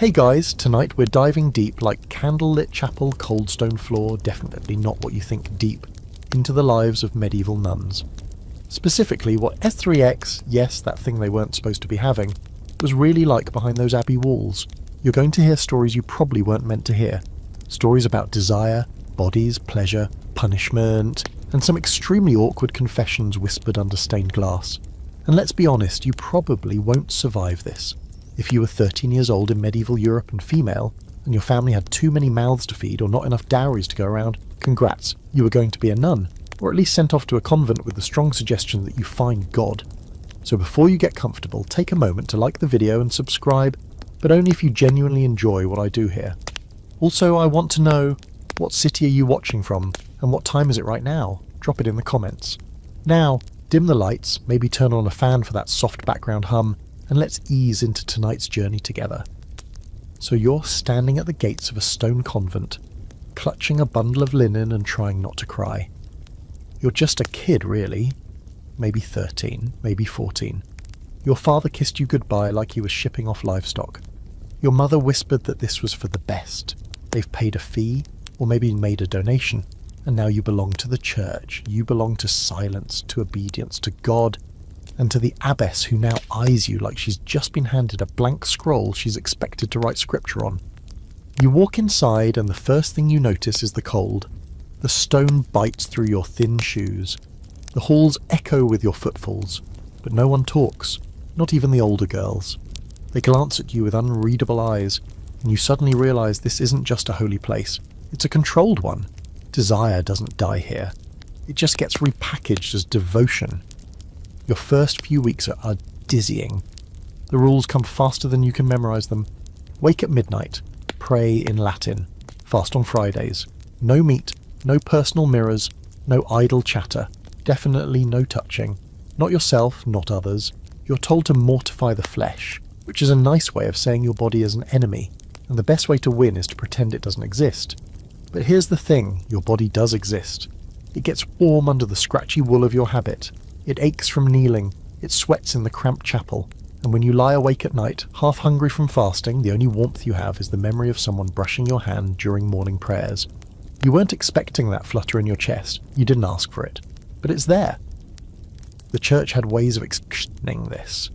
Hey guys, tonight we're diving deep like candlelit chapel, cold stone floor, definitely not what you think deep, into the lives of medieval nuns. Specifically what S3X, yes, that thing they weren't supposed to be having, was really like behind those abbey walls. You're going to hear stories you probably weren't meant to hear. Stories about desire, bodies, pleasure, punishment, and some extremely awkward confessions whispered under stained glass. And let's be honest, you probably won't survive this. If you were 13 years old in medieval Europe and female, and your family had too many mouths to feed or not enough dowries to go around, congrats, you were going to be a nun, or at least sent off to a convent with the strong suggestion that you find God. So before you get comfortable, take a moment to like the video and subscribe, but only if you genuinely enjoy what I do here. Also, I want to know, what city are you watching from, and what time is it right now? Drop it in the comments. Now, dim the lights, maybe turn on a fan for that soft background hum, and let's ease into tonight's journey together. So you're standing at the gates of a stone convent, clutching a bundle of linen and trying not to cry. You're just a kid, really. Maybe 13, maybe 14. Your father kissed you goodbye like he was shipping off livestock. Your mother whispered that this was for the best. They've paid a fee, or maybe made a donation, and now you belong to the church. You belong to silence, to obedience, to God, and to the abbess who now eyes you like she's just been handed a blank scroll she's expected to write scripture on. You walk inside and the first thing you notice is the cold. The stone bites through your thin shoes. The halls echo with your footfalls, but no one talks, not even the older girls. They glance at you with unreadable eyes, and you suddenly realise this isn't just a holy place, it's a controlled one. Desire doesn't die here. It just gets repackaged as devotion. Your first few weeks are dizzying. The rules come faster than you can memorise them. Wake at midnight. Pray in Latin. Fast on Fridays. No meat. No personal mirrors. No idle chatter. Definitely no touching. Not yourself, not others. You're told to mortify the flesh, which is a nice way of saying your body is an enemy, and the best way to win is to pretend it doesn't exist. But here's the thing, your body does exist. It gets warm under the scratchy wool of your habit. It aches from kneeling, it sweats in the cramped chapel, and when you lie awake at night, half hungry from fasting, the only warmth you have is the memory of someone brushing your hand during morning prayers. You weren't expecting that flutter in your chest, you didn't ask for it, but it's there. The church had ways of explaining this.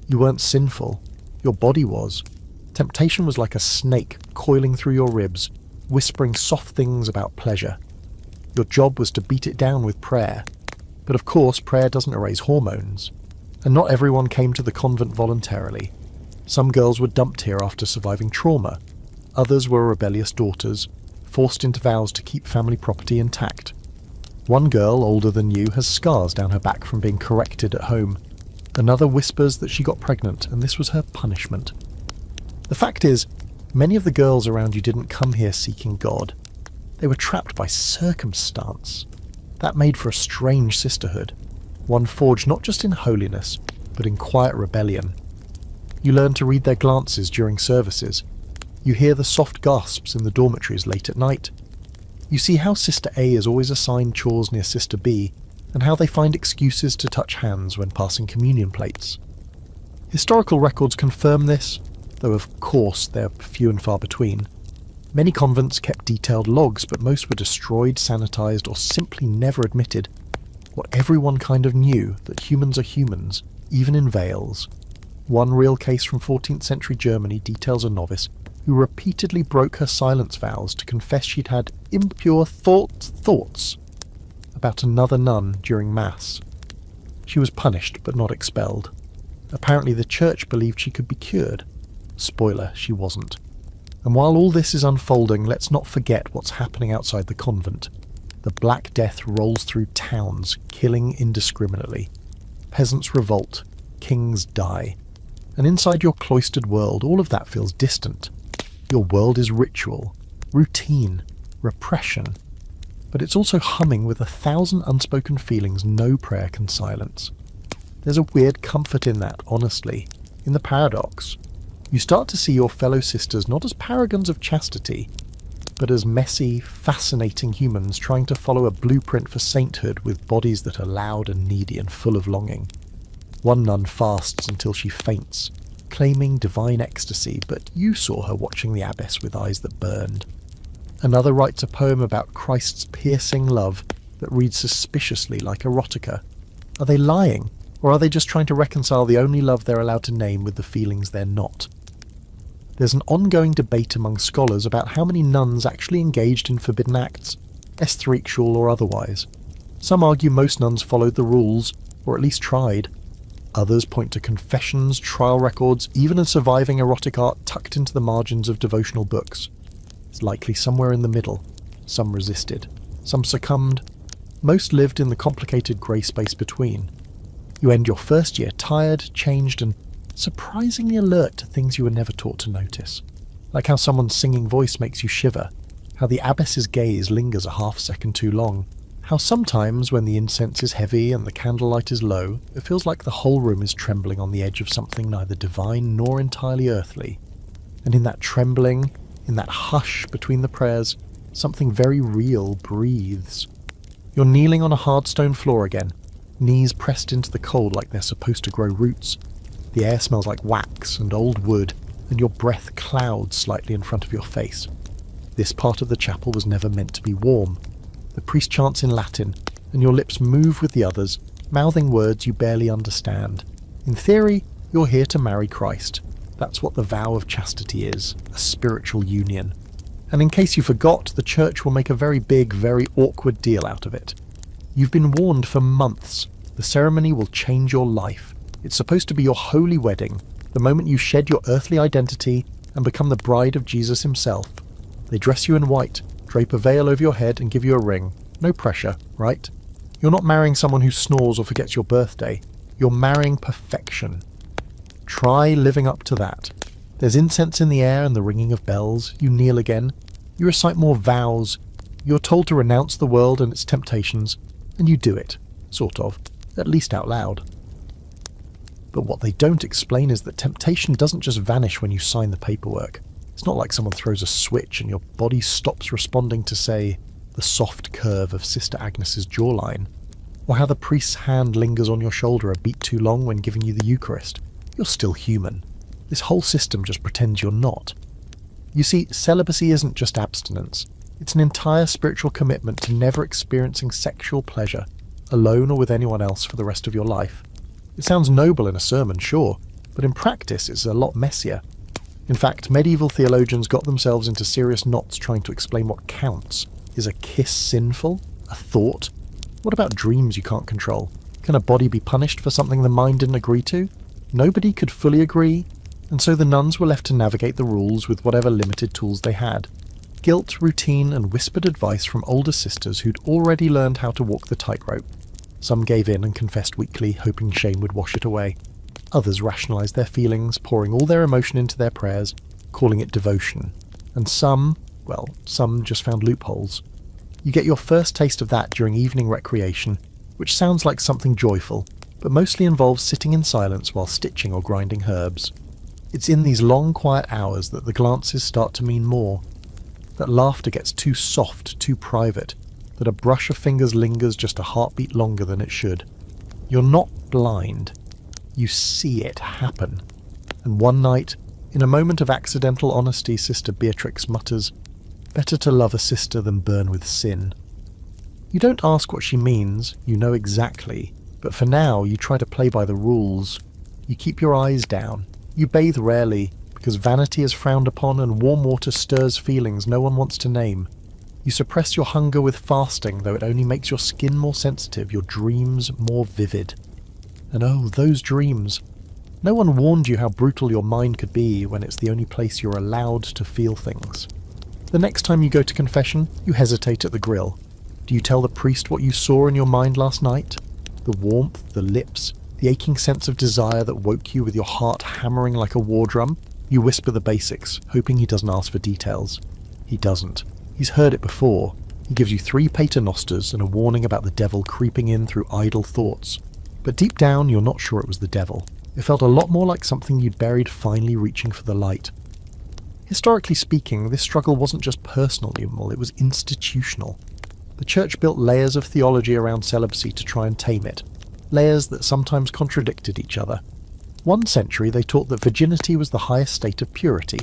You weren't sinful, your body was. Temptation was like a snake coiling through your ribs, whispering soft things about pleasure. Your job was to beat it down with prayer. But of course, prayer doesn't erase hormones. And not everyone came to the convent voluntarily. Some girls were dumped here after surviving trauma. Others were rebellious daughters, forced into vows to keep family property intact. One girl, older than you, has scars down her back from being corrected at home. Another whispers that she got pregnant, and this was her punishment. The fact is, many of the girls around you didn't come here seeking God. They were trapped by circumstance. That made for a strange sisterhood, one forged not just in holiness, but in quiet rebellion. You learn to read their glances during services. You hear the soft gasps in the dormitories late at night. You see how Sister A is always assigned chores near Sister B, and how they find excuses to touch hands when passing communion plates. Historical records confirm this, though of course they're few and far between. Many convents kept detailed logs, but most were destroyed, sanitized, or simply never admitted. What everyone kind of knew, that humans are humans, even in veils. One real case from 14th century Germany details a novice who repeatedly broke her silence vows to confess she'd had impure thoughts about another nun during Mass. She was punished, but not expelled. Apparently the church believed she could be cured. Spoiler, she wasn't. And while all this is unfolding, let's not forget what's happening outside the convent. The Black Death rolls through towns, killing indiscriminately. Peasants revolt, kings die. And inside your cloistered world, all of that feels distant. Your world is ritual, routine, repression. But it's also humming with 1,000 unspoken feelings no prayer can silence. There's a weird comfort in that, honestly, in the paradox. You start to see your fellow sisters not as paragons of chastity, but as messy, fascinating humans trying to follow a blueprint for sainthood with bodies that are loud and needy and full of longing. One nun fasts until she faints. claiming divine ecstasy, but you saw her watching the abbess with eyes that burned. Another writes a poem about Christ's piercing love that reads suspiciously like erotica. Are they lying, or are they just trying to reconcile the only love they're allowed to name with the feelings they're not? There's an ongoing debate among scholars about how many nuns actually engaged in forbidden acts, S3X or otherwise. Some argue most nuns followed the rules, or at least tried. Others point to confessions, trial records, even a surviving erotic art tucked into the margins of devotional books. It's likely somewhere in the middle. Some resisted. Some succumbed. Most lived in the complicated grey space between. You end your first year tired, changed, and surprisingly alert to things you were never taught to notice. Like how someone's singing voice makes you shiver, how the abbess's gaze lingers a half-second too long, how sometimes when the incense is heavy and the candlelight is low, it feels like the whole room is trembling on the edge of something neither divine nor entirely earthly. And in that trembling, in that hush between the prayers, something very real breathes. You're kneeling on a hard stone floor again, knees pressed into the cold like they're supposed to grow roots. The air smells like wax and old wood, and your breath clouds slightly in front of your face. This part of the chapel was never meant to be warm. The priest chants in Latin, and your lips move with the others, mouthing words you barely understand. In theory, you're here to marry Christ. That's what the vow of chastity is, a spiritual union. And in case you forgot, the church will make a very big, very awkward deal out of it. You've been warned for months. The ceremony will change your life. It's supposed to be your holy wedding, the moment you shed your earthly identity and become the bride of Jesus himself. They dress you in white, drape a veil over your head and give you a ring. No pressure, right? You're not marrying someone who snores or forgets your birthday. You're marrying perfection. Try living up to that. There's incense in the air and the ringing of bells. You kneel again. You recite more vows. You're told to renounce the world and its temptations, and you do it, sort of, at least out loud. But what they don't explain is that temptation doesn't just vanish when you sign the paperwork. It's not like someone throws a switch and your body stops responding to, say, the soft curve of Sister Agnes's jawline, or how the priest's hand lingers on your shoulder a beat too long when giving you the Eucharist. You're still human. This whole system just pretends you're not. You see, celibacy isn't just abstinence. It's an entire spiritual commitment to never experiencing sexual pleasure, alone or with anyone else for the rest of your life. It sounds noble in a sermon, sure, but in practice it's a lot messier. In fact, medieval theologians got themselves into serious knots trying to explain what counts. Is a kiss sinful? A thought? What about dreams you can't control? Can a body be punished for something the mind didn't agree to? Nobody could fully agree, and so the nuns were left to navigate the rules with whatever limited tools they had. Guilt, routine, and whispered advice from older sisters who'd already learned how to walk the tightrope. Some gave in and confessed weakly, hoping shame would wash it away. Others rationalized their feelings, pouring all their emotion into their prayers, calling it devotion. And some just found loopholes. You get your first taste of that during evening recreation, which sounds like something joyful, but mostly involves sitting in silence while stitching or grinding herbs. It's in these long, quiet hours that the glances start to mean more, that laughter gets too soft, too private, that a brush of fingers lingers just a heartbeat longer than it should. You're not blind. You see it happen. And one night, in a moment of accidental honesty, Sister Beatrix mutters, "Better to love a sister than burn with sin." You don't ask what she means, you know exactly, but for now you try to play by the rules. You keep your eyes down. You bathe rarely, because vanity is frowned upon and warm water stirs feelings no one wants to name. You suppress your hunger with fasting, though it only makes your skin more sensitive, your dreams more vivid. And oh, those dreams. No one warned you how brutal your mind could be when it's the only place you're allowed to feel things. The next time you go to confession, you hesitate at the grill. Do you tell the priest what you saw in your mind last night? The warmth, the lips, the aching sense of desire that woke you with your heart hammering like a war drum? You whisper the basics, hoping he doesn't ask for details. He doesn't. He's heard it before. He gives you 3 paternosters and a warning about the devil creeping in through idle thoughts. But deep down, you're not sure it was the devil. It felt a lot more like something you'd buried finally reaching for the light. Historically speaking, this struggle wasn't just personal, it was institutional. The church built layers of theology around celibacy to try and tame it, layers that sometimes contradicted each other. One century they taught that virginity was the highest state of purity.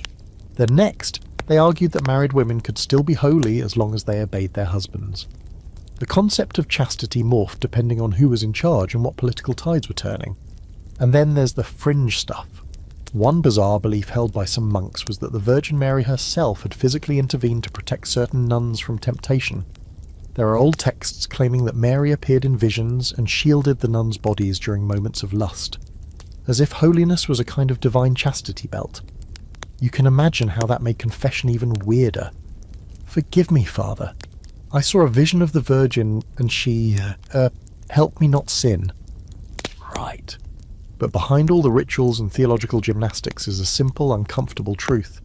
The next, they argued that married women could still be holy as long as they obeyed their husbands. The concept of chastity morphed depending on who was in charge and what political tides were turning. And then there's the fringe stuff. One bizarre belief held by some monks was that the Virgin Mary herself had physically intervened to protect certain nuns from temptation. There are old texts claiming that Mary appeared in visions and shielded the nuns' bodies during moments of lust, as if holiness was a kind of divine chastity belt. You can imagine how that made confession even weirder. Forgive me, Father. I saw a vision of the Virgin and she, helped me not sin. Right. But behind all the rituals and theological gymnastics is a simple, uncomfortable truth.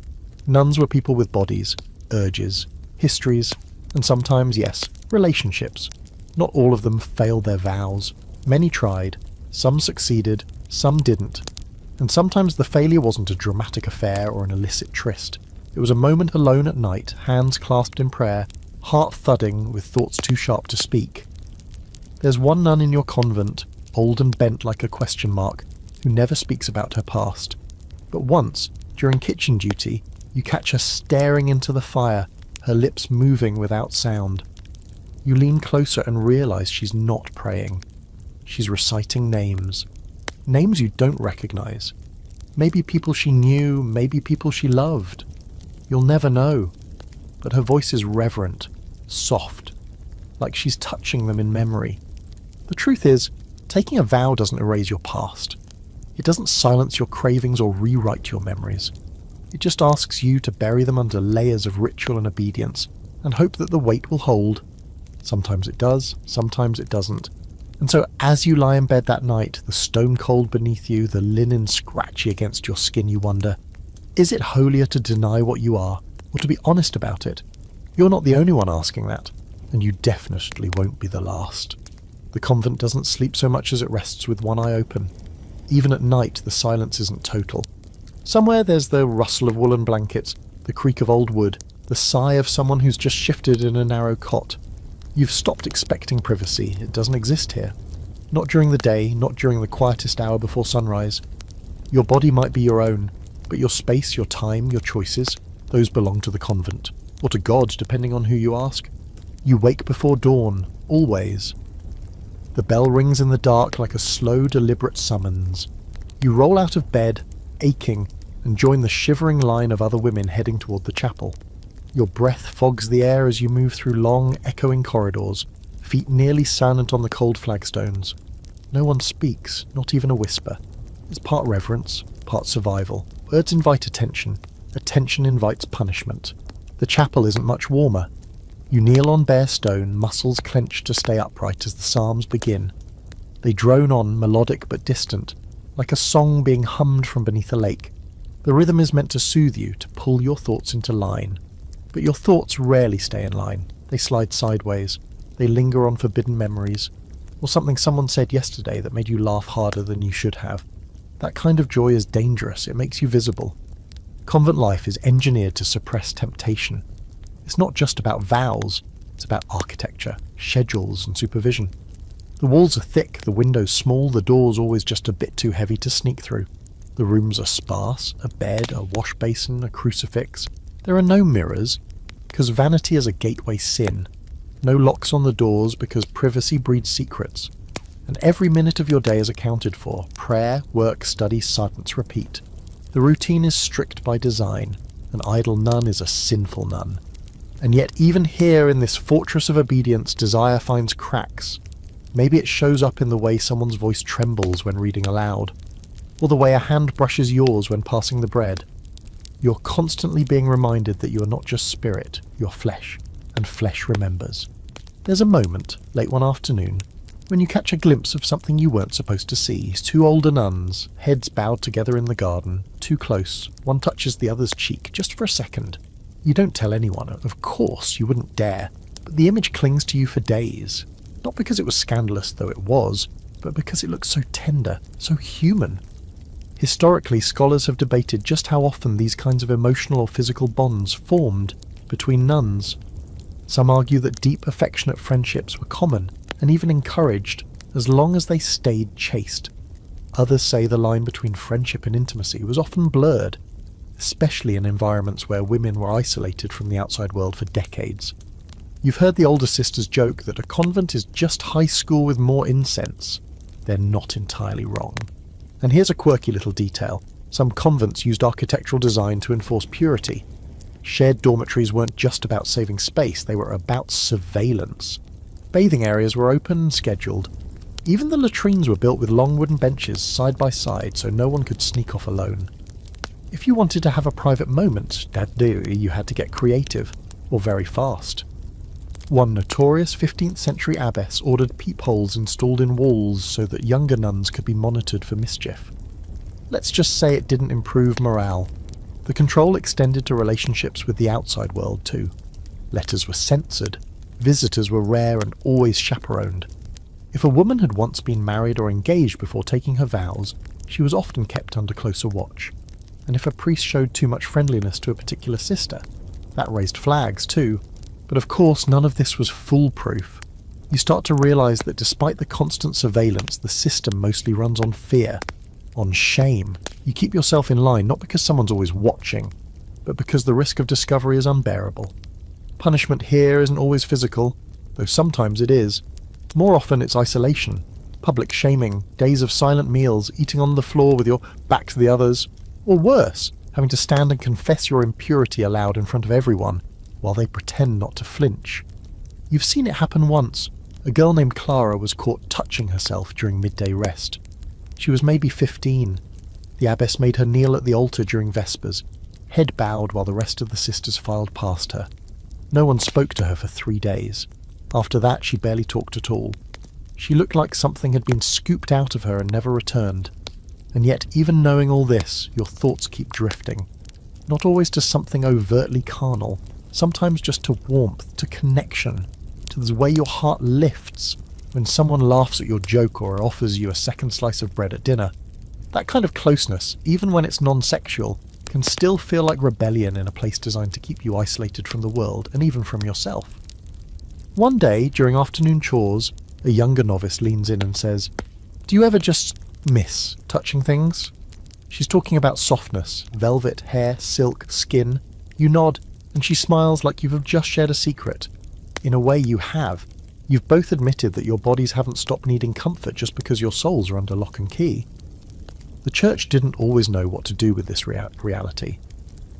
Nuns were people with bodies, urges, histories, and sometimes, yes, relationships. Not all of them failed their vows. Many tried, some succeeded, some didn't. And sometimes the failure wasn't a dramatic affair or an illicit tryst. It was a moment alone at night, hands clasped in prayer, heart thudding with thoughts too sharp to speak. There's one nun in your convent, old and bent like a question mark, who never speaks about her past. But once, during kitchen duty, you catch her staring into the fire, her lips moving without sound. You lean closer and realise she's not praying. She's reciting names. Names you don't recognise. Maybe people she knew, maybe people she loved. You'll never know. But her voice is reverent, soft, like she's touching them in memory. The truth is, taking a vow doesn't erase your past. It doesn't silence your cravings or rewrite your memories. It just asks you to bury them under layers of ritual and obedience and hope that the weight will hold. Sometimes it does, sometimes it doesn't. And so as you lie in bed that night, the stone cold beneath you, the linen scratchy against your skin, you wonder, is it holier to deny what you are, or to be honest about it? You're not the only one asking that, and you definitely won't be the last. The convent doesn't sleep so much as it rests with one eye open. Even at night, the silence isn't total. Somewhere there's the rustle of woolen blankets, the creak of old wood, the sigh of someone who's just shifted in a narrow cot. You've stopped expecting privacy. It doesn't exist here. Not during the day, not during the quietest hour before sunrise. Your body might be your own, but your space, your time, your choices, those belong to the convent. Or to God, depending on who you ask. You wake before dawn, always. The bell rings in the dark like a slow, deliberate summons. You roll out of bed, aching, and join the shivering line of other women heading toward the chapel. Your breath fogs the air as you move through long, echoing corridors, feet nearly silent on the cold flagstones. No one speaks, not even a whisper. It's part reverence, part survival. Words invite attention. Attention invites punishment. The chapel isn't much warmer. You kneel on bare stone, muscles clenched to stay upright as the psalms begin. They drone on, melodic but distant, like a song being hummed from beneath a lake. The rhythm is meant to soothe you, to pull your thoughts into line. But your thoughts rarely stay in line. They slide sideways. They linger on forbidden memories, or something someone said yesterday that made you laugh harder than you should have. That kind of joy is dangerous. It makes you visible. Convent life is engineered to suppress temptation. It's not just about vows. It's about architecture, schedules, and supervision. The walls are thick, the windows small, the doors always just a bit too heavy to sneak through. The rooms are sparse, a bed, a wash basin, a crucifix. There are no mirrors, because vanity is a gateway sin. No locks on the doors, because privacy breeds secrets. And every minute of your day is accounted for. Prayer, work, study, silence, repeat. The routine is strict by design. An idle nun is a sinful nun. And yet even here in this fortress of obedience, desire finds cracks. Maybe it shows up in the way someone's voice trembles when reading aloud, or the way a hand brushes yours when passing the bread. You're constantly being reminded that you are not just spirit, you're flesh, and flesh remembers. There's a moment, late one afternoon, when you catch a glimpse of something you weren't supposed to see. Two older nuns, heads bowed together in the garden, too close. One touches the other's cheek, just for a second. You don't tell anyone, of course, you wouldn't dare, but the image clings to you for days. Not because it was scandalous, though it was, but because it looks so tender, so human. Historically, scholars have debated just how often these kinds of emotional or physical bonds formed between nuns. Some argue that deep, affectionate friendships were common, and even encouraged, as long as they stayed chaste. Others say the line between friendship and intimacy was often blurred, especially in environments where women were isolated from the outside world for decades. You've heard the older sisters joke that a convent is just high school with more incense. They're not entirely wrong. And here's a quirky little detail. Some convents used architectural design to enforce purity. Shared dormitories weren't just about saving space, they were about surveillance. Bathing areas were open and scheduled. Even the latrines were built with long wooden benches side by side so no one could sneak off alone. If you wanted to have a private moment, you had to get creative, or very fast. One notorious 15th century abbess ordered peepholes installed in walls so that younger nuns could be monitored for mischief. Let's just say it didn't improve morale. The control extended to relationships with the outside world too. Letters were censored. Visitors were rare and always chaperoned. If a woman had once been married or engaged before taking her vows, she was often kept under closer watch. And if a priest showed too much friendliness to a particular sister, that raised flags too. But of course, none of this was foolproof. You start to realise that despite the constant surveillance, the system mostly runs on fear, on shame. You keep yourself in line not because someone's always watching, but because the risk of discovery is unbearable. Punishment here isn't always physical, though sometimes it is. More often it's isolation, public shaming, days of silent meals, eating on the floor with your back to the others, or worse, having to stand and confess your impurity aloud in front of everyone, while they pretend not to flinch. You've seen it happen once. A girl named Clara was caught touching herself during midday rest. She was maybe 15. The abbess made her kneel at the altar during Vespers, head bowed while the rest of the sisters filed past her. No one spoke to her for 3 days. After that, she barely talked at all. She looked like something had been scooped out of her and never returned. And yet, even knowing all this, your thoughts keep drifting. Not always to something overtly carnal, sometimes just to warmth, to connection, to the way your heart lifts when someone laughs at your joke or offers you a second slice of bread at dinner. That kind of closeness, even when it's non-sexual, can still feel like rebellion in a place designed to keep you isolated from the world and even from yourself. One day, during afternoon chores, a younger novice leans in and says, "Do you ever just miss touching things?" She's talking about softness, velvet, hair, silk, skin. You nod, and she smiles like you have just shared a secret. In a way, you have. You've both admitted that your bodies haven't stopped needing comfort just because your souls are under lock and key. The church didn't always know what to do with this reality.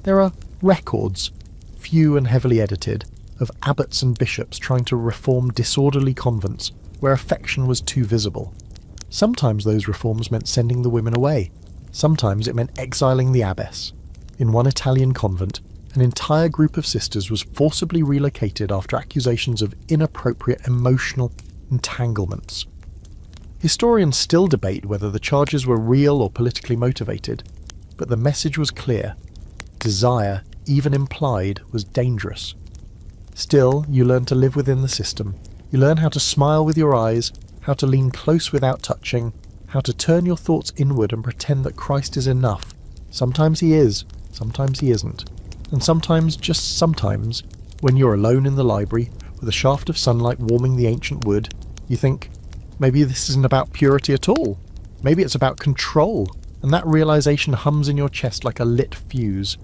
There are records, few and heavily edited, of abbots and bishops trying to reform disorderly convents where affection was too visible. Sometimes those reforms meant sending the women away. Sometimes it meant exiling the abbess. In one Italian convent, an entire group of sisters was forcibly relocated after accusations of inappropriate emotional entanglements. Historians still debate whether the charges were real or politically motivated, but the message was clear. Desire, even implied, was dangerous. Still, you learn to live within the system. You learn how to smile with your eyes, how to lean close without touching, how to turn your thoughts inward and pretend that Christ is enough. Sometimes he is, sometimes he isn't. And sometimes, just sometimes, when you're alone in the library, with a shaft of sunlight warming the ancient wood, you think, maybe this isn't about purity at all. Maybe it's about control, and that realization hums in your chest like a lit fuse.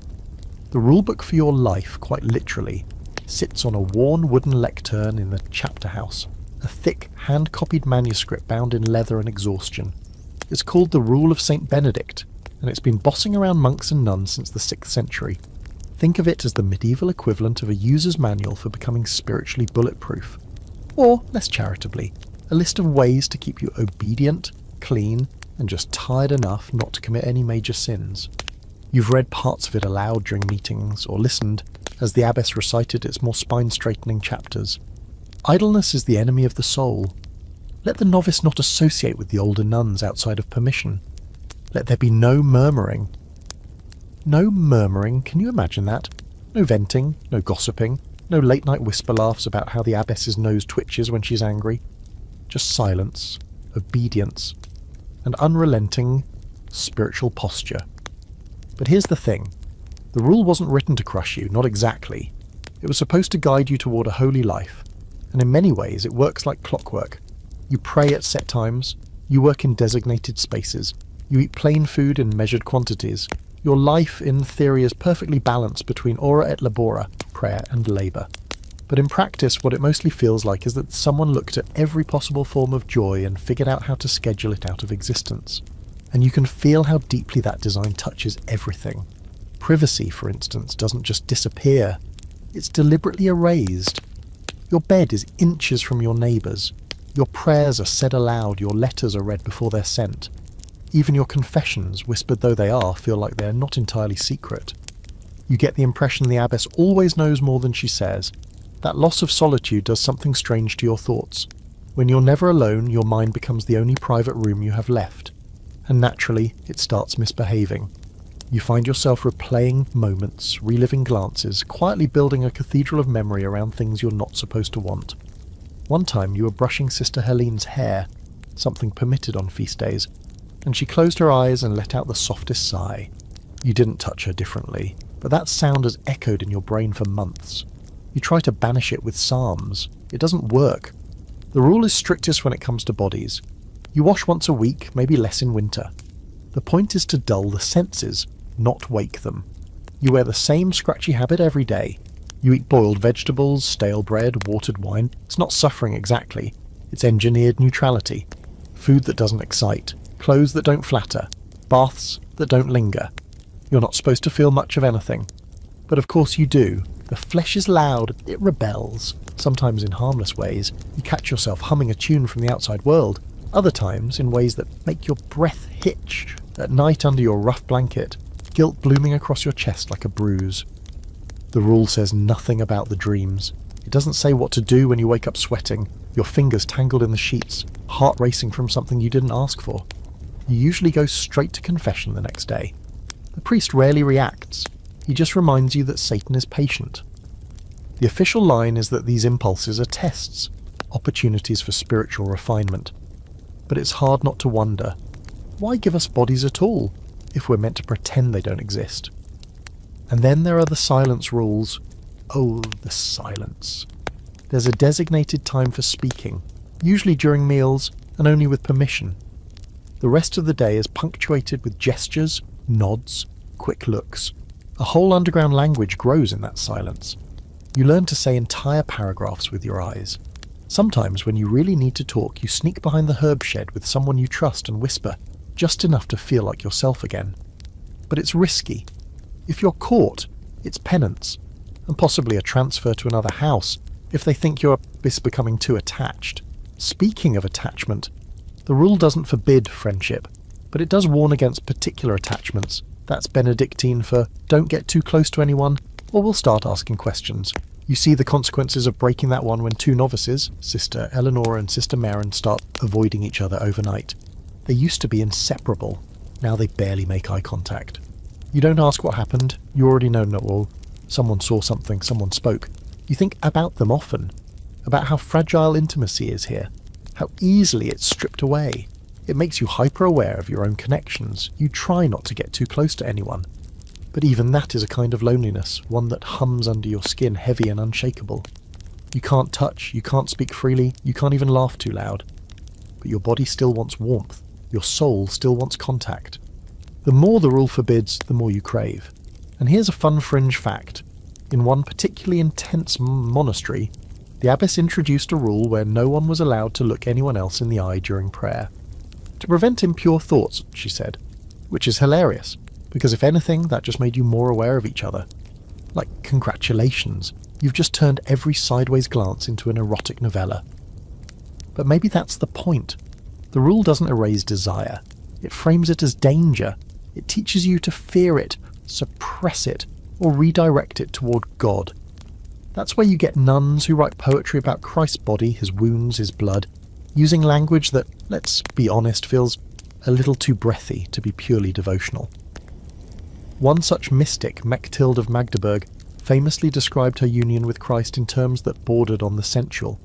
The rulebook for your life, quite literally, sits on a worn wooden lectern in the chapter house, a thick, hand-copied manuscript bound in leather and exhaustion. It's called the Rule of St. Benedict, and it's been bossing around monks and nuns since the 6th century. Think of it as the medieval equivalent of a user's manual for becoming spiritually bulletproof. Or, less charitably, a list of ways to keep you obedient, clean, and just tired enough not to commit any major sins. You've read parts of it aloud during meetings, or listened as the abbess recited its more spine-straightening chapters. Idleness is the enemy of the soul. Let the novice not associate with the older nuns outside of permission. Let there be no murmuring. No murmuring, can you imagine that? No venting, no gossiping, no late-night whisper laughs about how the abbess's nose twitches when she's angry. Just silence, obedience, and unrelenting spiritual posture. But here's the thing. The rule wasn't written to crush you, not exactly. It was supposed to guide you toward a holy life, and in many ways it works like clockwork. You pray at set times, You work in designated spaces. You eat plain food in measured quantities. Your life, in theory, is perfectly balanced between ora et labora, prayer and labour. But in practice, what it mostly feels like is that someone looked at every possible form of joy and figured out how to schedule it out of existence. And you can feel how deeply that design touches everything. Privacy, for instance, doesn't just disappear. It's deliberately erased. Your bed is inches from your neighbours. Your prayers are said aloud, your letters are read before they're sent. Even your confessions, whispered though they are, feel like they're not entirely secret. You get the impression the abbess always knows more than she says. That loss of solitude does something strange to your thoughts. When you're never alone, your mind becomes the only private room you have left. And naturally, it starts misbehaving. You find yourself replaying moments, reliving glances, quietly building a cathedral of memory around things you're not supposed to want. One time you were brushing Sister Helene's hair, something permitted on feast days, and she closed her eyes and let out the softest sigh. You didn't touch her differently, but that sound has echoed in your brain for months. You try to banish it with psalms. It doesn't work. The rule is strictest when it comes to bodies. You wash once a week, maybe less in winter. The point is to dull the senses, not wake them. You wear the same scratchy habit every day. You eat boiled vegetables, stale bread, watered wine. It's not suffering exactly. It's engineered neutrality. Food that doesn't excite. Clothes that don't flatter. Baths that don't linger. You're not supposed to feel much of anything. But of course you do. The flesh is loud. It rebels. Sometimes in harmless ways. You catch yourself humming a tune from the outside world. Other times in ways that make your breath hitch. At night under your rough blanket. Guilt blooming across your chest like a bruise. The rule says nothing about the dreams. It doesn't say what to do when you wake up sweating, your fingers tangled in the sheets, heart racing from something you didn't ask for. You usually go straight to confession the next day. The priest rarely reacts. He just reminds you that Satan is patient. The official line is that these impulses are tests, opportunities for spiritual refinement. But it's hard not to wonder, why give us bodies at all, if we're meant to pretend they don't exist? And then there are the silence rules. Oh, the silence. There's a designated time for speaking, usually during meals and only with permission. The rest of the day is punctuated with gestures, nods, quick looks. A whole underground language grows in that silence. You learn to say entire paragraphs with your eyes. Sometimes when you really need to talk, you sneak behind the herb shed with someone you trust and whisper, just enough to feel like yourself again. But it's risky. If you're caught, it's penance, and possibly a transfer to another house if they think you're becoming too attached. Speaking of attachment, the rule doesn't forbid friendship, but it does warn against particular attachments. That's Benedictine for don't get too close to anyone, or we'll start asking questions. You see the consequences of breaking that one when two novices, Sister Eleanor and Sister Maren, start avoiding each other overnight. They used to be inseparable. Now they barely make eye contact. You don't ask what happened, you already know not all. Someone saw something, someone spoke. You think about them often, about how fragile intimacy is here, how easily it's stripped away. It makes you hyper-aware of your own connections. You try not to get too close to anyone. But even that is a kind of loneliness, one that hums under your skin, heavy and unshakable. You can't touch, you can't speak freely, you can't even laugh too loud. But your body still wants warmth, your soul still wants contact. The more the rule forbids, the more you crave. And here's a fun fringe fact. In one particularly intense monastery, the abbess introduced a rule where no one was allowed to look anyone else in the eye during prayer. To prevent impure thoughts, she said, which is hilarious, because if anything, that just made you more aware of each other. Like, congratulations, you've just turned every sideways glance into an erotic novella. But maybe that's the point. The rule doesn't erase desire. It frames it as danger. It teaches you to fear it, suppress it, or redirect it toward God. That's where you get nuns who write poetry about Christ's body, his wounds, his blood, using language that, let's be honest, feels a little too breathy to be purely devotional. One such mystic, Mechtilde of Magdeburg, famously described her union with Christ in terms that bordered on the sensual.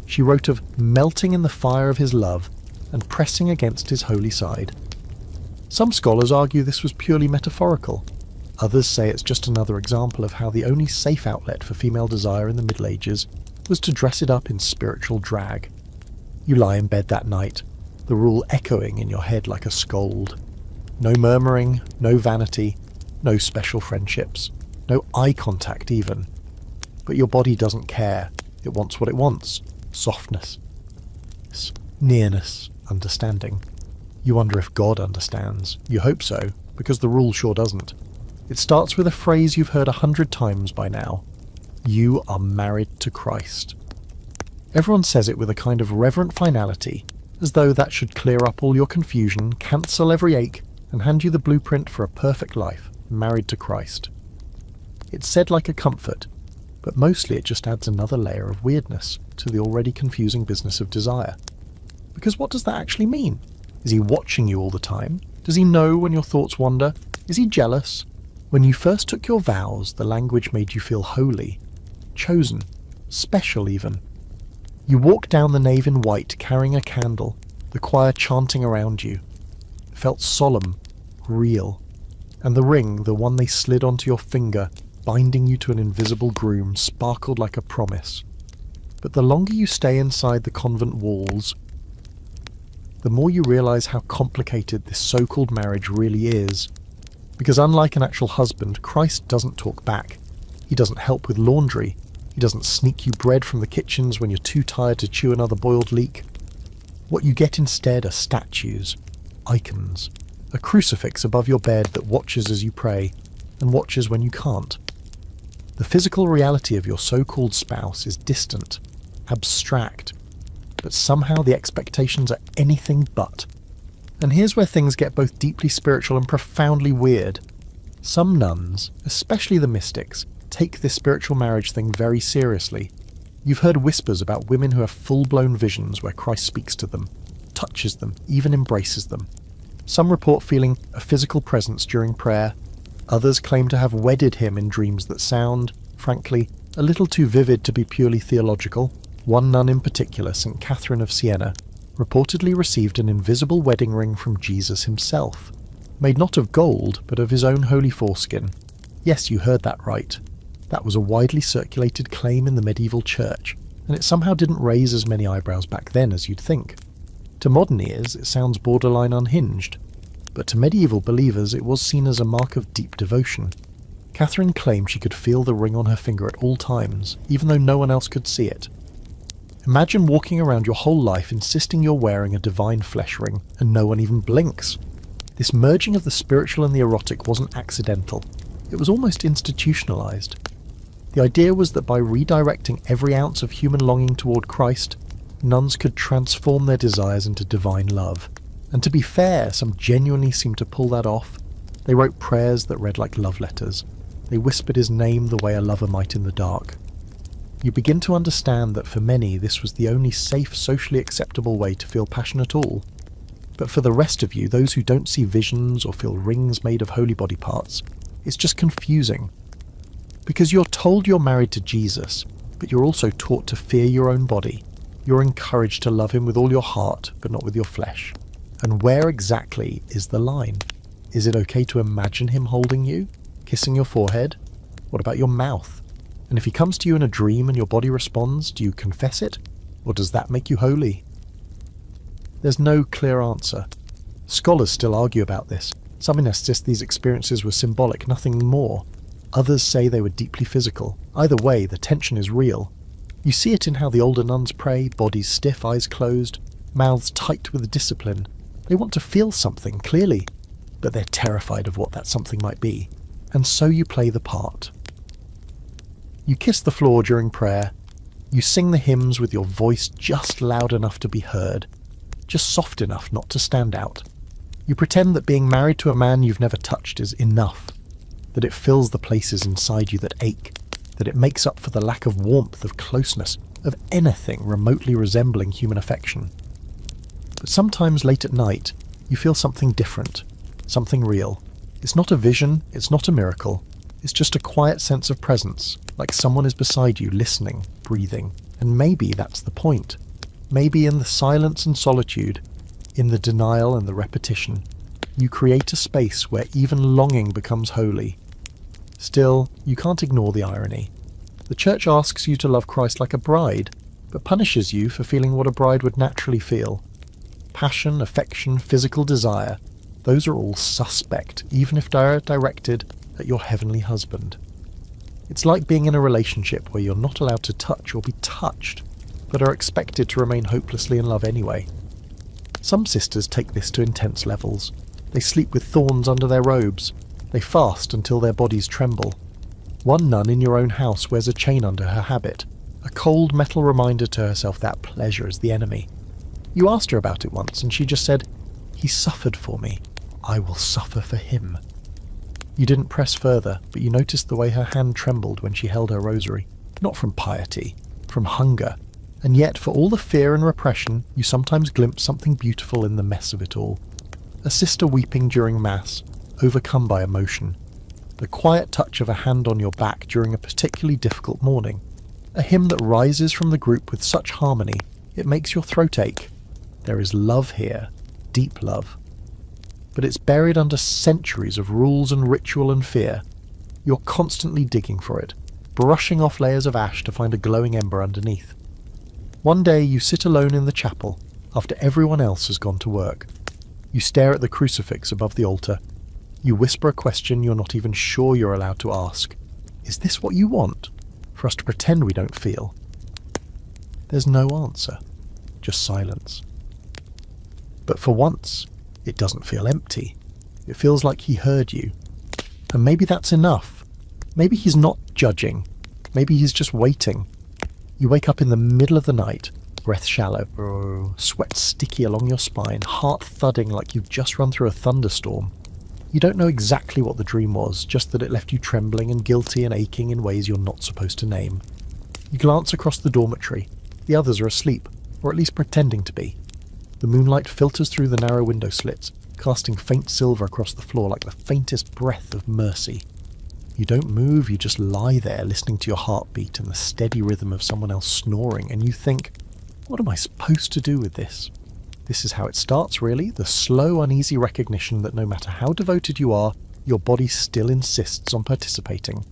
She wrote of melting in the fire of his love and pressing against his holy side. Some scholars argue this was purely metaphorical. Others say it's just another example of how the only safe outlet for female desire in the Middle Ages was to dress it up in spiritual drag. You lie in bed that night, the rule echoing in your head like a scold. No murmuring, no vanity, no special friendships, no eye contact even. But your body doesn't care. It wants what it wants. Softness. Nearness. Understanding. You wonder if God understands. You hope so, because the rule sure doesn't. It starts with a phrase you've heard 100 times by now. You are married to Christ. Everyone says it with a kind of reverent finality, as though that should clear up all your confusion, cancel every ache, and hand you the blueprint for a perfect life, married to Christ. It's said like a comfort, but mostly it just adds another layer of weirdness to the already confusing business of desire. Because what does that actually mean? Is he watching you all the time? Does he know when your thoughts wander? Is he jealous? When you first took your vows, the language made you feel holy, chosen, special even. You walked down the nave in white carrying a candle, the choir chanting around you. It felt solemn, real. And the ring, the one they slid onto your finger, binding you to an invisible groom, sparkled like a promise. But the longer you stay inside the convent walls, the more you realise how complicated this so-called marriage really is. Because unlike an actual husband, Christ doesn't talk back. He doesn't help with laundry. He doesn't sneak you bread from the kitchens when you're too tired to chew another boiled leek. What you get instead are statues, icons, a crucifix above your bed that watches as you pray, and watches when you can't. The physical reality of your so-called spouse is distant, abstract, but somehow the expectations are anything but. And here's where things get both deeply spiritual and profoundly weird. Some nuns, especially the mystics, take this spiritual marriage thing very seriously. You've heard whispers about women who have full-blown visions where Christ speaks to them, touches them, even embraces them. Some report feeling a physical presence during prayer. Others claim to have wedded him in dreams that sound, frankly, a little too vivid to be purely theological. One nun in particular, St. Catherine of Siena, reportedly received an invisible wedding ring from Jesus himself, made not of gold, but of his own holy foreskin. Yes, you heard that right. That was a widely circulated claim in the medieval church, and it somehow didn't raise as many eyebrows back then as you'd think. To modern ears, it sounds borderline unhinged, but to medieval believers it was seen as a mark of deep devotion. Catherine claimed she could feel the ring on her finger at all times, even though no one else could see it. Imagine walking around your whole life insisting you're wearing a divine flesh ring, and no one even blinks. This merging of the spiritual and the erotic wasn't accidental. It was almost institutionalized. The idea was that by redirecting every ounce of human longing toward Christ, nuns could transform their desires into divine love. And to be fair, some genuinely seemed to pull that off. They wrote prayers that read like love letters. They whispered his name the way a lover might in the dark. You begin to understand that for many this was the only safe, socially acceptable way to feel passion at all. But for the rest of you, those who don't see visions or feel rings made of holy body parts, it's just confusing. Because you're told you're married to Jesus, but you're also taught to fear your own body. You're encouraged to love him with all your heart, but not with your flesh. And where exactly is the line? Is it okay to imagine him holding you, kissing your forehead? What about your mouth? And if he comes to you in a dream and your body responds, do you confess it? Or does that make you holy? There's no clear answer. Scholars still argue about this. Some insist these experiences were symbolic, nothing more. Others say they were deeply physical. Either way, the tension is real. You see it in how the older nuns pray, bodies stiff, eyes closed, mouths tight with discipline. They want to feel something, clearly, but they're terrified of what that something might be. And so you play the part. You kiss the floor during prayer. You sing the hymns with your voice just loud enough to be heard, just soft enough not to stand out. You pretend that being married to a man you've never touched is enough, that it fills the places inside you that ache, that it makes up for the lack of warmth, of closeness, of anything remotely resembling human affection. But sometimes late at night, you feel something different, something real. It's not a vision, it's not a miracle, it's just a quiet sense of presence, like someone is beside you, listening, breathing. And maybe that's the point. Maybe in the silence and solitude, in the denial and the repetition, you create a space where even longing becomes holy. Still, you can't ignore the irony. The church asks you to love Christ like a bride, but punishes you for feeling what a bride would naturally feel. Passion, affection, physical desire, those are all suspect, even if they're directed at your heavenly husband. It's like being in a relationship where you're not allowed to touch or be touched, but are expected to remain hopelessly in love anyway. Some sisters take this to intense levels. They sleep with thorns under their robes. They fast until their bodies tremble. One nun in your own house wears a chain under her habit, a cold metal reminder to herself that pleasure is the enemy. You asked her about it once and she just said, "He suffered for me. I will suffer for him." You didn't press further, but you noticed the way her hand trembled when she held her rosary. Not from piety, from hunger. And yet, for all the fear and repression, you sometimes glimpse something beautiful in the mess of it all. A sister weeping during Mass, overcome by emotion. The quiet touch of a hand on your back during a particularly difficult morning. A hymn that rises from the group with such harmony, it makes your throat ache. There is love here, deep love. But it's buried under centuries of rules and ritual and fear. You're constantly digging for it, brushing off layers of ash to find a glowing ember underneath. One day you sit alone in the chapel, after everyone else has gone to work. You stare at the crucifix above the altar. You whisper a question you're not even sure you're allowed to ask. Is this what you want? For us to pretend we don't feel? There's no answer, just silence. But for once, it doesn't feel empty. It feels like he heard you. And maybe that's enough. Maybe he's not judging. Maybe he's just waiting. You wake up in the middle of the night, breath shallow, sweat sticky along your spine, heart thudding like you've just run through a thunderstorm. You don't know exactly what the dream was, just that it left you trembling and guilty and aching in ways you're not supposed to name. You glance across the dormitory. The others are asleep, or at least pretending to be. The moonlight filters through the narrow window slits, casting faint silver across the floor like the faintest breath of mercy. You don't move, you just lie there listening to your heartbeat and the steady rhythm of someone else snoring, and you think, what am I supposed to do with this? This is how it starts, really, the slow, uneasy recognition that no matter how devoted you are, your body still insists on participating.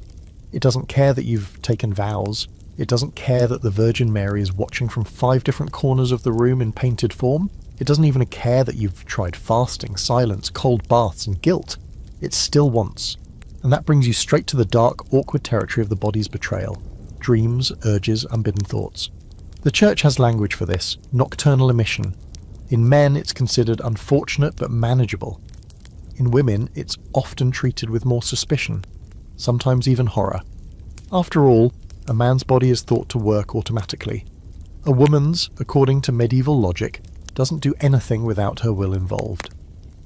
It doesn't care that you've taken vows. It doesn't care that the Virgin Mary is watching from 5 different corners of the room in painted form. It doesn't even care that you've tried fasting, silence, cold baths, and guilt. It still wants. And that brings you straight to the dark, awkward territory of the body's betrayal. Dreams, urges, unbidden thoughts. The Church has language for this, nocturnal emission. In men, it's considered unfortunate but manageable. In women, it's often treated with more suspicion, sometimes even horror. After all, a man's body is thought to work automatically. A woman's, according to medieval logic, doesn't do anything without her will involved.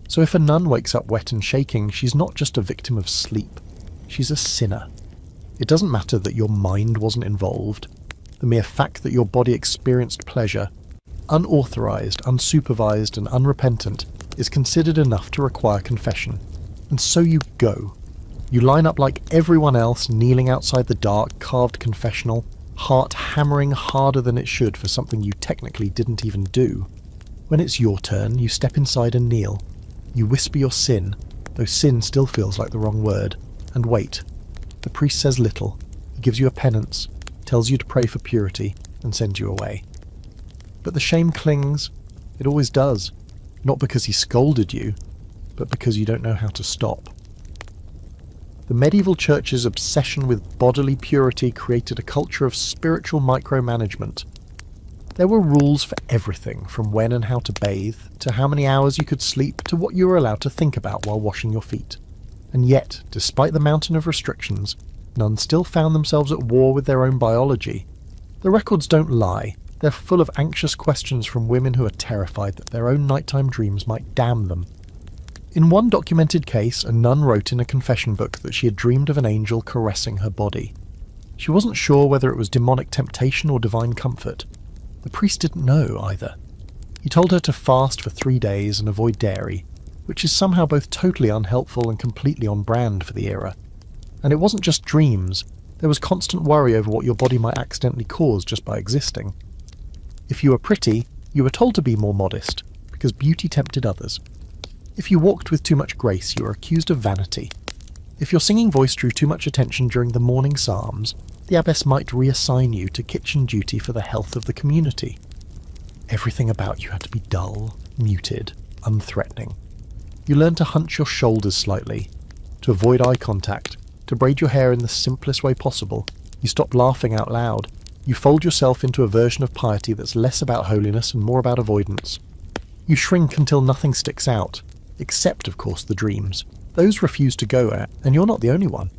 So if a nun wakes up wet and shaking, she's not just a victim of sleep. She's a sinner. It doesn't matter that your mind wasn't involved. The mere fact that your body experienced pleasure, unauthorized, unsupervised, and unrepentant, is considered enough to require confession. And so you go. You line up like everyone else, kneeling outside the dark, carved confessional, heart hammering harder than it should for something you technically didn't even do. When it's your turn, you step inside and kneel. You whisper your sin, though sin still feels like the wrong word, and wait. The priest says little. He gives you a penance, tells you to pray for purity, and sends you away. But the shame clings. It always does. Not because he scolded you, but because you don't know how to stop. The medieval church's obsession with bodily purity created a culture of spiritual micromanagement. There were rules for everything, from when and how to bathe, to how many hours you could sleep, to what you were allowed to think about while washing your feet. And yet, despite the mountain of restrictions, nuns still found themselves at war with their own biology. The records don't lie. They're full of anxious questions from women who are terrified that their own nighttime dreams might damn them. In one documented case, a nun wrote in a confession book that she had dreamed of an angel caressing her body. She wasn't sure whether it was demonic temptation or divine comfort. The priest didn't know either. He told her to fast for 3 days and avoid dairy, which is somehow both totally unhelpful and completely on brand for the era. And it wasn't just dreams. There was constant worry over what your body might accidentally cause just by existing. If you were pretty, you were told to be more modest, because beauty tempted others. If you walked with too much grace, you were accused of vanity. If your singing voice drew too much attention during the morning psalms, the abbess might reassign you to kitchen duty for the health of the community. Everything about you had to be dull, muted, unthreatening. You learn to hunch your shoulders slightly, to avoid eye contact, to braid your hair in the simplest way possible. You stop laughing out loud. You fold yourself into a version of piety that's less about holiness and more about avoidance. You shrink until nothing sticks out, except, of course, the dreams. Those refuse to go, and you're not the only one.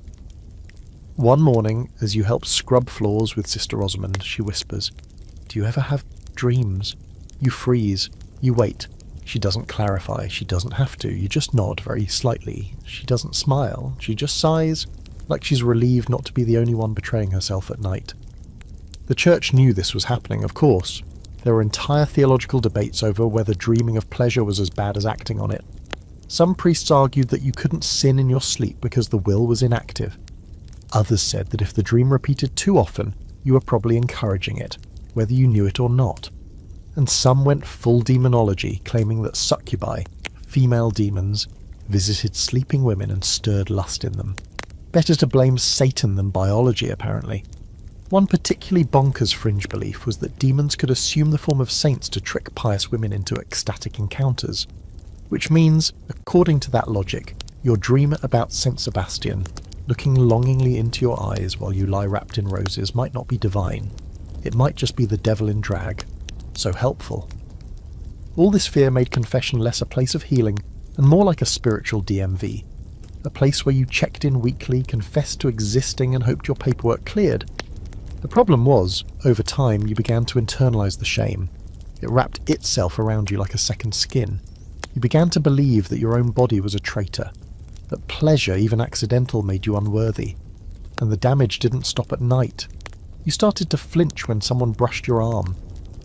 One morning, as you help scrub floors with Sister Rosamond, she whispers, "Do you ever have dreams?" You freeze. You wait. She doesn't clarify. She doesn't have to. You just nod very slightly. She doesn't smile. She just sighs, like she's relieved not to be the only one betraying herself at night. The church knew this was happening, of course. There were entire theological debates over whether dreaming of pleasure was as bad as acting on it. Some priests argued that you couldn't sin in your sleep because the will was inactive. Others said that if the dream repeated too often, you were probably encouraging it, whether you knew it or not. And some went full demonology, claiming that succubi, female demons, visited sleeping women and stirred lust in them. Better to blame Satan than biology, apparently. One particularly bonkers fringe belief was that demons could assume the form of saints to trick pious women into ecstatic encounters, which means, according to that logic, your dream about Saint Sebastian, looking longingly into your eyes while you lie wrapped in roses, might not be divine. It might just be the devil in drag. So helpful. All this fear made confession less a place of healing and more like a spiritual DMV, a place where you checked in weekly, confessed to existing and hoped your paperwork cleared. The problem was, over time, you began to internalize the shame. It wrapped itself around you like a second skin. You began to believe that your own body was a traitor, that pleasure, even accidental, made you unworthy. And the damage didn't stop at night. You started to flinch when someone brushed your arm.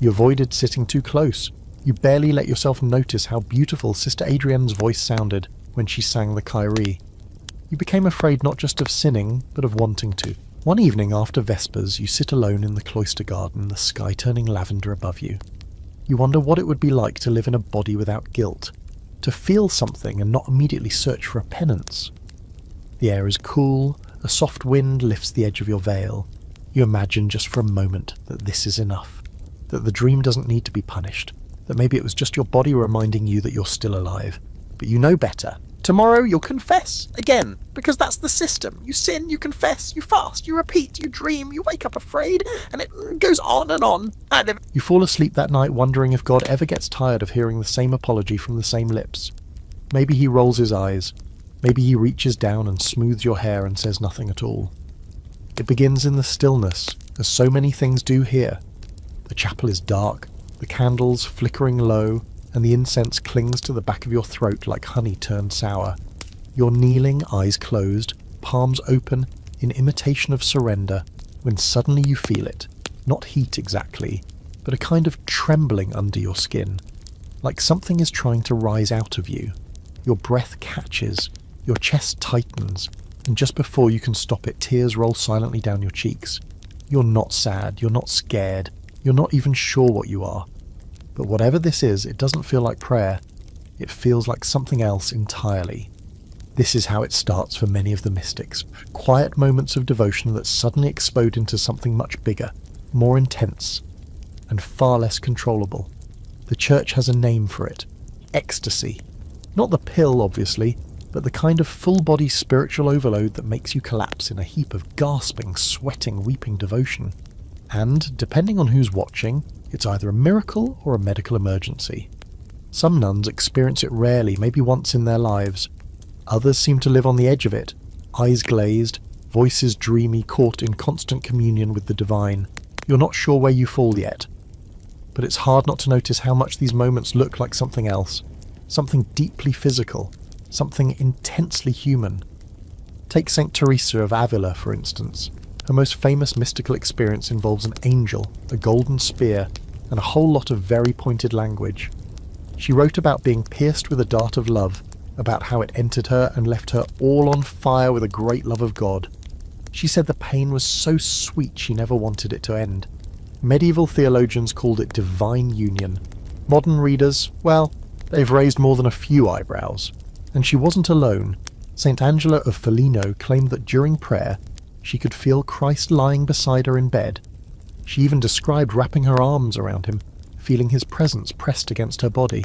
You avoided sitting too close. You barely let yourself notice how beautiful Sister Adrienne's voice sounded when she sang the Kyrie. You became afraid not just of sinning, but of wanting to. One evening after Vespers, you sit alone in the cloister garden, the sky turning lavender above you. You wonder what it would be like to live in a body without guilt, to feel something and not immediately search for a penance. The air is cool, a soft wind lifts the edge of your veil. You imagine just for a moment that this is enough, that the dream doesn't need to be punished, that maybe it was just your body reminding you that you're still alive. But you know better. Tomorrow you'll confess again, because that's the system. You sin, you confess, you fast, you repeat, you dream, you wake up afraid, and it goes on and on. You fall asleep that night wondering if God ever gets tired of hearing the same apology from the same lips. Maybe he rolls his eyes. Maybe he reaches down and smooths your hair and says nothing at all. It begins in the stillness, as so many things do here. The chapel is dark, the candles flickering low, and the incense clings to the back of your throat like honey turned sour. You're kneeling, eyes closed, palms open, in imitation of surrender, when suddenly you feel it. Not heat exactly, but a kind of trembling under your skin, like something is trying to rise out of you. Your breath catches, your chest tightens, and just before you can stop it, tears roll silently down your cheeks. You're not sad, you're not scared, you're not even sure what you are. But whatever this is, it doesn't feel like prayer. It feels like something else entirely. This is how it starts for many of the mystics. Quiet moments of devotion that suddenly explode into something much bigger, more intense, and far less controllable. The church has a name for it. Ecstasy. Not the pill, obviously, but the kind of full-body spiritual overload that makes you collapse in a heap of gasping, sweating, weeping devotion. And, depending on who's watching, it's either a miracle or a medical emergency. Some nuns experience it rarely, maybe once in their lives. Others seem to live on the edge of it, eyes glazed, voices dreamy, caught in constant communion with the divine. You're not sure where you fall yet. But it's hard not to notice how much these moments look like something else. Something deeply physical. Something intensely human. Take St. Teresa of Avila, for instance. Her most famous mystical experience involves an angel, a golden spear, and a whole lot of very pointed language. She wrote about being pierced with a dart of love, about how it entered her and left her all on fire with a great love of God. She said the pain was so sweet she never wanted it to end. Medieval theologians called it divine union. Modern readers, well, they've raised more than a few eyebrows. And she wasn't alone. St. Angela of Foligno claimed that during prayer, she could feel Christ lying beside her in bed. She even described wrapping her arms around him, feeling his presence pressed against her body.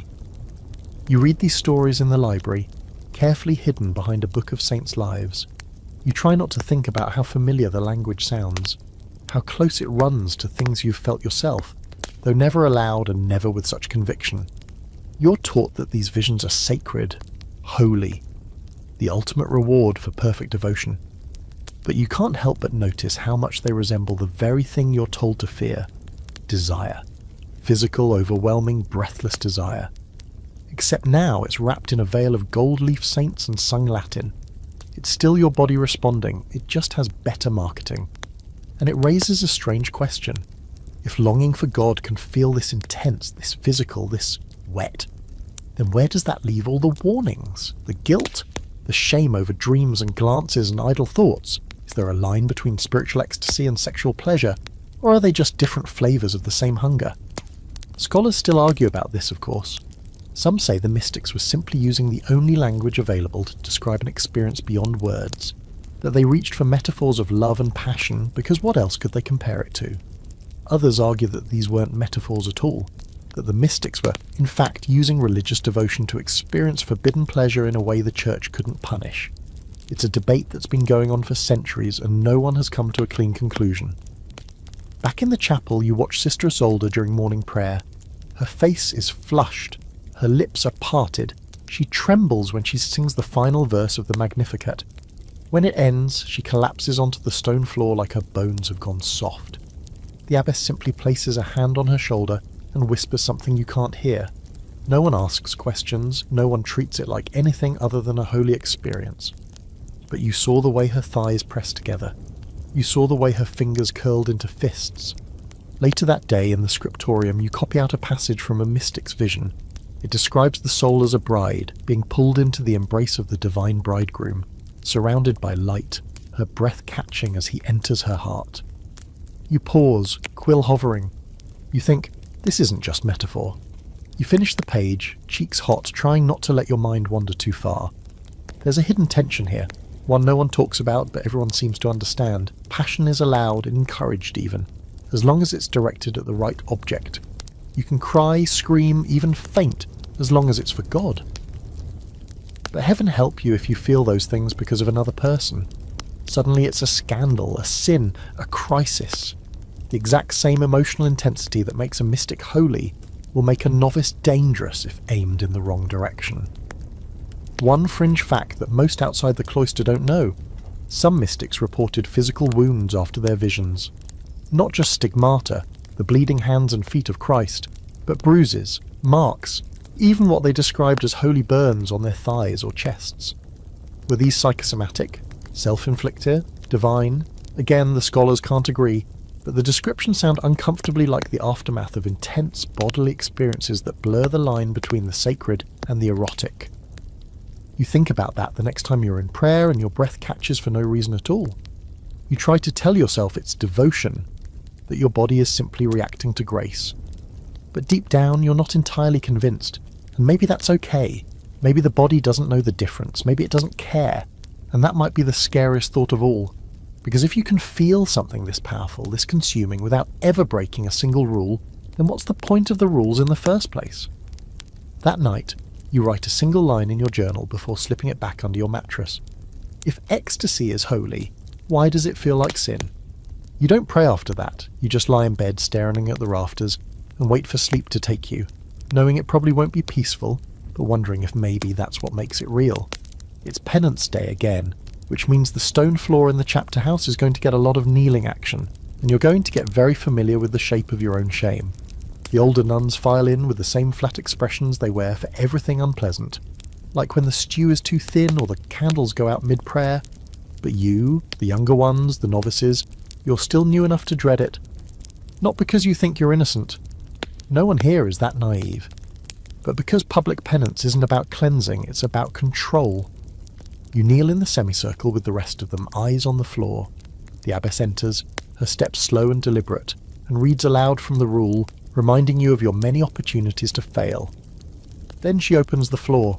You read these stories in the library, carefully hidden behind a book of saints' lives. You try not to think about how familiar the language sounds, how close it runs to things you've felt yourself, though never aloud and never with such conviction. You're taught that these visions are sacred, holy, the ultimate reward for perfect devotion. But you can't help but notice how much they resemble the very thing you're told to fear: desire. Physical, overwhelming, breathless desire. Except now it's wrapped in a veil of gold leaf saints and sung Latin. It's still your body responding, it just has better marketing. And it raises a strange question. If longing for God can feel this intense, this physical, this wet, then where does that leave all the warnings, the guilt, the shame over dreams and glances and idle thoughts? Is there a line between spiritual ecstasy and sexual pleasure, or are they just different flavours of the same hunger? Scholars still argue about this, of course. Some say the mystics were simply using the only language available to describe an experience beyond words, that they reached for metaphors of love and passion because what else could they compare it to? Others argue that these weren't metaphors at all, that the mystics were, in fact, using religious devotion to experience forbidden pleasure in a way the church couldn't punish. It's a debate that's been going on for centuries and no one has come to a clean conclusion. Back in the chapel, you watch Sister Isolde during morning prayer. Her face is flushed. Her lips are parted. She trembles when she sings the final verse of the Magnificat. When it ends, she collapses onto the stone floor like her bones have gone soft. The abbess simply places a hand on her shoulder and whispers something you can't hear. No one asks questions, no one treats it like anything other than a holy experience. But you saw the way her thighs pressed together. You saw the way her fingers curled into fists. Later that day in the scriptorium, you copy out a passage from a mystic's vision. It describes the soul as a bride, being pulled into the embrace of the divine bridegroom, surrounded by light, her breath catching as he enters her heart. You pause, quill hovering. You think, this isn't just metaphor. You finish the page, cheeks hot, trying not to let your mind wander too far. There's a hidden tension here, one no one talks about but everyone seems to understand. Passion is allowed, encouraged even, as long as it's directed at the right object. You can cry, scream, even faint, as long as it's for God. But heaven help you if you feel those things because of another person. Suddenly it's a scandal, a sin, a crisis. The exact same emotional intensity that makes a mystic holy will make a novice dangerous if aimed in the wrong direction. One fringe fact that most outside the cloister don't know: some mystics reported physical wounds after their visions. Not just stigmata, the bleeding hands and feet of Christ, but bruises, marks, even what they described as holy burns on their thighs or chests. Were these psychosomatic, self-inflicted, divine? Again, the scholars can't agree, but the descriptions sound uncomfortably like the aftermath of intense bodily experiences that blur the line between the sacred and the erotic. You think about that the next time you're in prayer and your breath catches for no reason at all. You try to tell yourself it's devotion, that your body is simply reacting to grace. But deep down, you're not entirely convinced, and maybe that's okay. Maybe the body doesn't know the difference, maybe it doesn't care, and that might be the scariest thought of all. Because if you can feel something this powerful, this consuming, without ever breaking a single rule, then what's the point of the rules in the first place? That night, you write a single line in your journal before slipping it back under your mattress. If ecstasy is holy, why does it feel like sin? You don't pray after that, you just lie in bed staring at the rafters and wait for sleep to take you, knowing it probably won't be peaceful, but wondering if maybe that's what makes it real. It's penance day again, which means the stone floor in the chapter house is going to get a lot of kneeling action, and you're going to get very familiar with the shape of your own shame. The older nuns file in with the same flat expressions they wear for everything unpleasant, like when the stew is too thin or the candles go out mid-prayer. But you, the younger ones, the novices, you're still new enough to dread it. Not because you think you're innocent. No one here is that naive. But because public penance isn't about cleansing, it's about control. You kneel in the semicircle with the rest of them, eyes on the floor. The abbess enters, her steps slow and deliberate, and reads aloud from the rule, reminding you of your many opportunities to fail. Then she opens the floor.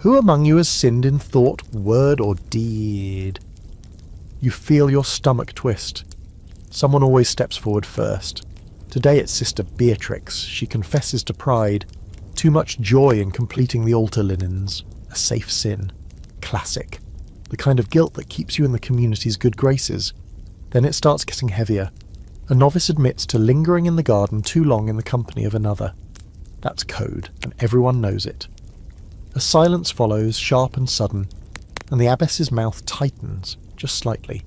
Who among you has sinned in thought, word, or deed? You feel your stomach twist. Someone always steps forward first. Today it's Sister Beatrix. She confesses to pride. Too much joy in completing the altar linens. A safe sin. Classic. The kind of guilt that keeps you in the community's good graces. Then it starts getting heavier. A novice admits to lingering in the garden too long in the company of another. That's code, and everyone knows it. A silence follows, sharp and sudden, and the abbess's mouth tightens, just slightly.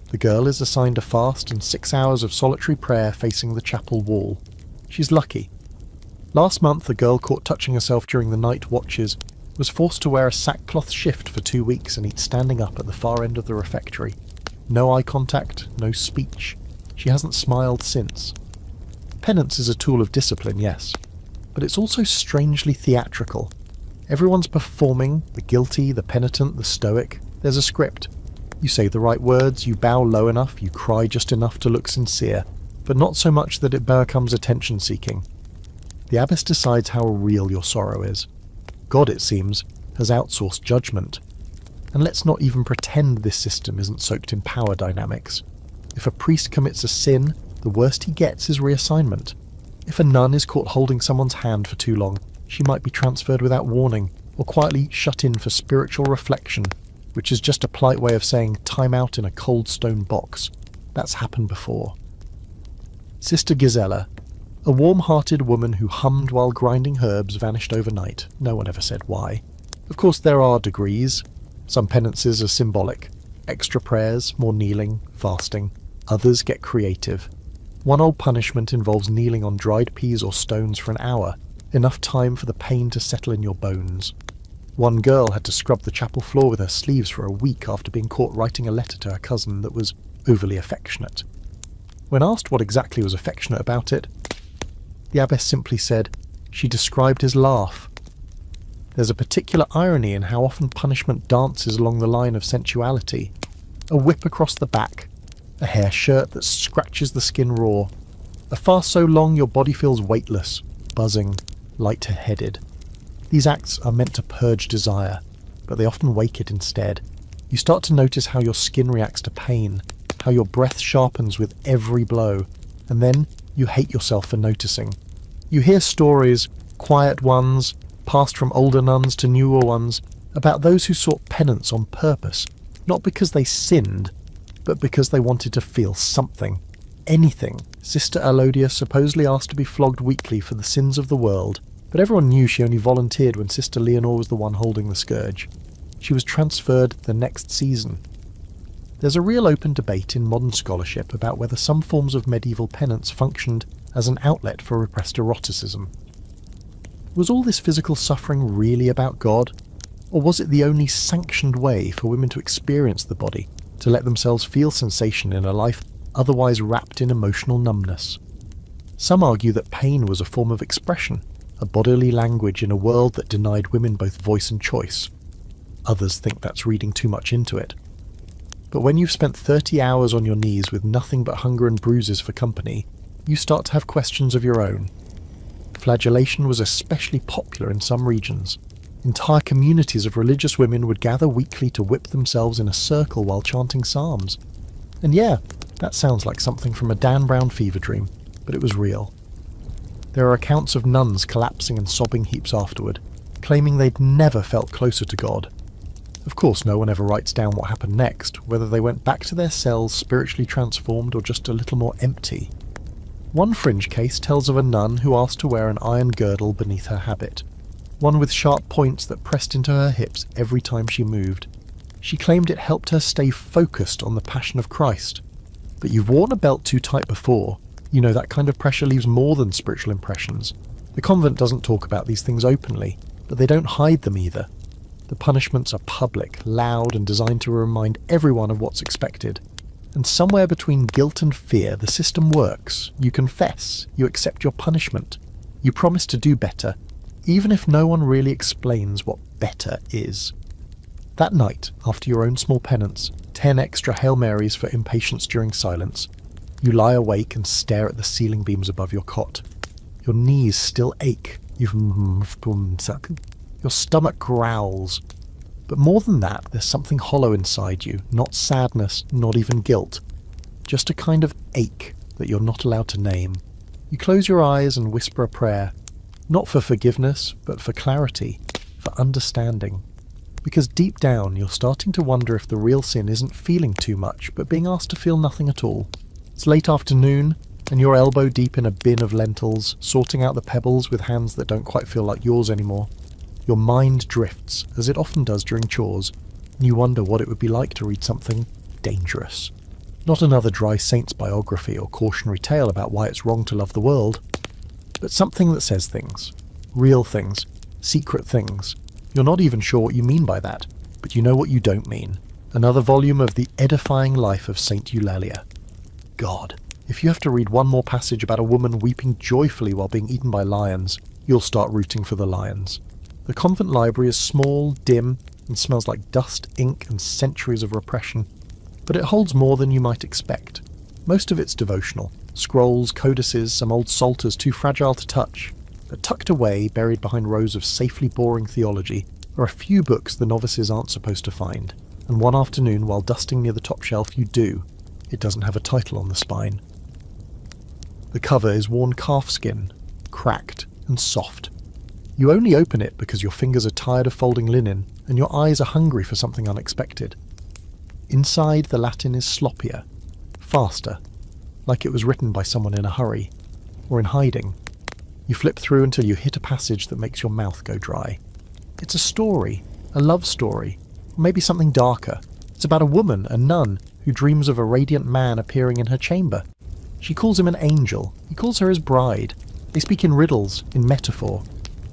The girl is assigned a fast and 6 hours of solitary prayer facing the chapel wall. She's lucky. Last month, a girl caught touching herself during the night watches was forced to wear a sackcloth shift for 2 weeks and eat standing up at the far end of the refectory. No eye contact, no speech. She hasn't smiled since. Penance is a tool of discipline, yes, but it's also strangely theatrical. Everyone's performing, the guilty, the penitent, the stoic. There's a script. You say the right words, you bow low enough, you cry just enough to look sincere, but not so much that it becomes attention-seeking. The abbess decides how real your sorrow is. God, it seems, has outsourced judgment. And let's not even pretend this system isn't soaked in power dynamics. If a priest commits a sin, the worst he gets is reassignment. If a nun is caught holding someone's hand for too long, she might be transferred without warning, or quietly shut in for spiritual reflection, which is just a polite way of saying time out in a cold stone box. That's happened before. Sister Gisela, a warm-hearted woman who hummed while grinding herbs, vanished overnight. No one ever said why. Of course, there are degrees. Some penances are symbolic. Extra prayers, more kneeling, fasting. Others get creative. One old punishment involves kneeling on dried peas or stones for an hour, enough time for the pain to settle in your bones. One girl had to scrub the chapel floor with her sleeves for a week after being caught writing a letter to her cousin that was overly affectionate. When asked what exactly was affectionate about it, the abbess simply said she described his laugh. There's a particular irony in how often punishment dances along the line of sensuality. A whip across the back, a hair shirt that scratches the skin raw, a fast so long your body feels weightless, buzzing, light-headed. These acts are meant to purge desire, but they often wake it instead. You start to notice how your skin reacts to pain, how your breath sharpens with every blow, and then you hate yourself for noticing. You hear stories, quiet ones, passed from older nuns to newer ones, about those who sought penance on purpose, not because they sinned, but because they wanted to feel something, anything. Sister Alodia supposedly asked to be flogged weekly for the sins of the world, but everyone knew she only volunteered when Sister Leonore was the one holding the scourge. She was transferred the next season. There's a real open debate in modern scholarship about whether some forms of medieval penance functioned as an outlet for repressed eroticism. Was all this physical suffering really about God? Or was it the only sanctioned way for women to experience the body, to let themselves feel sensation in a life otherwise wrapped in emotional numbness? Some argue that pain was a form of expression, a bodily language in a world that denied women both voice and choice. Others think that's reading too much into it. But when you've spent 30 hours on your knees with nothing but hunger and bruises for company, you start to have questions of your own. Flagellation was especially popular in some regions. Entire communities of religious women would gather weekly to whip themselves in a circle while chanting psalms. And yeah, that sounds like something from a Dan Brown fever dream, but it was real. There are accounts of nuns collapsing in sobbing heaps afterward, claiming they'd never felt closer to God. Of course, no one ever writes down what happened next, whether they went back to their cells spiritually transformed or just a little more empty. One fringe case tells of a nun who asked to wear an iron girdle beneath her habit, one with sharp points that pressed into her hips every time she moved. She claimed it helped her stay focused on the Passion of Christ. But you've worn a belt too tight before. You know that kind of pressure leaves more than spiritual impressions. The convent doesn't talk about these things openly, but they don't hide them either. The punishments are public, loud, and designed to remind everyone of what's expected. And somewhere between guilt and fear, the system works. You confess, you accept your punishment, you promise to do better, even if no one really explains what better is. That night, after your own small penance, 10 extra Hail Marys for impatience during silence, you lie awake and stare at the ceiling beams above your cot. Your knees still ache. Your stomach growls. But more than that, there's something hollow inside you, not sadness, not even guilt. Just a kind of ache that you're not allowed to name. You close your eyes and whisper a prayer. Not for forgiveness, but for clarity, for understanding. Because deep down, you're starting to wonder if the real sin isn't feeling too much, but being asked to feel nothing at all. It's late afternoon, and you're elbow deep in a bin of lentils, sorting out the pebbles with hands that don't quite feel like yours anymore. Your mind drifts, as it often does during chores, and you wonder what it would be like to read something dangerous. Not another dry saint's biography or cautionary tale about why it's wrong to love the world, but something that says things. Real things. Secret things. You're not even sure what you mean by that, but you know what you don't mean. Another volume of the edifying life of Saint Eulalia. God, if you have to read one more passage about a woman weeping joyfully while being eaten by lions, you'll start rooting for the lions. The convent library is small, dim, and smells like dust, ink, and centuries of repression. But it holds more than you might expect. Most of it's devotional. Scrolls, codices, some old psalters too fragile to touch. But tucked away, buried behind rows of safely boring theology, are a few books the novices aren't supposed to find. And one afternoon, while dusting near the top shelf, you do. It doesn't have a title on the spine. The cover is worn calfskin, cracked and soft. You only open it because your fingers are tired of folding linen, and your eyes are hungry for something unexpected. Inside, the Latin is sloppier, faster, like it was written by someone in a hurry, or in hiding. You flip through until you hit a passage that makes your mouth go dry. It's a story, a love story, or maybe something darker. It's about a woman, a nun, who dreams of a radiant man appearing in her chamber. She calls him an angel, he calls her his bride. They speak in riddles, in metaphor,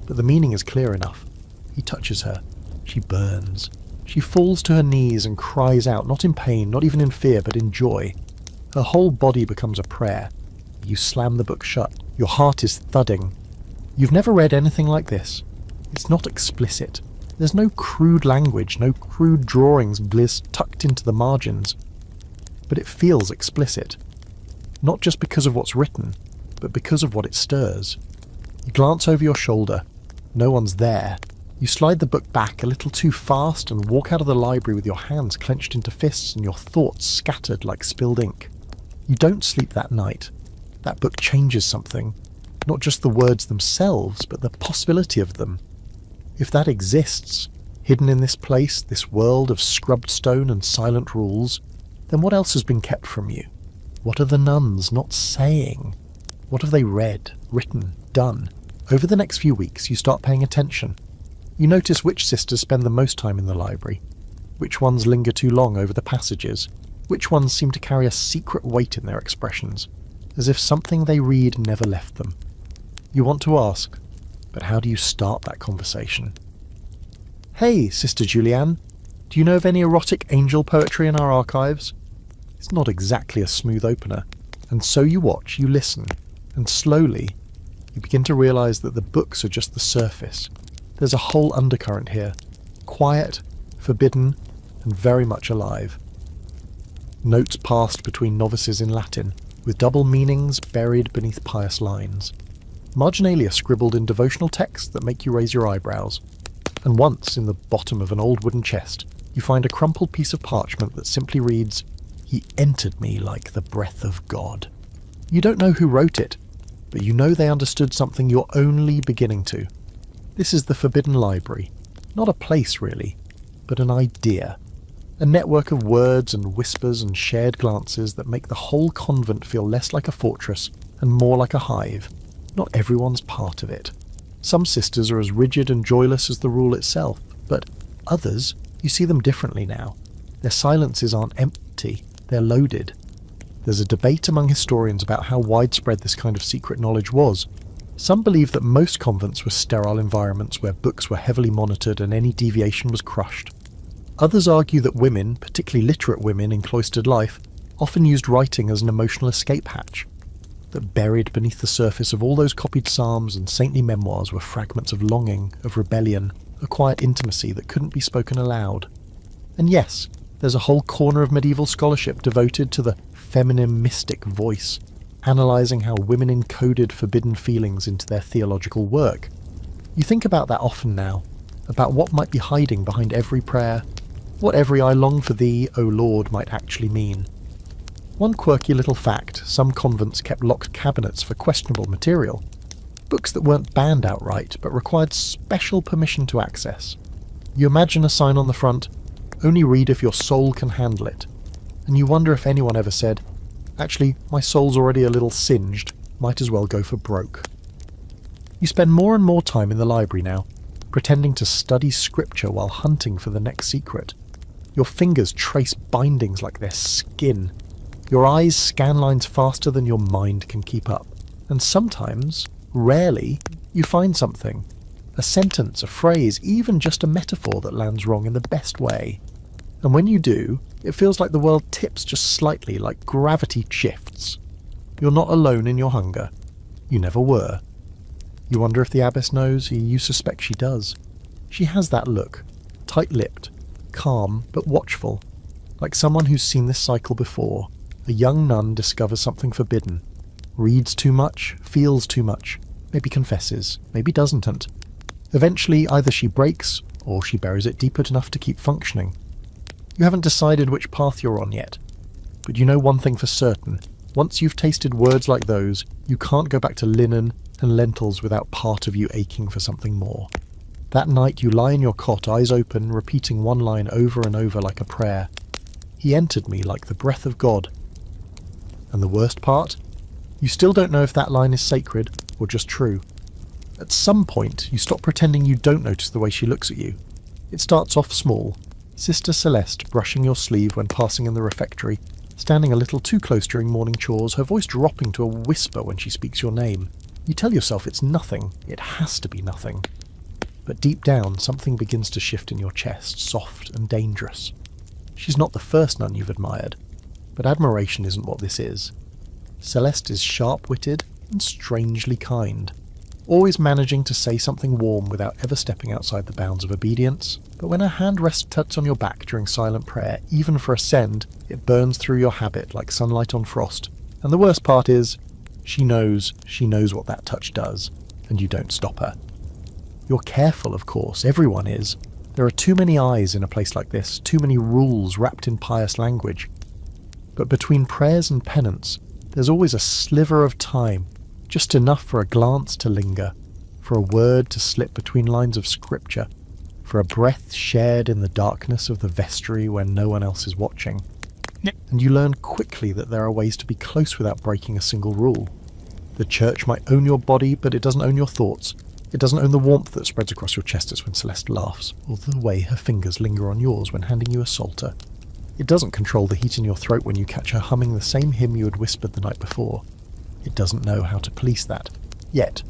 but the meaning is clear enough. He touches her. She burns. She falls to her knees and cries out, not in pain, not even in fear, but in joy. Her whole body becomes a prayer. You slam the book shut. Your heart is thudding. You've never read anything like this. It's not explicit. There's no crude language, no crude drawings tucked into the margins. But it feels explicit. Not just because of what's written, but because of what it stirs. You glance over your shoulder. No one's there. You slide the book back a little too fast and walk out of the library with your hands clenched into fists and your thoughts scattered like spilled ink. You don't sleep that night. That book changes something. Not just the words themselves, but the possibility of them. If that exists, hidden in this place, this world of scrubbed stone and silent rules, then what else has been kept from you? What are the nuns not saying? What have they read, written, done? Over the next few weeks, you start paying attention. You notice which sisters spend the most time in the library, which ones linger too long over the passages, which ones seem to carry a secret weight in their expressions, as if something they read never left them. You want to ask, but how do you start that conversation? Hey, Sister Julianne, do you know of any erotic angel poetry in our archives? It's not exactly a smooth opener, and so you watch, you listen, and slowly you begin to realise that the books are just the surface. There's a whole undercurrent here, quiet, forbidden, and very much alive. Notes passed between novices in Latin, with double meanings buried beneath pious lines. Marginalia scribbled in devotional texts that make you raise your eyebrows. And once, in the bottom of an old wooden chest, you find a crumpled piece of parchment that simply reads, "He entered me like the breath of God." You don't know who wrote it, but you know they understood something you're only beginning to. This is the Forbidden Library. Not a place, really, but an idea. A network of words and whispers and shared glances that make the whole convent feel less like a fortress and more like a hive. Not everyone's part of it. Some sisters are as rigid and joyless as the rule itself, but others, you see them differently now. Their silences aren't empty, they're loaded. There's a debate among historians about how widespread this kind of secret knowledge was. Some believe that most convents were sterile environments where books were heavily monitored and any deviation was crushed. Others argue that women, particularly literate women in cloistered life, often used writing as an emotional escape hatch. That buried beneath the surface of all those copied psalms and saintly memoirs were fragments of longing, of rebellion, a quiet intimacy that couldn't be spoken aloud. And yes, there's a whole corner of medieval scholarship devoted to the feminine mystic voice, analysing how women encoded forbidden feelings into their theological work. You think about that often now, about what might be hiding behind every prayer, what every "I long for thee, O Lord" might actually mean. One quirky little fact, some convents kept locked cabinets for questionable material. Books that weren't banned outright, but required special permission to access. You imagine a sign on the front, "Only read if your soul can handle it." And you wonder if anyone ever said, "Actually, my soul's already a little singed, might as well go for broke." You spend more and more time in the library now, pretending to study scripture while hunting for the next secret. Your fingers trace bindings like they're skin. Your eyes scan lines faster than your mind can keep up. And sometimes, rarely, you find something. A sentence, a phrase, even just a metaphor that lands wrong in the best way. And when you do, it feels like the world tips just slightly, like gravity shifts. You're not alone in your hunger. You never were. You wonder if the abbess knows. You suspect she does. She has that look, tight-lipped, calm but watchful, like someone who's seen this cycle before. A young nun discovers something forbidden, reads too much, feels too much, maybe confesses, maybe doesn't. Eventually, either she breaks, or she buries it deep enough to keep functioning. You haven't decided which path you're on yet, but you know one thing for certain. Once you've tasted words like those, you can't go back to linen and lentils without part of you aching for something more. That night you lie in your cot, eyes open, repeating one line over and over like a prayer. "He entered me like the breath of God." And the worst part? You still don't know if that line is sacred or just true. At some point, you stop pretending you don't notice the way she looks at you. It starts off small. Sister Celeste brushing your sleeve when passing in the refectory, standing a little too close during morning chores, her voice dropping to a whisper when she speaks your name. You tell yourself it's nothing. It has to be nothing. But deep down, something begins to shift in your chest, soft and dangerous. She's not the first nun you've admired, but admiration isn't what this is. Celeste is sharp-witted and strangely kind, always managing to say something warm without ever stepping outside the bounds of obedience. But when her hand rests on your back during silent prayer, even for a send, it burns through your habit like sunlight on frost. And the worst part is, she knows what that touch does, and you don't stop her. You're careful, of course, everyone is. There are too many eyes in a place like this, too many rules wrapped in pious language. But between prayers and penance, there's always a sliver of time, just enough for a glance to linger, for a word to slip between lines of scripture, for a breath shared in the darkness of the vestry when no one else is watching. And you learn quickly that there are ways to be close without breaking a single rule. The church might own your body, but it doesn't own your thoughts. It doesn't own the warmth that spreads across your chest as when Celeste laughs, or the way her fingers linger on yours when handing you a psalter. It doesn't control the heat in your throat when you catch her humming the same hymn you had whispered the night before. It doesn't know how to police that. Yet.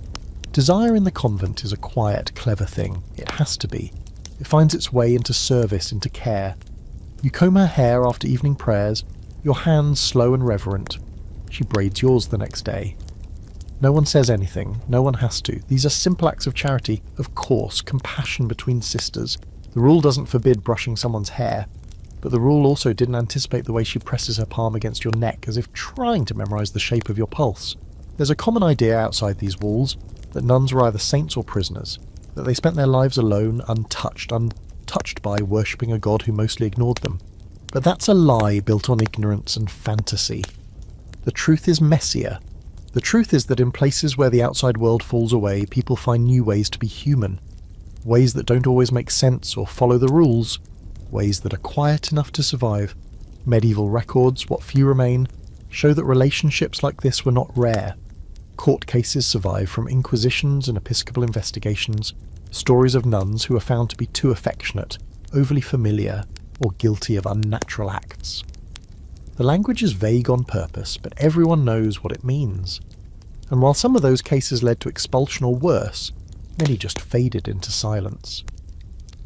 Desire in the convent is a quiet, clever thing. It has to be. It finds its way into service, into care. You comb her hair after evening prayers, your hands slow and reverent. She braids yours the next day. No one says anything, no one has to. These are simple acts of charity, of course, compassion between sisters. The rule doesn't forbid brushing someone's hair, but the rule also didn't anticipate the way she presses her palm against your neck as if trying to memorize the shape of your pulse. There's a common idea outside these walls that nuns were either saints or prisoners, that they spent their lives alone, untouched by worshipping a god who mostly ignored them. But that's a lie built on ignorance and fantasy. The truth is messier. The truth is that in places where the outside world falls away, people find new ways to be human. Ways that don't always make sense or follow the rules. Ways that are quiet enough to survive. Medieval records, what few remain, show that relationships like this were not rare. Court cases survive from inquisitions and episcopal investigations, stories of nuns who are found to be too affectionate, overly familiar, or guilty of unnatural acts. The language is vague on purpose, but everyone knows what it means. And while some of those cases led to expulsion or worse, many just faded into silence.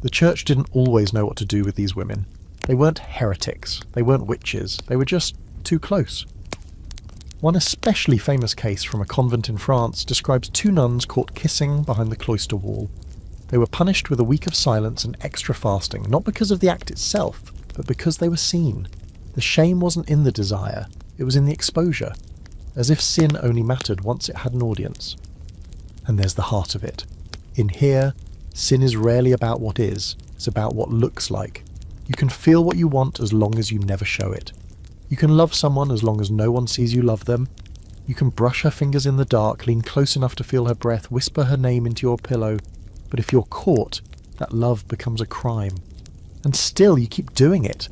The church didn't always know what to do with these women. They weren't heretics, they weren't witches, they were just too close. One especially famous case from a convent in France describes two nuns caught kissing behind the cloister wall. They were punished with a week of silence and extra fasting, not because of the act itself, but because they were seen. The shame wasn't in the desire, it was in the exposure, as if sin only mattered once it had an audience. And there's the heart of it. In here, sin is rarely about what is, it's about what looks like. You can feel what you want as long as you never show it. You can love someone as long as no one sees you love them. You can brush her fingers in the dark, lean close enough to feel her breath, whisper her name into your pillow, but if you're caught, that love becomes a crime. And still you keep doing it.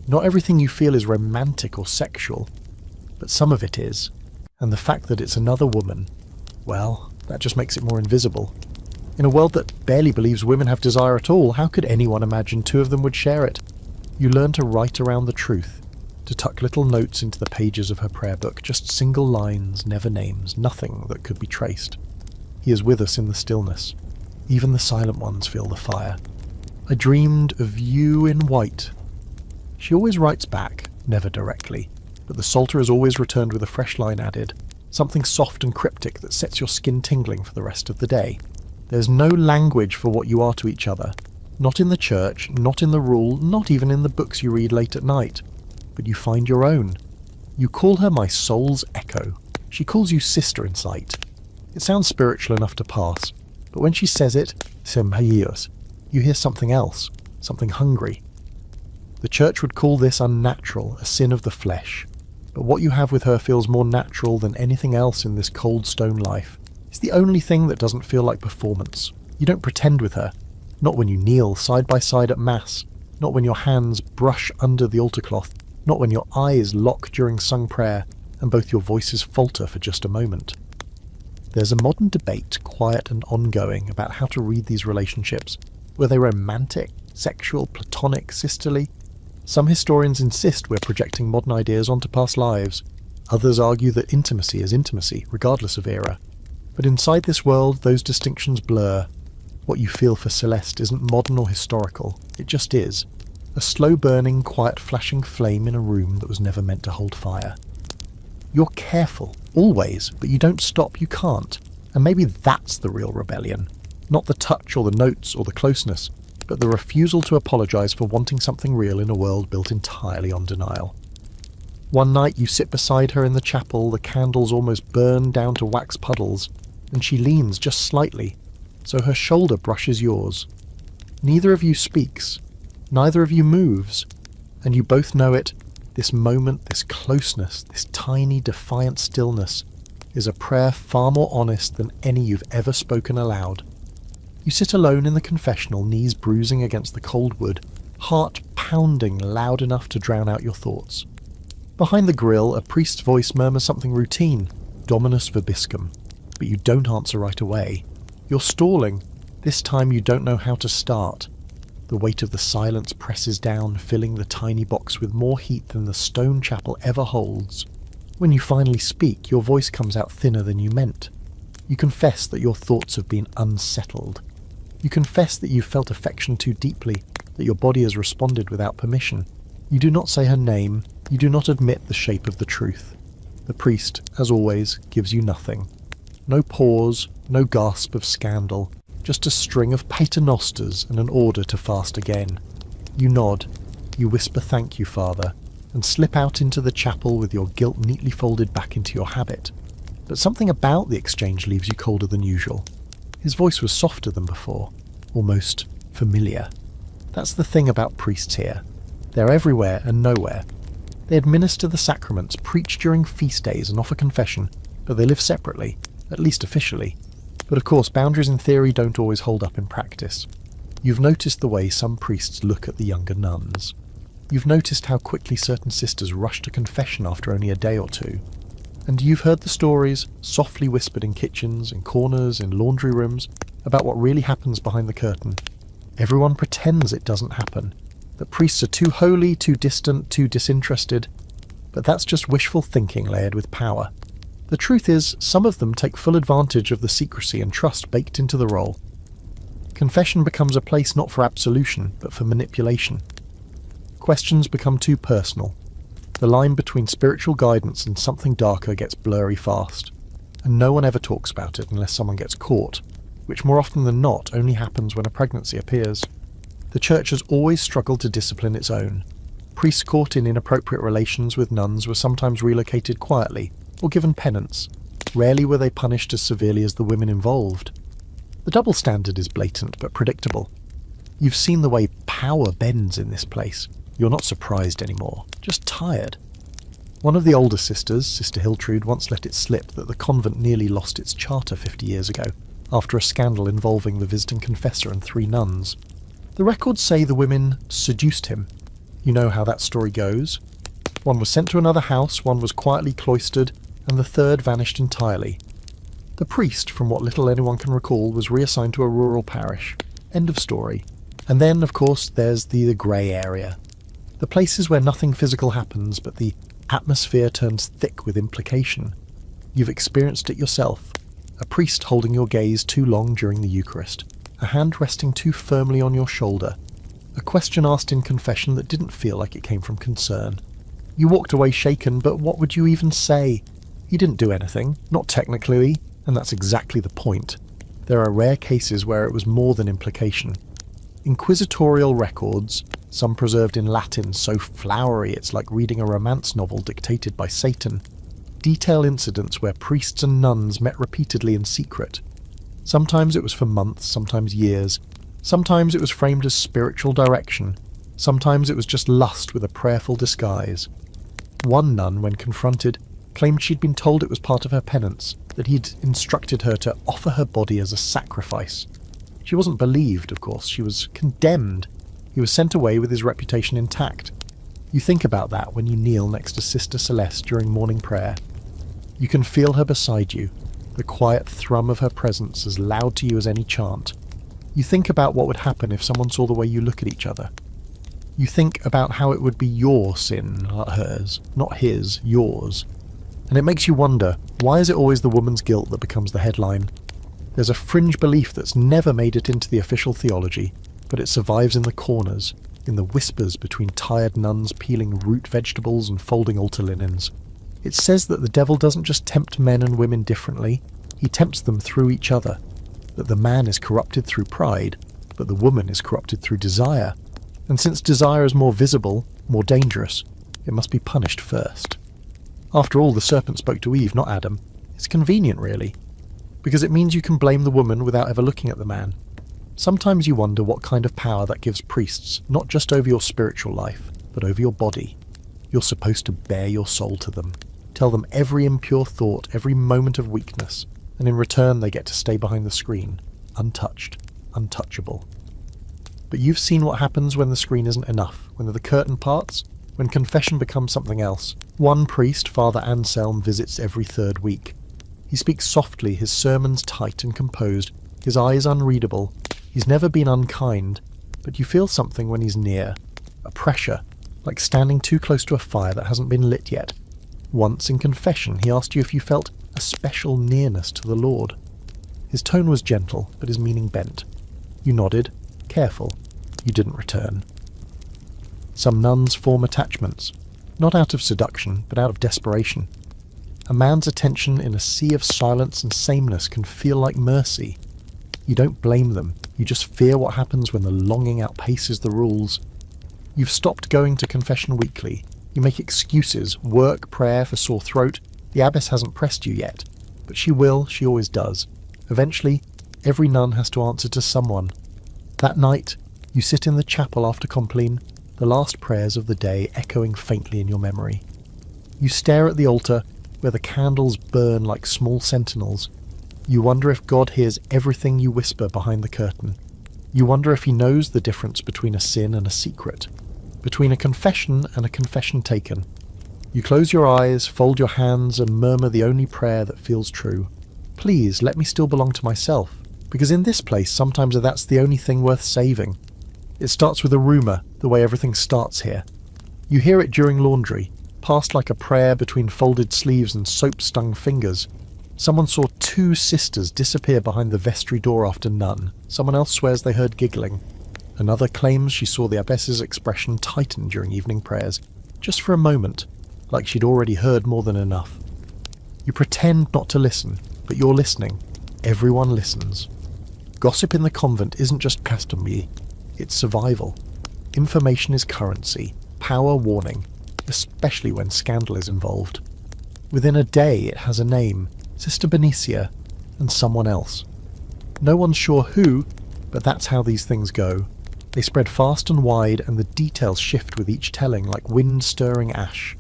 Not everything you feel is romantic or sexual, but some of it is. And the fact that it's another woman, well, that just makes it more invisible. In a world that barely believes women have desire at all, how could anyone imagine two of them would share it? You learn to write around the truth, to tuck little notes into the pages of her prayer book, just single lines, never names, nothing that could be traced. He is with us in the stillness. Even the silent ones feel the fire. I dreamed of you in white. She always writes back, never directly, but the Psalter is always returned with a fresh line added, something soft and cryptic that sets your skin tingling for the rest of the day. There's no language for what you are to each other. Not in the church, not in the rule, not even in the books you read late at night. But you find your own. You call her my soul's echo. She calls you sister in sight. It sounds spiritual enough to pass, but when she says it, sembaios, you hear something else, something hungry. The church would call this unnatural, a sin of the flesh. But what you have with her feels more natural than anything else in this cold stone life. It's the only thing that doesn't feel like performance. You don't pretend with her. Not when you kneel side by side at Mass. Not when your hands brush under the altar cloth. Not when your eyes lock during sung prayer, and both your voices falter for just a moment. There's a modern debate, quiet and ongoing, about how to read these relationships. Were they romantic, sexual, platonic, sisterly? Some historians insist we're projecting modern ideas onto past lives. Others argue that intimacy is intimacy, regardless of era. But inside this world, those distinctions blur. What you feel for Celeste isn't modern or historical. It just is. A slow-burning, quiet flashing flame in a room that was never meant to hold fire. You're careful, always, but you don't stop, you can't. And maybe that's the real rebellion. Not the touch or the notes or the closeness, but the refusal to apologise for wanting something real in a world built entirely on denial. One night you sit beside her in the chapel, the candles almost burn down to wax puddles, and she leans just slightly, so her shoulder brushes yours. Neither of you speaks. Neither of you moves, and you both know it. This moment, this closeness, this tiny, defiant stillness is a prayer far more honest than any you've ever spoken aloud. You sit alone in the confessional, knees bruising against the cold wood, heart pounding loud enough to drown out your thoughts. Behind the grill, a priest's voice murmurs something routine, Dominus vobiscum, but you don't answer right away. You're stalling. This time you don't know how to start. The weight of the silence presses down, filling the tiny box with more heat than the stone chapel ever holds. When you finally speak, your voice comes out thinner than you meant. You confess that your thoughts have been unsettled. You confess that you've felt affection too deeply, that your body has responded without permission. You do not say her name, you do not admit the shape of the truth. The priest, as always, gives you nothing. No pause, no gasp of scandal. Just a string of paternosters and an order to fast again. You nod, you whisper thank you, Father, and slip out into the chapel with your guilt neatly folded back into your habit. But something about the exchange leaves you colder than usual. His voice was softer than before, almost familiar. That's the thing about priests here. They're everywhere and nowhere. They administer the sacraments, preach during feast days and offer confession, but they live separately, at least officially. But of course, boundaries in theory don't always hold up in practice. You've noticed the way some priests look at the younger nuns. You've noticed how quickly certain sisters rush to confession after only a day or two. And you've heard the stories, softly whispered in kitchens, in corners, in laundry rooms, about what really happens behind the curtain. Everyone pretends it doesn't happen, that priests are too holy, too distant, too disinterested. But that's just wishful thinking layered with power. The truth is, some of them take full advantage of the secrecy and trust baked into the role. Confession becomes a place not for absolution, but for manipulation. Questions become too personal. The line between spiritual guidance and something darker gets blurry fast, and no one ever talks about it unless someone gets caught, which more often than not only happens when a pregnancy appears. The church has always struggled to discipline its own. Priests caught in inappropriate relations with nuns were sometimes relocated quietly, or given penance. Rarely were they punished as severely as the women involved. The double standard is blatant but predictable. You've seen the way power bends in this place. You're not surprised anymore, just tired. One of the older sisters, Sister Hiltrude, once let it slip that the convent nearly lost its charter 50 years ago, after a scandal involving the visiting confessor and 3 nuns. The records say the women seduced him. You know how that story goes. One was sent to another house, one was quietly cloistered, and the third vanished entirely. The priest, from what little anyone can recall, was reassigned to a rural parish. End of story. And then, of course, there's the grey area. The places where nothing physical happens, but the atmosphere turns thick with implication. You've experienced it yourself. A priest holding your gaze too long during the Eucharist. A hand resting too firmly on your shoulder. A question asked in confession that didn't feel like it came from concern. You walked away shaken, but what would you even say? He didn't do anything, not technically, and that's exactly the point. There are rare cases where it was more than implication. Inquisitorial records, some preserved in Latin so flowery it's like reading a romance novel dictated by Satan, detail incidents where priests and nuns met repeatedly in secret. Sometimes it was for months, sometimes years. Sometimes it was framed as spiritual direction. Sometimes it was just lust with a prayerful disguise. One nun, when confronted, claimed she'd been told it was part of her penance, that he'd instructed her to offer her body as a sacrifice. She wasn't believed, of course. She was condemned. He was sent away with his reputation intact. You think about that when you kneel next to Sister Celeste during morning prayer. You can feel her beside you, the quiet thrum of her presence as loud to you as any chant. You think about what would happen if someone saw the way you look at each other. You think about how it would be your sin, not hers, not his, yours. And it makes you wonder, why is it always the woman's guilt that becomes the headline? There's a fringe belief that's never made it into the official theology, but it survives in the corners, in the whispers between tired nuns peeling root vegetables and folding altar linens. It says that the devil doesn't just tempt men and women differently, he tempts them through each other. That the man is corrupted through pride, but the woman is corrupted through desire. And since desire is more visible, more dangerous, it must be punished first. After all, the serpent spoke to Eve, not Adam. It's convenient, really, because it means you can blame the woman without ever looking at the man. Sometimes you wonder what kind of power that gives priests, not just over your spiritual life, but over your body. You're supposed to bare your soul to them, tell them every impure thought, every moment of weakness, and in return they get to stay behind the screen, untouched, untouchable. But you've seen what happens when the screen isn't enough, when the curtain parts, when confession becomes something else. One priest, Father Anselm, visits every 3rd week. He speaks softly, his sermons tight and composed, his eyes unreadable. He's never been unkind, but you feel something when he's near. A pressure, like standing too close to a fire that hasn't been lit yet. Once in confession, he asked you if you felt a special nearness to the Lord. His tone was gentle, but his meaning bent. You nodded, careful. You didn't return. Some nuns form attachments, not out of seduction, but out of desperation. A man's attention in a sea of silence and sameness can feel like mercy. You don't blame them, you just fear what happens when the longing outpaces the rules. You've stopped going to confession weekly. You make excuses, work, prayer for sore throat. The abbess hasn't pressed you yet, but she will, she always does. Eventually, every nun has to answer to someone. That night, you sit in the chapel after Compline, the last prayers of the day echoing faintly in your memory. You stare at the altar, where the candles burn like small sentinels. You wonder if God hears everything you whisper behind the curtain. You wonder if he knows the difference between a sin and a secret, between a confession and a confession taken. You close your eyes, fold your hands, and murmur the only prayer that feels true. Please, let me still belong to myself, because in this place sometimes that's the only thing worth saving. It starts with a rumour, the way everything starts here. You hear it during laundry, passed like a prayer between folded sleeves and soap-stung fingers. Someone saw 2 sisters disappear behind the vestry door after none. Someone else swears they heard giggling. Another claims she saw the abbess's expression tighten during evening prayers, just for a moment, like she'd already heard more than enough. You pretend not to listen, but you're listening. Everyone listens. Gossip in the convent isn't just customary, it's survival. Information is currency, power warning, especially when scandal is involved. Within a day it has a name, Sister Benicia, and someone else. No one's sure who, but that's how these things go. They spread fast and wide, and the details shift with each telling like wind stirring ash.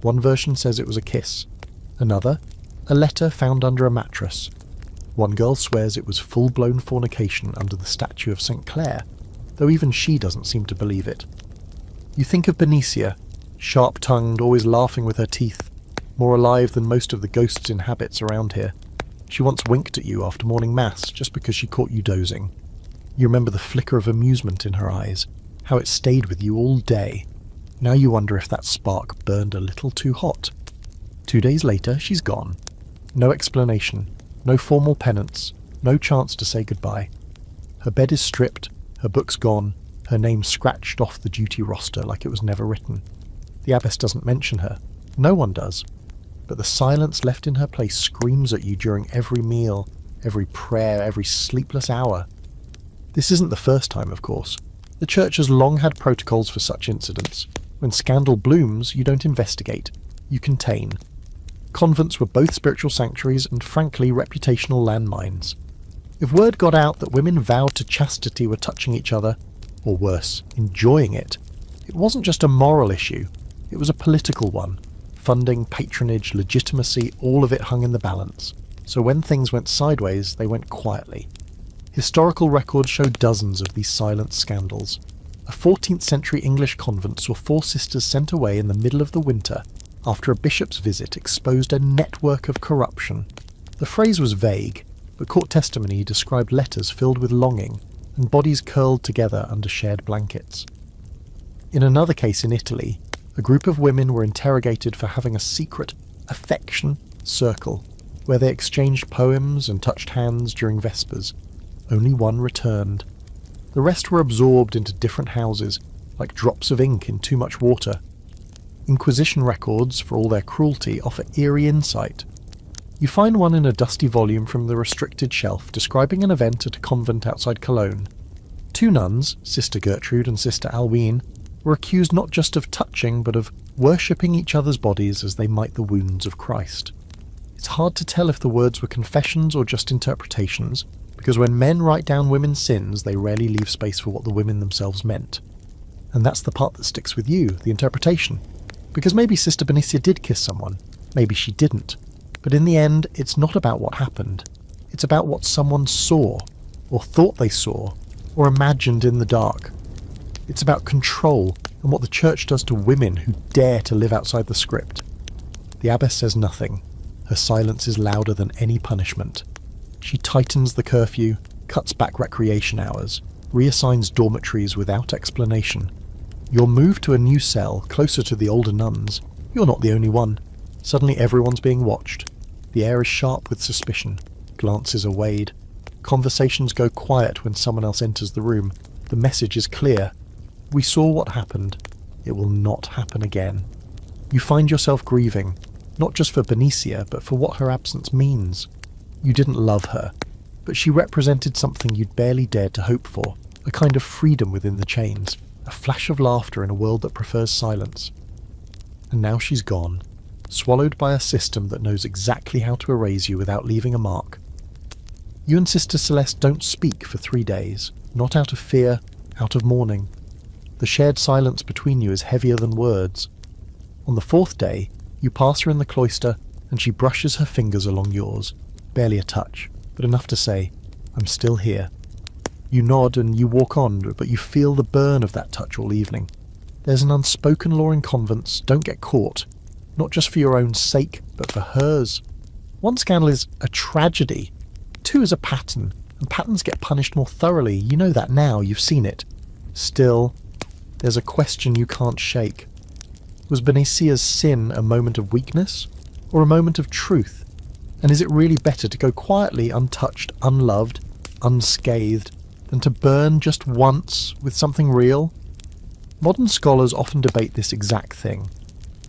One version says it was a kiss. Another, a letter found under a mattress. One girl swears it was full-blown fornication under the statue of St. Clair, though even she doesn't seem to believe it. You think of Benicia, sharp-tongued, always laughing with her teeth, more alive than most of the ghosts in habits around here. She once winked at you after morning mass just because she caught you dozing. You remember the flicker of amusement in her eyes, how it stayed with you all day. Now you wonder if that spark burned a little too hot. 2 days later, she's gone. No explanation, no formal penance, no chance to say goodbye. Her bed is stripped, her books gone, her name scratched off the duty roster like it was never written. The abbess doesn't mention her. No one does. But the silence left in her place screams at you during every meal, every prayer, every sleepless hour. This isn't the first time, of course. The church has long had protocols for such incidents. When scandal blooms, you don't investigate. You contain. Convents were both spiritual sanctuaries and, frankly, reputational landmines. If word got out that women vowed to chastity were touching each other, or worse, enjoying it, it wasn't just a moral issue. It was a political one. Funding, patronage, legitimacy, all of it hung in the balance. So when things went sideways, they went quietly. Historical records show dozens of these silent scandals. A 14th century English convent saw 4 sisters sent away in the middle of the winter after a bishop's visit exposed a network of corruption. The phrase was vague, but court testimony described letters filled with longing and bodies curled together under shared blankets. In another case in Italy, a group of women were interrogated for having a secret affection circle where they exchanged poems and touched hands during Vespers. Only one returned. The rest were absorbed into different houses, like drops of ink in too much water. Inquisition records, for all their cruelty, offer eerie insight. You find one in a dusty volume from the restricted shelf describing an event at a convent outside Cologne. 2 nuns, Sister Gertrude and Sister Alwine, were accused not just of touching, but of worshipping each other's bodies as they might the wounds of Christ. It's hard to tell if the words were confessions or just interpretations, because when men write down women's sins, they rarely leave space for what the women themselves meant. And that's the part that sticks with you, the interpretation. Because maybe Sister Benicia did kiss someone, maybe she didn't. But in the end, it's not about what happened. It's about what someone saw, or thought they saw, or imagined in the dark. It's about control and what the church does to women who dare to live outside the script. The abbess says nothing. Her silence is louder than any punishment. She tightens the curfew, cuts back recreation hours, reassigns dormitories without explanation. You're moved to a new cell, closer to the older nuns. You're not the only one. Suddenly everyone's being watched. The air is sharp with suspicion. Glances are weighed. Conversations go quiet when someone else enters the room. The message is clear. We saw what happened. It will not happen again. You find yourself grieving, not just for Benicia, but for what her absence means. You didn't love her, but she represented something you'd barely dared to hope for, a kind of freedom within the chains, a flash of laughter in a world that prefers silence. And now she's gone, swallowed by a system that knows exactly how to erase you without leaving a mark. You and Sister Celeste don't speak for 3 days, not out of fear, out of mourning. The shared silence between you is heavier than words. On the 4th day, you pass her in the cloister, and she brushes her fingers along yours. Barely a touch, but enough to say, I'm still here. You nod and you walk on, but you feel the burn of that touch all evening. There's an unspoken law in convents, don't get caught. Not just for your own sake, but for hers. 1 scandal is a tragedy. 2 is a pattern, and patterns get punished more thoroughly. You know that now, you've seen it. Still, there's a question you can't shake. Was Benicia's sin a moment of weakness, or a moment of truth? And is it really better to go quietly, untouched, unloved, unscathed, than to burn just once with something real? Modern scholars often debate this exact thing.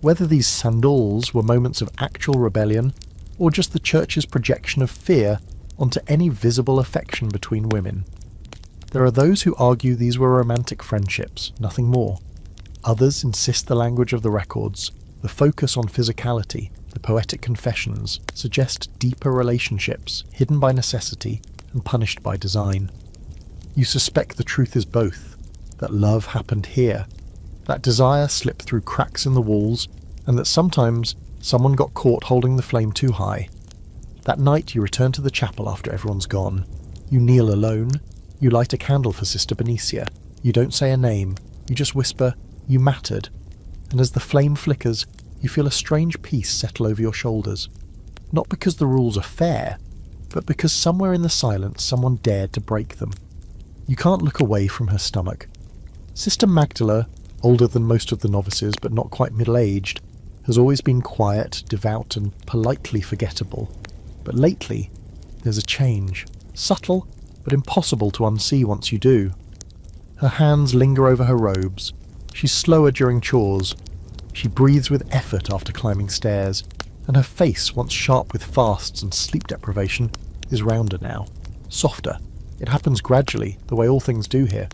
Whether these sandals were moments of actual rebellion, or just the church's projection of fear onto any visible affection between women. There are those who argue these were romantic friendships, nothing more. Others insist the language of the records, the focus on physicality, the poetic confessions, suggest deeper relationships, hidden by necessity and punished by design. You suspect the truth is both, that love happened here, that desire slipped through cracks in the walls, and that sometimes someone got caught holding the flame too high. That night you return to the chapel after everyone's gone. You kneel alone. You light a candle for Sister Benicia. You don't say a name. You just whisper, "You mattered." And as the flame flickers, you feel a strange peace settle over your shoulders. Not because the rules are fair, but because somewhere in the silence someone dared to break them. You can't look away from her stomach. Sister Magdala, older than most of the novices but not quite middle-aged, has always been quiet, devout and politely forgettable. But lately, there's a change. Subtle, but impossible to unsee once you do. Her hands linger over her robes. She's slower during chores. She breathes with effort after climbing stairs, and her face, once sharp with fasts and sleep deprivation, is rounder now. Softer. It happens gradually, the way all things do here.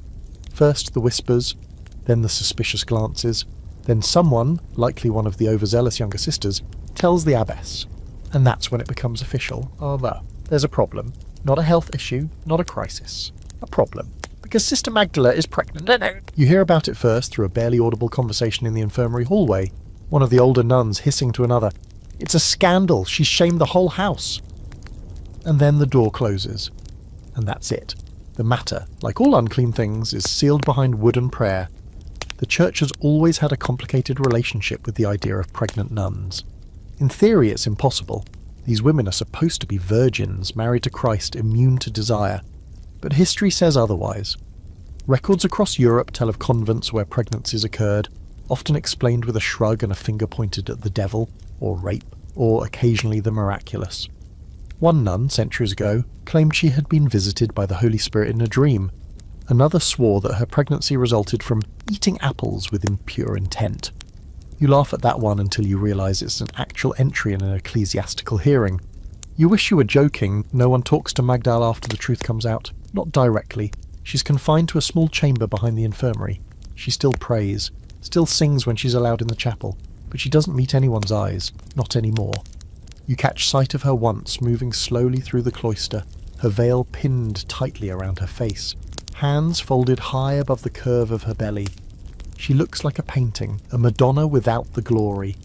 First the whispers, then the suspicious glances, then someone, likely one of the overzealous younger sisters, tells the abbess. And that's when it becomes official. Oh no, there's a problem. Not a health issue, not a crisis. A problem. Because Sister Magdala is pregnant. You hear about it first through a barely audible conversation in the infirmary hallway, one of the older nuns hissing to another, "It's a scandal, she's shamed the whole house." And then the door closes. And that's it. The matter, like all unclean things, is sealed behind wooden prayer. The church has always had a complicated relationship with the idea of pregnant nuns. In theory it's impossible. These women are supposed to be virgins, married to Christ, immune to desire. But history says otherwise. Records across Europe tell of convents where pregnancies occurred, often explained with a shrug and a finger pointed at the devil, or rape, or occasionally the miraculous. One nun, centuries ago, claimed she had been visited by the Holy Spirit in a dream. Another swore that her pregnancy resulted from eating apples with impure intent. You laugh at that one until you realise it's an actual entry in an ecclesiastical hearing. You wish you were joking. No one talks to Magdala after the truth comes out. Not directly. She's confined to a small chamber behind the infirmary. She still prays, still sings when she's allowed in the chapel, but she doesn't meet anyone's eyes, not anymore. You catch sight of her once, moving slowly through the cloister, her veil pinned tightly around her face, hands folded high above the curve of her belly. She looks like a painting, a Madonna without the glory.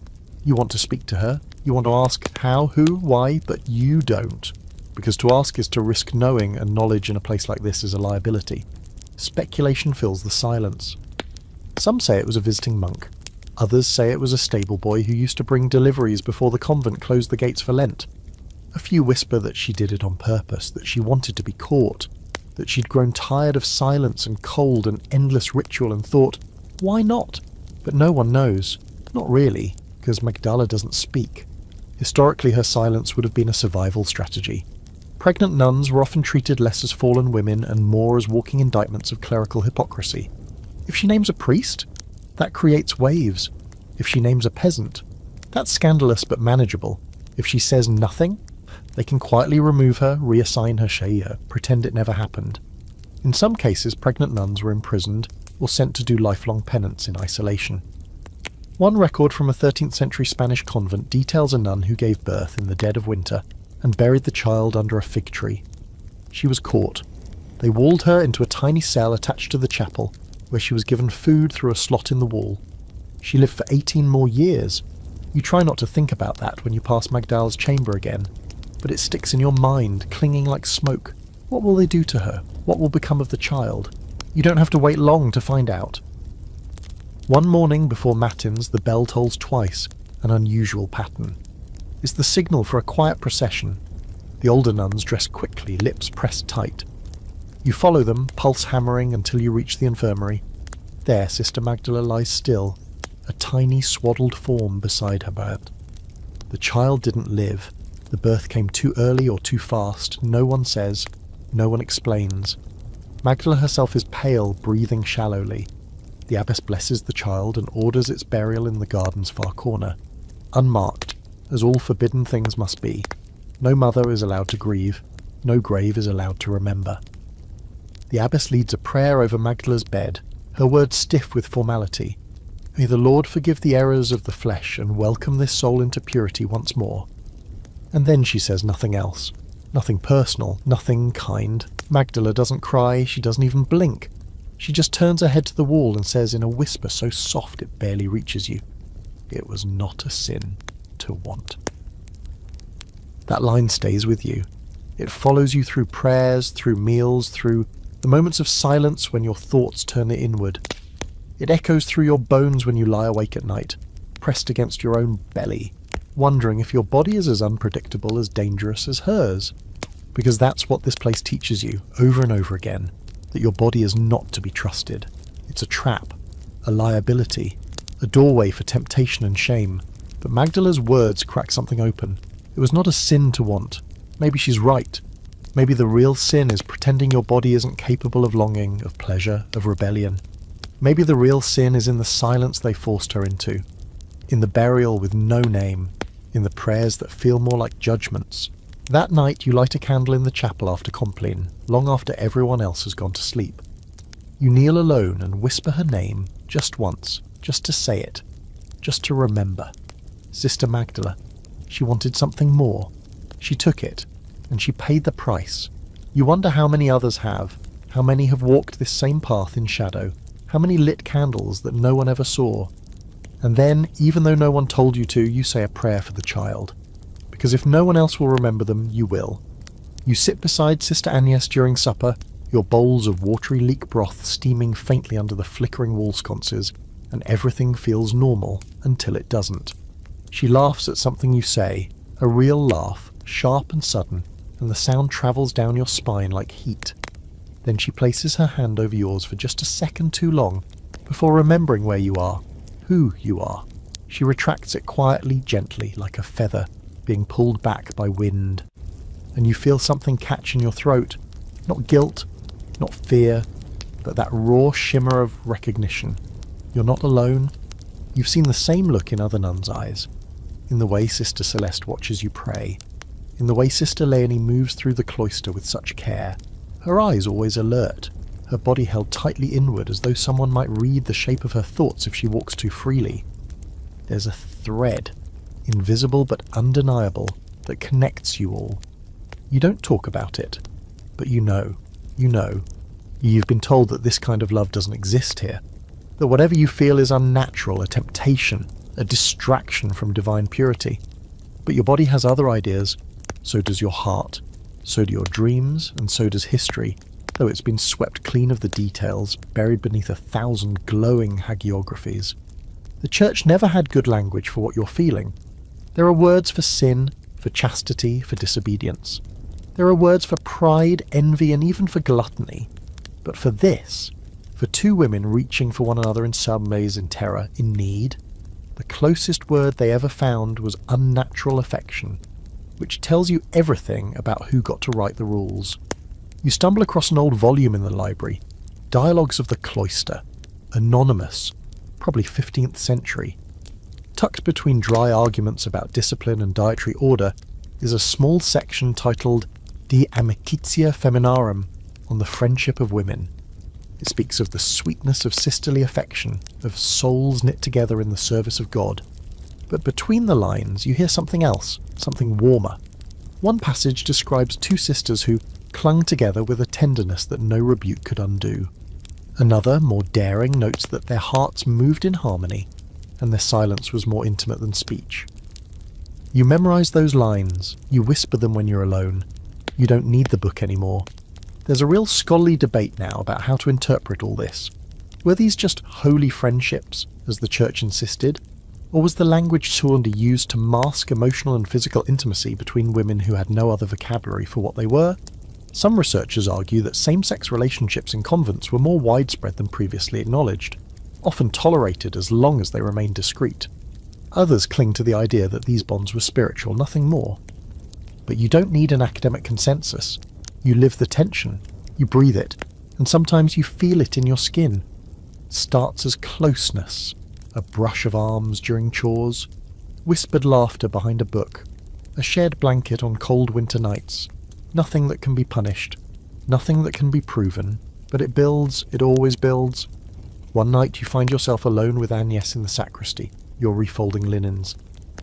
You want to speak to her, you want to ask how, who, why, but you don't. Because to ask is to risk knowing, and knowledge in a place like this is a liability. Speculation fills the silence. Some say it was a visiting monk. Others say it was a stable boy who used to bring deliveries before the convent closed the gates for Lent. A few whisper that she did it on purpose, that she wanted to be caught, that she'd grown tired of silence and cold and endless ritual and thought, why not? But no one knows. Not really, because Magdala doesn't speak. Historically, her silence would have been a survival strategy. Pregnant nuns were often treated less as fallen women and more as walking indictments of clerical hypocrisy. If she names a priest, that creates waves. If she names a peasant, that's scandalous but manageable. If she says nothing, they can quietly remove her, reassign her shayya, pretend it never happened. In some cases, pregnant nuns were imprisoned or sent to do lifelong penance in isolation. One record from a 13th century Spanish convent details a nun who gave birth in the dead of winter and buried the child under a fig tree. She was caught. They walled her into a tiny cell attached to the chapel, where she was given food through a slot in the wall. She lived for 18 more years. You try not to think about that when you pass Magdala's chamber again, but it sticks in your mind, clinging like smoke. What will they do to her? What will become of the child? You don't have to wait long to find out. One morning before matins, the bell tolls twice, an unusual pattern. It's the signal for a quiet procession. The older nuns dress quickly, lips pressed tight. You follow them, pulse hammering, until you reach the infirmary. There, Sister Magdala lies still, a tiny swaddled form beside her bed. The child didn't live. The birth came too early or too fast. No one says. No one explains. Magdala herself is pale, breathing shallowly. The abbess blesses the child and orders its burial in the garden's far corner. Unmarked, as all forbidden things must be. No mother is allowed to grieve. No grave is allowed to remember. The abbess leads a prayer over Magdala's bed, her words stiff with formality. May the Lord forgive the errors of the flesh and welcome this soul into purity once more. And then she says nothing else. Nothing personal, nothing kind. Magdala doesn't cry, she doesn't even blink. She just turns her head to the wall and says in a whisper so soft it barely reaches you, it was not a sin to want. That line stays with you. It follows you through prayers, through meals, through the moments of silence when your thoughts turn inward. It echoes through your bones when you lie awake at night, pressed against your own belly, wondering if your body is as unpredictable, as dangerous as hers. Because that's what this place teaches you, over and over again, that your body is not to be trusted. It's a trap, a liability, a doorway for temptation and shame. But Magdala's words crack something open. It was not a sin to want. Maybe she's right. Maybe the real sin is pretending your body isn't capable of longing, of pleasure, of rebellion. Maybe the real sin is in the silence they forced her into, in the burial with no name, in the prayers that feel more like judgments. That night you light a candle in the chapel after Compline, long after everyone else has gone to sleep. You kneel alone and whisper her name just once, just to say it, just to remember. Sister Magdala. She wanted something more. She took it, and she paid the price. You wonder how many others have, how many have walked this same path in shadow, how many lit candles that no one ever saw. And then, even though no one told you to, you say a prayer for the child. Because if no one else will remember them, you will. You sit beside Sister Agnes during supper, your bowls of watery leek broth steaming faintly under the flickering wall sconces, and everything feels normal until it doesn't. She laughs at something you say, a real laugh, sharp and sudden, and the sound travels down your spine like heat. Then she places her hand over yours for just a second too long, before remembering where you are, who you are. She retracts it quietly, gently, like a feather being pulled back by wind. And you feel something catch in your throat, not guilt, not fear, but that raw shimmer of recognition. You're not alone. You've seen the same look in other nuns' eyes, in the way Sister Celeste watches you pray, in the way Sister Leonie moves through the cloister with such care, her eyes always alert, her body held tightly inward as though someone might read the shape of her thoughts if she walks too freely. There's a thread, invisible but undeniable, that connects you all. You don't talk about it, but you know. You've been told that this kind of love doesn't exist here, that whatever you feel is unnatural, a temptation, a distraction from divine purity. But your body has other ideas, so does your heart, so do your dreams, and so does history, though it's been swept clean of the details, buried beneath 1,000 glowing hagiographies. The Church never had good language for what you're feeling. There are words for sin, for chastity, for disobedience. There are words for pride, envy, and even for gluttony. But for this, for two women reaching for one another in some ways in terror, in need, the closest word they ever found was unnatural affection, which tells you everything about who got to write the rules. You stumble across an old volume in the library, Dialogues of the Cloister, anonymous, probably 15th century. Tucked between dry arguments about discipline and dietary order is a small section titled De Amicitia Feminarum, on the friendship of women. It speaks of the sweetness of sisterly affection, of souls knit together in the service of God. But between the lines you hear something else, something warmer. One passage describes two sisters who clung together with a tenderness that no rebuke could undo. Another, more daring, notes that their hearts moved in harmony, and their silence was more intimate than speech. You memorize those lines, you whisper them when you're alone. You don't need the book anymore. There's a real scholarly debate now about how to interpret all this. Were these just holy friendships, as the Church insisted? Or was the language surely used to mask emotional and physical intimacy between women who had no other vocabulary for what they were? Some researchers argue that same-sex relationships in convents were more widespread than previously acknowledged, often tolerated as long as they remained discreet. Others cling to the idea that these bonds were spiritual, nothing more. But you don't need an academic consensus. You live the tension, you breathe it, and sometimes you feel it in your skin. It starts as closeness, a brush of arms during chores, whispered laughter behind a book, a shared blanket on cold winter nights. Nothing that can be punished, nothing that can be proven, but it builds, it always builds. One night you find yourself alone with Agnes in the sacristy, you're refolding linens.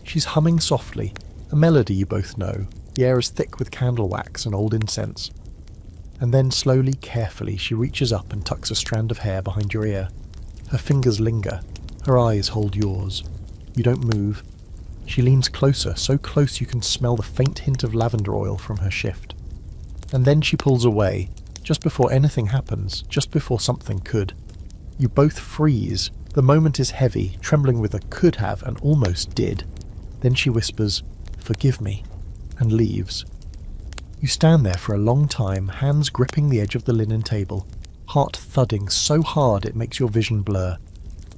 She's humming softly, a melody you both know. The air is thick with candle wax and old incense. And then slowly, carefully, she reaches up and tucks a strand of hair behind your ear. Her fingers linger. Her eyes hold yours. You don't move. She leans closer, so close you can smell the faint hint of lavender oil from her shift. And then she pulls away, just before anything happens, just before something could. You both freeze. The moment is heavy, trembling with a could have and almost did. Then she whispers, "Forgive me," and leaves. You stand there for a long time, hands gripping the edge of the linen table, heart thudding so hard it makes your vision blur.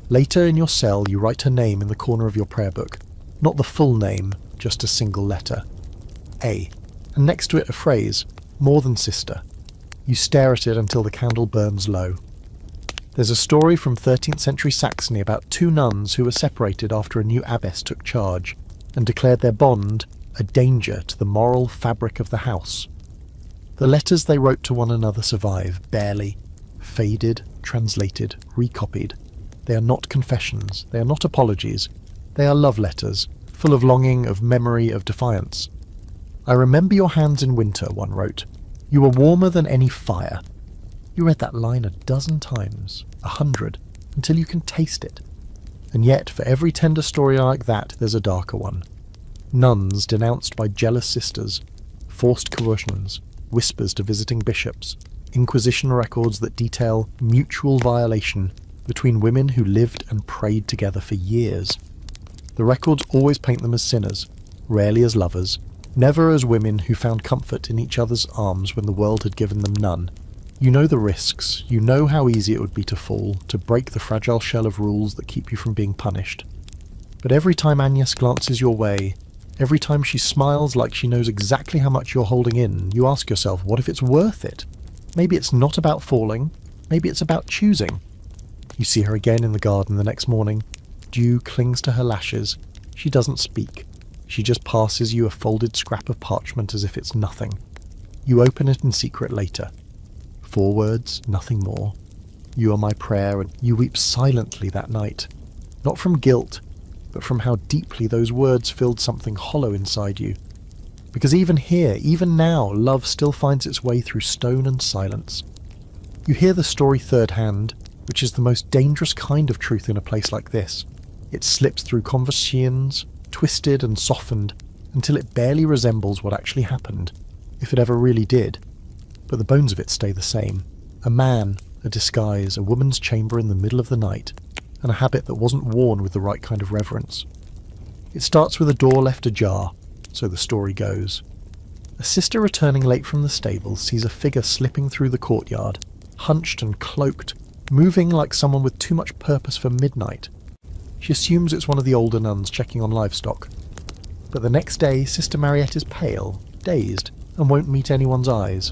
Later in your cell you write her name in the corner of your prayer book. Not the full name, just a single letter. A. And next to it a phrase, "More than sister." You stare at it until the candle burns low. There's a story from 13th century Saxony about two nuns who were separated after a new abbess took charge, and declared their bond a danger to the moral fabric of the house. The letters they wrote to one another survive, barely. Faded, translated, recopied. They are not confessions, they are not apologies. They are love letters, full of longing, of memory, of defiance. "I remember your hands in winter," one wrote. "You were warmer than any fire." You read that line 12 times, 100, until you can taste it. And yet, for every tender story like that, there's a darker one. Nuns denounced by jealous sisters, forced coercions, whispers to visiting bishops, Inquisition records that detail mutual violation between women who lived and prayed together for years. The records always paint them as sinners, rarely as lovers, never as women who found comfort in each other's arms when the world had given them none. You know the risks, you know how easy it would be to fall, to break the fragile shell of rules that keep you from being punished. But every time Agnes glances your way, every time she smiles like she knows exactly how much you're holding in, you ask yourself, what if it's worth it? Maybe it's not about falling, maybe it's about choosing. You see her again in the garden the next morning. Dew clings to her lashes. She doesn't speak. She just passes you a folded scrap of parchment as if it's nothing. You open it in secret later. 4 words, nothing more. "You are my prayer," and you weep silently that night. Not from guilt, but from how deeply those words filled something hollow inside you. Because even here, even now, love still finds its way through stone and silence. You hear the story third hand, which is the most dangerous kind of truth in a place like this. It slips through conversations, twisted and softened, until it barely resembles what actually happened, if it ever really did. But the bones of it stay the same. A man, a disguise, a woman's chamber in the middle of the night, and a habit that wasn't worn with the right kind of reverence. It starts with a door left ajar, so the story goes. A sister returning late from the stable sees a figure slipping through the courtyard, hunched and cloaked, moving like someone with too much purpose for midnight. She assumes it's one of the older nuns checking on livestock. But the next day, Sister Mariette is pale, dazed, and won't meet anyone's eyes.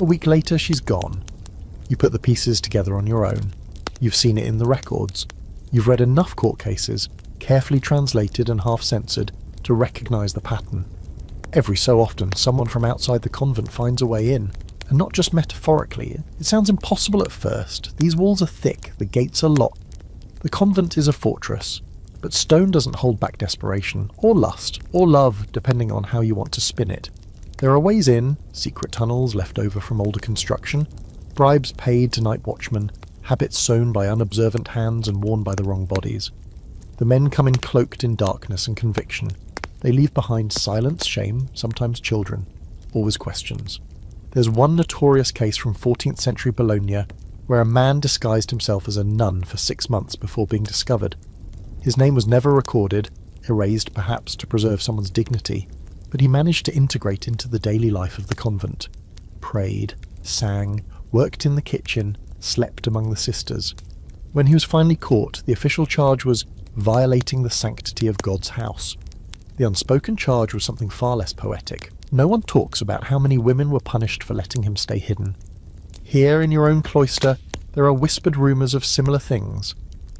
A week later, she's gone. You put the pieces together on your own. You've seen it in the records. You've read enough court cases, carefully translated and half-censored, to recognise the pattern. Every so often, someone from outside the convent finds a way in, and not just metaphorically. It sounds impossible at first. These walls are thick, the gates are locked. The convent is a fortress, but stone doesn't hold back desperation, or lust, or love, depending on how you want to spin it. There are ways in, secret tunnels left over from older construction, bribes paid to night watchmen, habits sewn by unobservant hands and worn by the wrong bodies. The men come in cloaked in darkness and conviction. They leave behind silence, shame, sometimes children, always questions. There's one notorious case from 14th century Bologna where a man disguised himself as a nun for 6 months before being discovered. His name was never recorded, erased perhaps to preserve someone's dignity, but he managed to integrate into the daily life of the convent. Prayed, sang, worked in the kitchen, slept among the sisters. When he was finally caught, the official charge was violating the sanctity of God's house. The unspoken charge was something far less poetic. No one talks about how many women were punished for letting him stay hidden. Here in your own cloister, there are whispered rumours of similar things.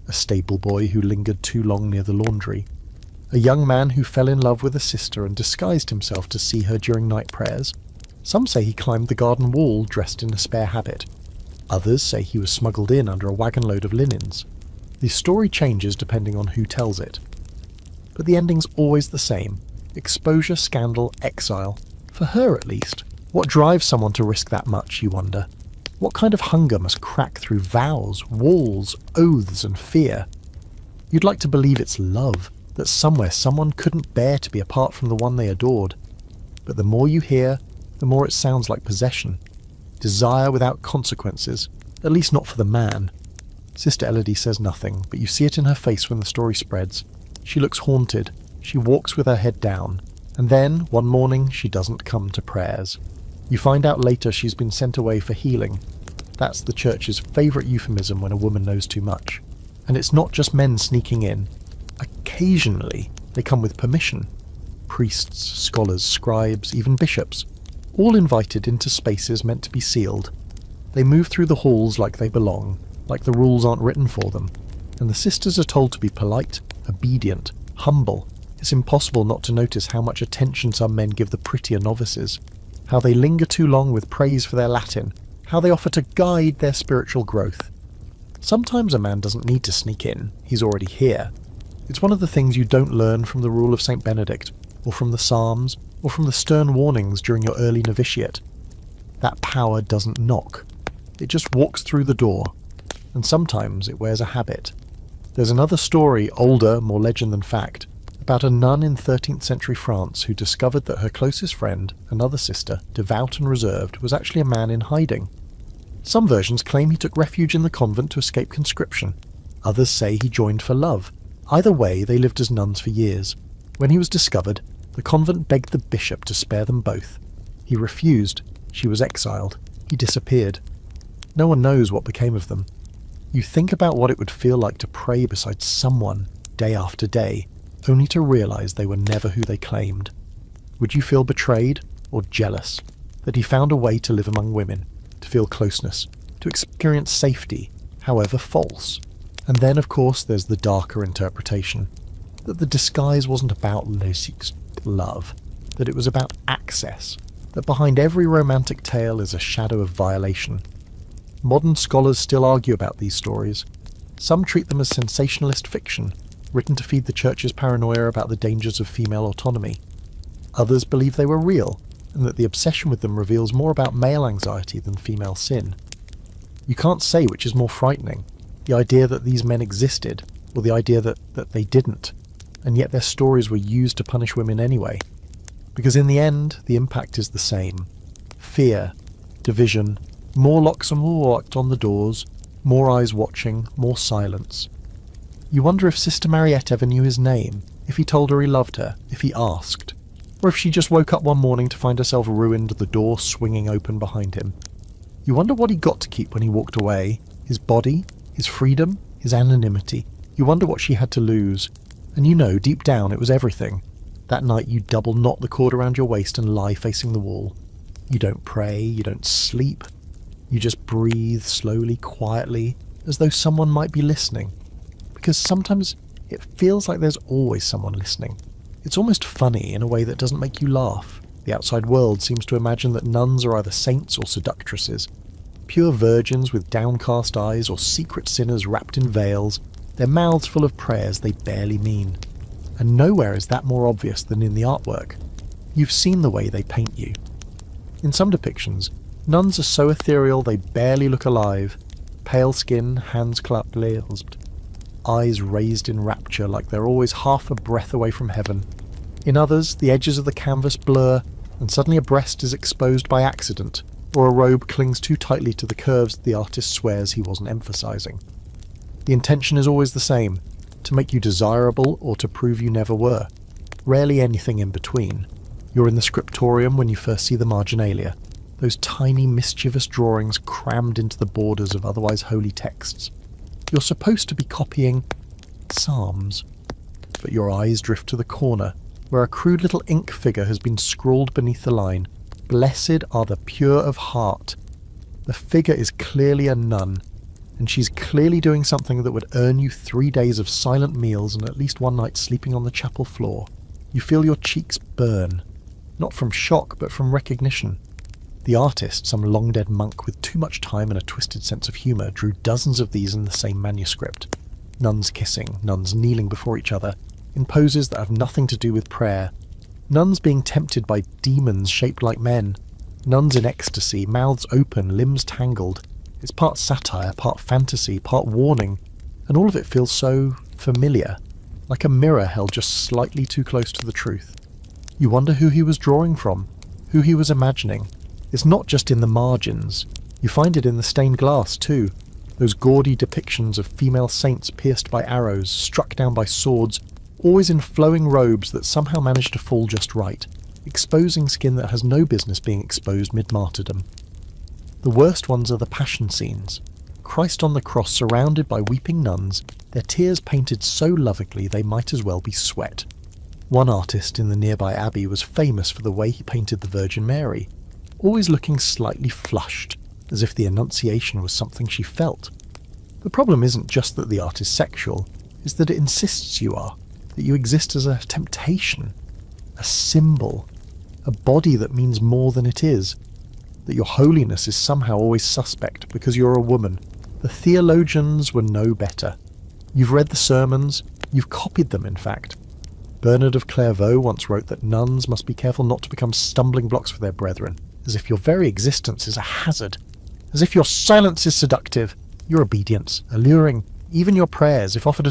A stable boy who lingered too long near the laundry. A young man who fell in love with a sister and disguised himself to see her during night prayers. Some say he climbed the garden wall dressed in a spare habit. Others say he was smuggled in under a wagon load of linens. The story changes depending on who tells it. But the ending's always the same. Exposure, scandal, exile. For her at least. What drives someone to risk that much, you wonder? What kind of hunger must crack through vows, walls, oaths and fear? You'd like to believe it's love, that somewhere someone couldn't bear to be apart from the one they adored. But the more you hear, the more it sounds like possession. Desire without consequences, at least not for the man. Sister Elodie says nothing, but you see it in her face when the story spreads. She looks haunted. She walks with her head down. And then, one morning, she doesn't come to prayers. You find out later she's been sent away for healing. That's the church's favourite euphemism when a woman knows too much. And it's not just men sneaking in. Occasionally, they come with permission. Priests, scholars, scribes, even bishops, all invited into spaces meant to be sealed. They move through the halls like they belong, like the rules aren't written for them. And the sisters are told to be polite, obedient, humble. It's impossible not to notice how much attention some men give the prettier novices, how they linger too long with praise for their Latin, how they offer to guide their spiritual growth. Sometimes a man doesn't need to sneak in, he's already here. It's one of the things you don't learn from the rule of St. Benedict, or from the Psalms, or from the stern warnings during your early novitiate. That power doesn't knock. It just walks through the door, and sometimes it wears a habit. There's another story, older, more legend than fact, about a nun in 13th century France who discovered that her closest friend, another sister, devout and reserved, was actually a man in hiding. Some versions claim he took refuge in the convent to escape conscription. Others say he joined for love. Either way, they lived as nuns for years. When he was discovered, the convent begged the bishop to spare them both. He refused. She was exiled. He disappeared. No one knows what became of them. You think about what it would feel like to pray beside someone, day after day, only to realise they were never who they claimed. Would you feel betrayed or jealous that he found a way to live among women, to feel closeness, to experience safety, however false? And then, of course, there's the darker interpretation, that the disguise wasn't about love, that it was about access, that behind every romantic tale is a shadow of violation. Modern scholars still argue about these stories. Some treat them as sensationalist fiction, written to feed the church's paranoia about the dangers of female autonomy. Others believe they were real, and that the obsession with them reveals more about male anxiety than female sin. You can't say which is more frightening, the idea that these men existed, or the idea that they didn't, and yet their stories were used to punish women anyway. Because in the end, the impact is the same. Fear, division, more locks and more locked on the doors, more eyes watching, more silence. You wonder if Sister Mariette ever knew his name, if he told her he loved her, if he asked, or if she just woke up one morning to find herself ruined, the door swinging open behind him. You wonder what he got to keep when he walked away, his body, his freedom, his anonymity. You wonder what she had to lose. And you know, deep down, it was everything. That night you double knot the cord around your waist and lie facing the wall. You don't pray, you don't sleep. You just breathe slowly, quietly, as though someone might be listening. Because sometimes it feels like there's always someone listening. It's almost funny in a way that doesn't make you laugh. The outside world seems to imagine that nuns are either saints or seductresses. Pure virgins with downcast eyes or secret sinners wrapped in veils, their mouths full of prayers they barely mean. And nowhere is that more obvious than in the artwork. You've seen the way they paint you. In some depictions, nuns are so ethereal they barely look alive. Pale skin, hands clasped, eyes raised in rapture like they're always half a breath away from heaven. In others, the edges of the canvas blur, and suddenly a breast is exposed by accident, or a robe clings too tightly to the curves the artist swears he wasn't emphasizing. The intention is always the same, to make you desirable or to prove you never were. Rarely anything in between. You're in the scriptorium when you first see the marginalia, those tiny mischievous drawings crammed into the borders of otherwise holy texts. You're supposed to be copying psalms, but your eyes drift to the corner, where a crude little ink figure has been scrawled beneath the line, "Blessed are the pure of heart." The figure is clearly a nun, and she's clearly doing something that would earn you 3 days of silent meals and at least one night sleeping on the chapel floor. You feel your cheeks burn, not from shock but from recognition. The artist, some long-dead monk with too much time and a twisted sense of humour, drew dozens of these in the same manuscript. Nuns kissing, nuns kneeling before each other, in poses that have nothing to do with prayer. Nuns being tempted by demons shaped like men. Nuns in ecstasy, mouths open, limbs tangled. It's part satire, part fantasy, part warning, and all of it feels so familiar, like a mirror held just slightly too close to the truth. You wonder who he was drawing from, who he was imagining. It's not just in the margins. You find it in the stained glass too. Those gaudy depictions of female saints pierced by arrows, struck down by swords, always in flowing robes that somehow manage to fall just right, exposing skin that has no business being exposed mid-martyrdom. The worst ones are the passion scenes. Christ on the cross surrounded by weeping nuns, their tears painted so lovingly they might as well be sweat. One artist in the nearby abbey was famous for the way he painted the Virgin Mary, always looking slightly flushed, as if the Annunciation was something she felt. The problem isn't just that the art is sexual, it's that it insists you are, that you exist as a temptation, a symbol, a body that means more than it is, that your holiness is somehow always suspect because you're a woman. The theologians were no better. You've read the sermons, you've copied them in fact. Bernard of Clairvaux once wrote that nuns must be careful not to become stumbling blocks for their brethren, as if your very existence is a hazard, as if your silence is seductive, your obedience alluring, even your prayers, if offered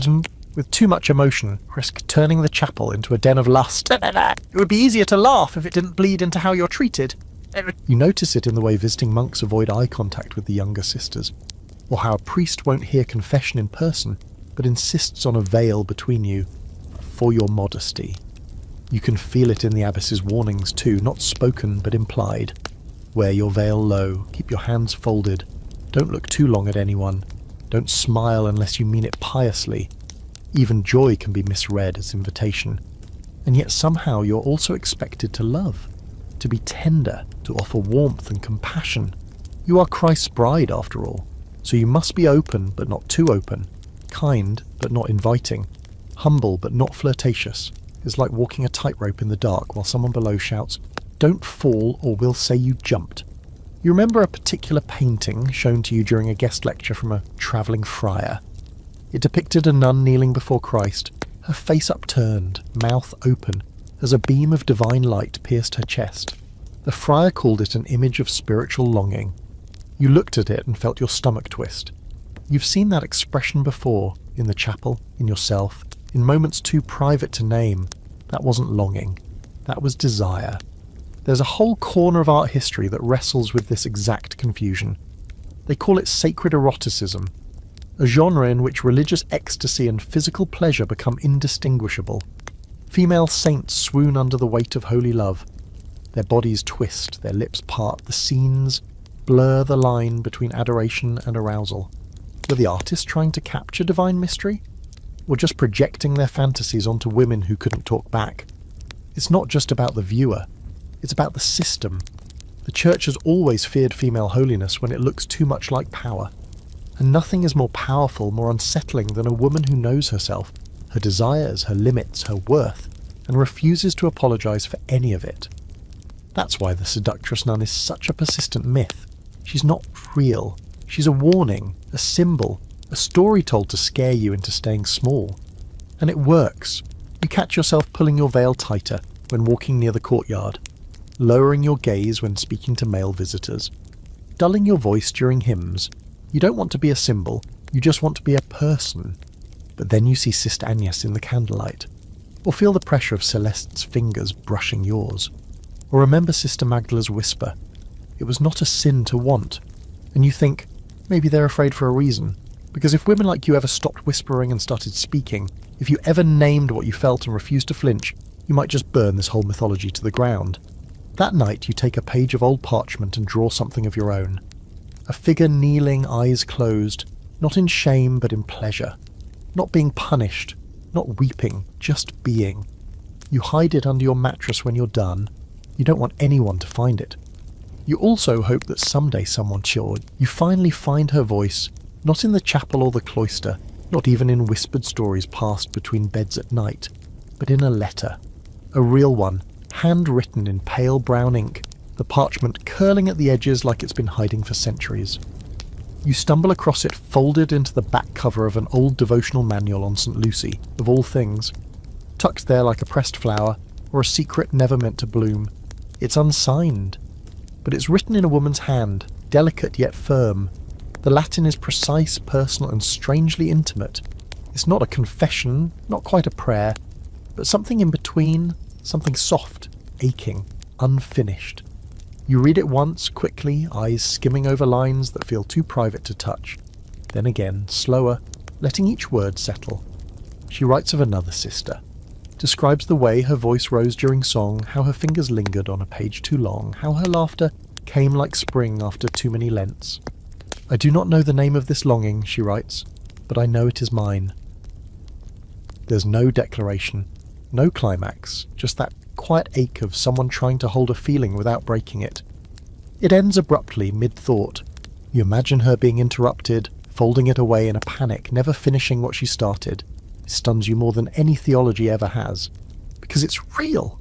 with too much emotion, risk turning the chapel into a den of lust. It would be easier to laugh if it didn't bleed into how you're treated. You notice it in the way visiting monks avoid eye contact with the younger sisters, or how a priest won't hear confession in person, but insists on a veil between you, for your modesty. You can feel it in the abbess's warnings too, not spoken but implied. Wear your veil low, keep your hands folded, don't look too long at anyone, don't smile unless you mean it piously. Even joy can be misread as invitation. And yet somehow you're also expected to love, to be tender, to offer warmth and compassion. You are Christ's bride after all, so you must be open but not too open, kind but not inviting, humble but not flirtatious. It's like walking a tightrope in the dark while someone below shouts, "Don't fall or we'll say you jumped." You remember a particular painting shown to you during a guest lecture from a travelling friar. It depicted a nun kneeling before Christ, her face upturned, mouth open, as a beam of divine light pierced her chest. The friar called it an image of spiritual longing. You looked at it and felt your stomach twist. You've seen that expression before, in the chapel, in yourself, in moments too private to name. That wasn't longing. That was desire. There's a whole corner of art history that wrestles with this exact confusion. They call it sacred eroticism, a genre in which religious ecstasy and physical pleasure become indistinguishable. Female saints swoon under the weight of holy love. Their bodies twist, their lips part, the scenes blur the line between adoration and arousal. Were the artists trying to capture divine mystery? Or just projecting their fantasies onto women who couldn't talk back? It's not just about the viewer, it's about the system. The church has always feared female holiness when it looks too much like power. And nothing is more powerful, more unsettling than a woman who knows herself, her desires, her limits, her worth, and refuses to apologise for any of it. That's why the seductress nun is such a persistent myth. She's not real. She's a warning, a symbol, a story told to scare you into staying small. And it works. You catch yourself pulling your veil tighter when walking near the courtyard, lowering your gaze when speaking to male visitors, dulling your voice during hymns. You don't want to be a symbol, you just want to be a person. But then you see Sister Agnes in the candlelight, or feel the pressure of Celeste's fingers brushing yours, or remember Sister Magdala's whisper, "It was not a sin to want," and you think, maybe they're afraid for a reason, because if women like you ever stopped whispering and started speaking, if you ever named what you felt and refused to flinch, you might just burn this whole mythology to the ground. That night you take a page of old parchment and draw something of your own. A figure kneeling, eyes closed, not in shame but in pleasure. Not being punished, not weeping, just being. You hide it under your mattress when you're done. You don't want anyone to find it. You also hope that someday someone sure you finally find her voice, not in the chapel or the cloister, not even in whispered stories passed between beds at night, but in a letter. A real one, handwritten in pale brown ink, the parchment curling at the edges like it's been hiding for centuries. You stumble across it folded into the back cover of an old devotional manual on St. Lucy, of all things, tucked there like a pressed flower, or a secret never meant to bloom. It's unsigned, but it's written in a woman's hand, delicate yet firm. The Latin is precise, personal, and strangely intimate. It's not a confession, not quite a prayer, but something in between, something soft, aching, unfinished. You read it once, quickly, eyes skimming over lines that feel too private to touch. Then again, slower, letting each word settle. She writes of another sister. Describes the way her voice rose during song, how her fingers lingered on a page too long, how her laughter came like spring after too many Lents. I do not know the name of this longing, she writes, but I know it is mine. There's no declaration, no climax, just that quiet ache of someone trying to hold a feeling without breaking it. It ends abruptly, mid-thought. You imagine her being interrupted, folding it away in a panic, never finishing what she started. It stuns you more than any theology ever has. Because it's real.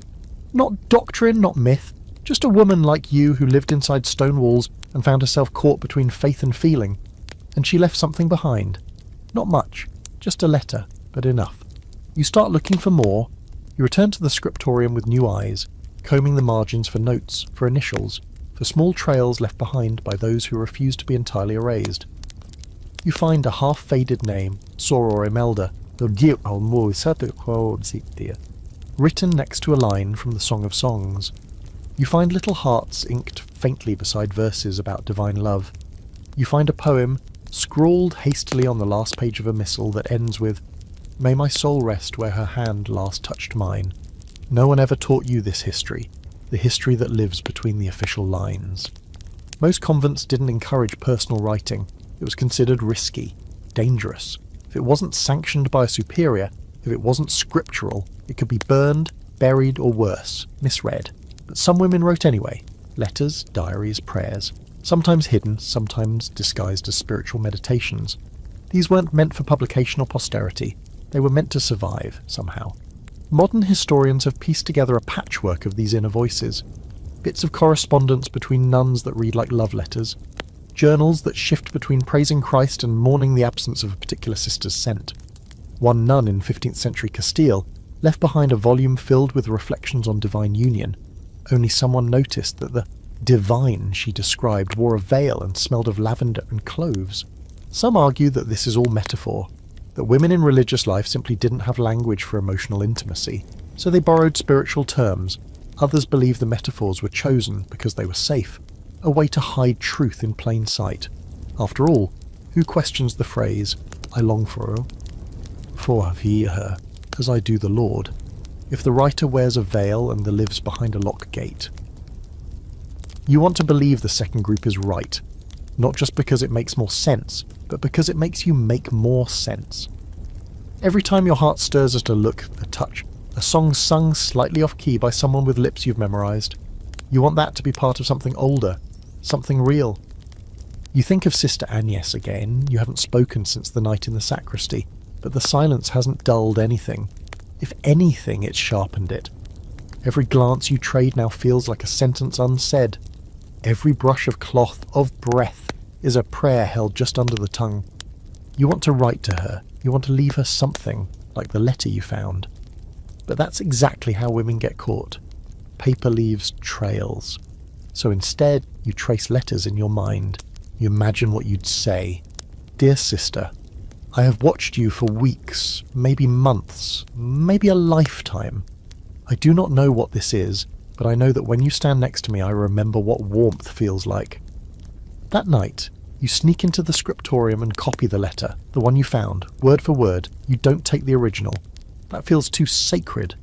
Not doctrine, not myth. Just a woman like you who lived inside stone walls and found herself caught between faith and feeling. And she left something behind. Not much. Just a letter, but enough. You start looking for more. You return to the scriptorium with new eyes, combing the margins for notes, for initials, for small trails left behind by those who refuse to be entirely erased. You find a half-faded name, Soror Imelda, written next to a line from the Song of Songs. You find little hearts inked faintly beside verses about divine love. You find a poem, scrawled hastily on the last page of a missal that ends with, "May my soul rest where her hand last touched mine." No one ever taught you this history, the history that lives between the official lines. Most convents didn't encourage personal writing. It was considered risky, dangerous. If it wasn't sanctioned by a superior, if it wasn't scriptural, it could be burned, buried, or worse, misread. But some women wrote anyway. Letters, diaries, prayers. Sometimes hidden, sometimes disguised as spiritual meditations. These weren't meant for publication or posterity. They were meant to survive, somehow. Modern historians have pieced together a patchwork of these inner voices. Bits of correspondence between nuns that read like love letters. Journals that shift between praising Christ and mourning the absence of a particular sister's scent. One nun in 15th century Castile left behind a volume filled with reflections on divine union. Only someone noticed that the divine she described wore a veil and smelled of lavender and cloves. Some argue that this is all metaphor, that women in religious life simply didn't have language for emotional intimacy, so they borrowed spiritual terms. Others believe the metaphors were chosen because they were safe, a way to hide truth in plain sight. After all, who questions the phrase, "I long for her, as I do the Lord," if the writer wears a veil and lives behind a locked gate? You want to believe the second group is right, not just because it makes more sense, but because it makes you make more sense. Every time your heart stirs at a look, a touch, a song sung slightly off-key by someone with lips you've memorized, you want that to be part of something older, something real. You think of Sister Agnes again. You haven't spoken since the night in the sacristy, but the silence hasn't dulled anything. If anything, it's sharpened it. Every glance you trade now feels like a sentence unsaid. Every brush of cloth, of breath, is a prayer held just under the tongue. You want to write to her. You want to leave her something, like the letter you found. But that's exactly how women get caught. Paper leaves trails. So instead, you trace letters in your mind. You imagine what you'd say. "Dear sister, I have watched you for weeks, maybe months, maybe a lifetime. I do not know what this is, but I know that when you stand next to me I remember what warmth feels like." That night, you sneak into the scriptorium and copy the letter, the one you found, word for word. You don't take the original. That feels too sacred,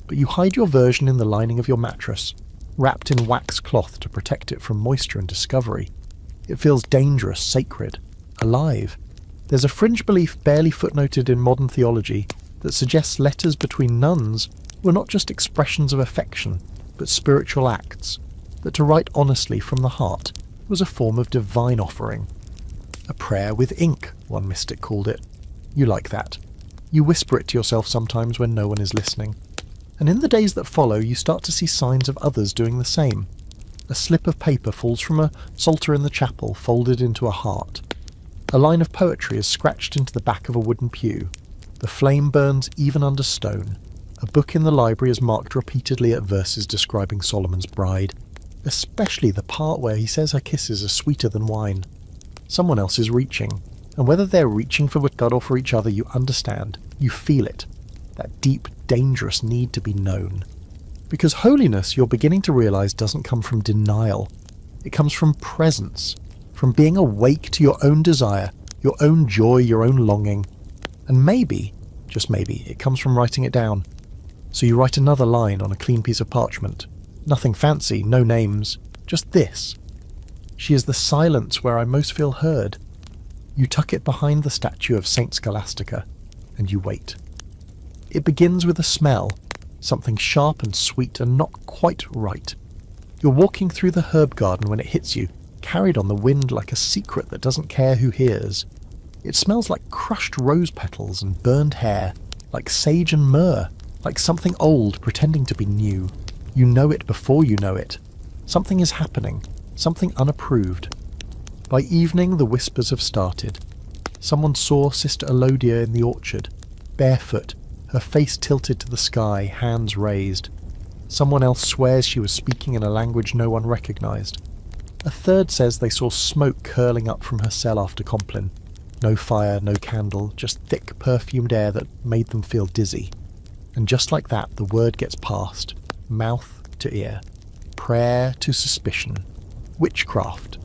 but you hide your version in the lining of your mattress, wrapped in wax cloth to protect it from moisture and discovery. It feels dangerous, sacred, alive. There's a fringe belief barely footnoted in modern theology that suggests letters between nuns were not just expressions of affection, but spiritual acts, that to write honestly from the heart was a form of divine offering. A prayer with ink, one mystic called it. You like that. You whisper it to yourself sometimes when no one is listening. And in the days that follow, you start to see signs of others doing the same. A slip of paper falls from a psalter in the chapel, folded into a heart. A line of poetry is scratched into the back of a wooden pew. The flame burns even under stone. A book in the library is marked repeatedly at verses describing Solomon's bride, especially the part where he says her kisses are sweeter than wine. Someone else is reaching. And whether they're reaching for God or for each other, you understand, you feel it, that deep, dangerous need to be known. Because holiness, you're beginning to realize, doesn't come from denial. It comes from presence, from being awake to your own desire, your own joy, your own longing. And maybe, just maybe, it comes from writing it down. So you write another line on a clean piece of parchment. Nothing fancy, no names, just this. She is the silence where I most feel heard. You tuck it behind the statue of Saint Scholastica, and you wait. It begins with a smell, something sharp and sweet and not quite right. You're walking through the herb garden when it hits you, carried on the wind like a secret that doesn't care who hears. It smells like crushed rose petals and burned hair, like sage and myrrh, like something old pretending to be new. You know it before you know it. Something is happening, something unapproved. By evening the whispers have started. Someone saw Sister Elodia in the orchard, barefoot, her face tilted to the sky, hands raised. Someone else swears she was speaking in a language no one recognised. A third says they saw smoke curling up from her cell after Compline. No fire, no candle, just thick perfumed air that made them feel dizzy. And just like that, the word gets passed, mouth to ear, prayer to suspicion, witchcraft.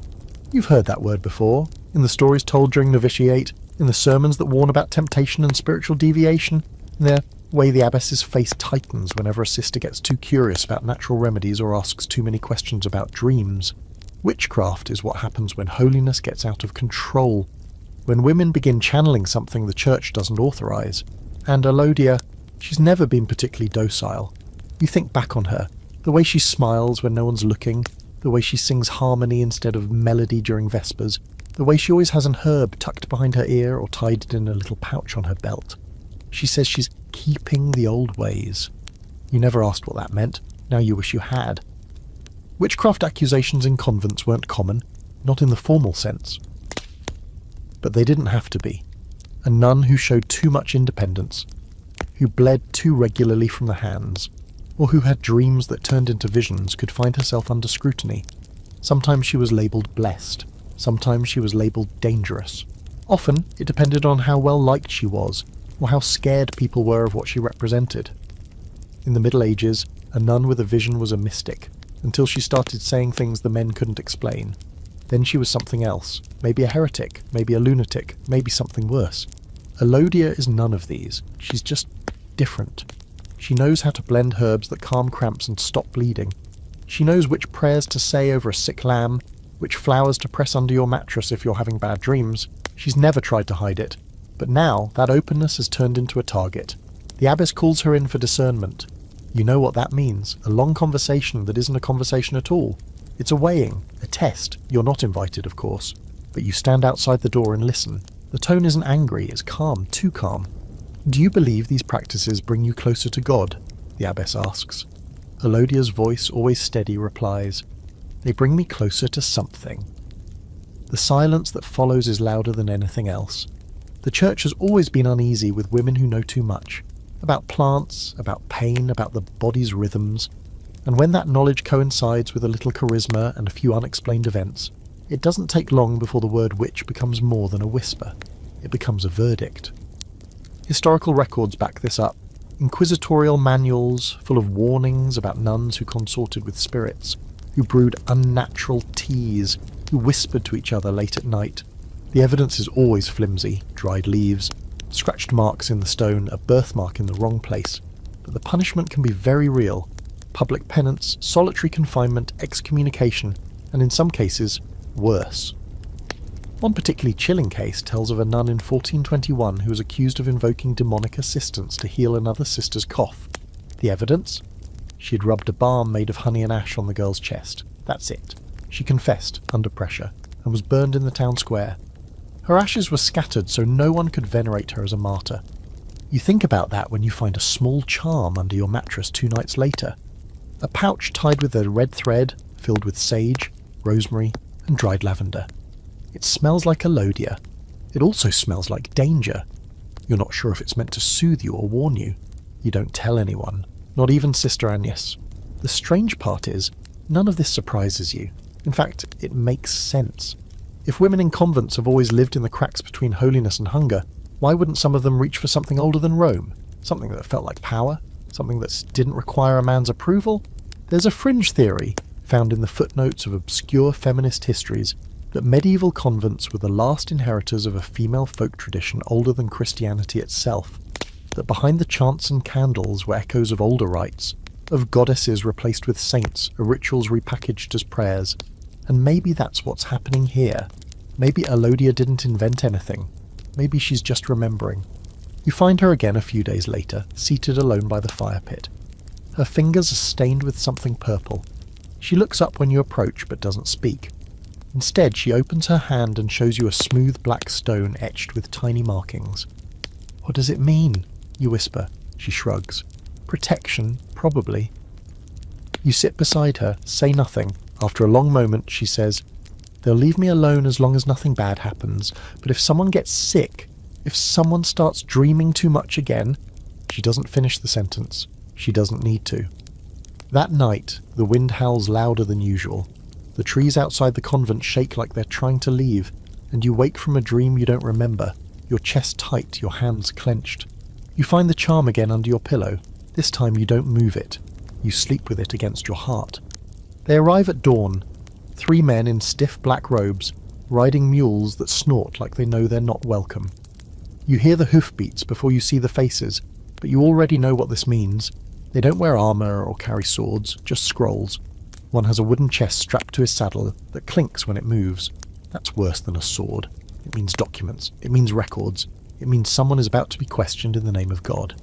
You've heard that word before, in the stories told during novitiate, in the sermons that warn about temptation and spiritual deviation, in the way the abbess's face tightens whenever a sister gets too curious about natural remedies or asks too many questions about dreams. Witchcraft is what happens when holiness gets out of control, when women begin channeling something the church doesn't authorise. And Elodia, she's never been particularly docile. You think back on her, the way she smiles when no one's looking, the way she sings harmony instead of melody during Vespers, the way she always has an herb tucked behind her ear or tied it in a little pouch on her belt. She says she's keeping the old ways. You never asked what that meant, now you wish you had. Witchcraft accusations in convents weren't common, not in the formal sense. But they didn't have to be. A nun who showed too much independence, who bled too regularly from the hands, or who had dreams that turned into visions could find herself under scrutiny. Sometimes she was labelled blessed, sometimes she was labelled dangerous. Often it depended on how well liked she was, or how scared people were of what she represented. In the Middle Ages, a nun with a vision was a mystic, until she started saying things the men couldn't explain. Then she was something else, maybe a heretic, maybe a lunatic, maybe something worse. Elodia is none of these, she's just different. She knows how to blend herbs that calm cramps and stop bleeding. She knows which prayers to say over a sick lamb, which flowers to press under your mattress if you're having bad dreams. She's never tried to hide it. But now, that openness has turned into a target. The abbess calls her in for discernment. You know what that means, a long conversation that isn't a conversation at all. It's a weighing, a test. You're not invited, of course. But you stand outside the door and listen. The tone isn't angry, it's calm, too calm. Do you believe these practices bring you closer to God? The abbess asks. Elodia's voice, always steady, replies, They bring me closer to something. The silence that follows is louder than anything else. The church has always been uneasy with women who know too much, about plants, about pain, about the body's rhythms, and when that knowledge coincides with a little charisma and a few unexplained events, it doesn't take long before the word witch becomes more than a whisper. It becomes a verdict. Historical records back this up. Inquisitorial manuals full of warnings about nuns who consorted with spirits, who brewed unnatural teas, who whispered to each other late at night. The evidence is always flimsy, dried leaves, scratched marks in the stone, a birthmark in the wrong place. But the punishment can be very real. Public penance, solitary confinement, excommunication, and in some cases, worse. One particularly chilling case tells of a nun in 1421 who was accused of invoking demonic assistance to heal another sister's cough. The evidence? She had rubbed a balm made of honey and ash on the girl's chest. That's it. She confessed, under pressure, and was burned in the town square. Her ashes were scattered so no one could venerate her as a martyr. You think about that when you find a small charm under your mattress 2 nights later. A pouch tied with a red thread, filled with sage, rosemary, and dried lavender. It smells like Elodia. It also smells like danger. You're not sure if it's meant to soothe you or warn you. You don't tell anyone, not even Sister Agnes. The strange part is, none of this surprises you. In fact, it makes sense. If women in convents have always lived in the cracks between holiness and hunger, why wouldn't some of them reach for something older than Rome? Something that felt like power? Something that didn't require a man's approval? There's a fringe theory, found in the footnotes of obscure feminist histories, that medieval convents were the last inheritors of a female folk tradition older than Christianity itself, that behind the chants and candles were echoes of older rites, of goddesses replaced with saints, or rituals repackaged as prayers. And maybe that's what's happening here. Maybe Elodia didn't invent anything. Maybe she's just remembering. You find her again a few days later, seated alone by the fire pit. Her fingers are stained with something purple. She looks up when you approach but doesn't speak. Instead, she opens her hand and shows you a smooth black stone etched with tiny markings. "What does it mean?" you whisper. She shrugs. "Protection, probably." You sit beside her, say nothing. After a long moment, she says, "They'll leave me alone as long as nothing bad happens, but if someone gets sick, if someone starts dreaming too much again..." She doesn't finish the sentence. She doesn't need to. That night, the wind howls louder than usual. The trees outside the convent shake like they're trying to leave, and you wake from a dream you don't remember, your chest tight, your hands clenched. You find the charm again under your pillow. This time you don't move it. You sleep with it against your heart. They arrive at dawn. 3 men in stiff black robes, riding mules that snort like they know they're not welcome. You hear the hoofbeats before you see the faces, but you already know what this means. They don't wear armour or carry swords, just scrolls. One has a wooden chest strapped to his saddle that clinks when it moves. That's worse than a sword. It means documents. It means records. It means someone is about to be questioned in the name of God.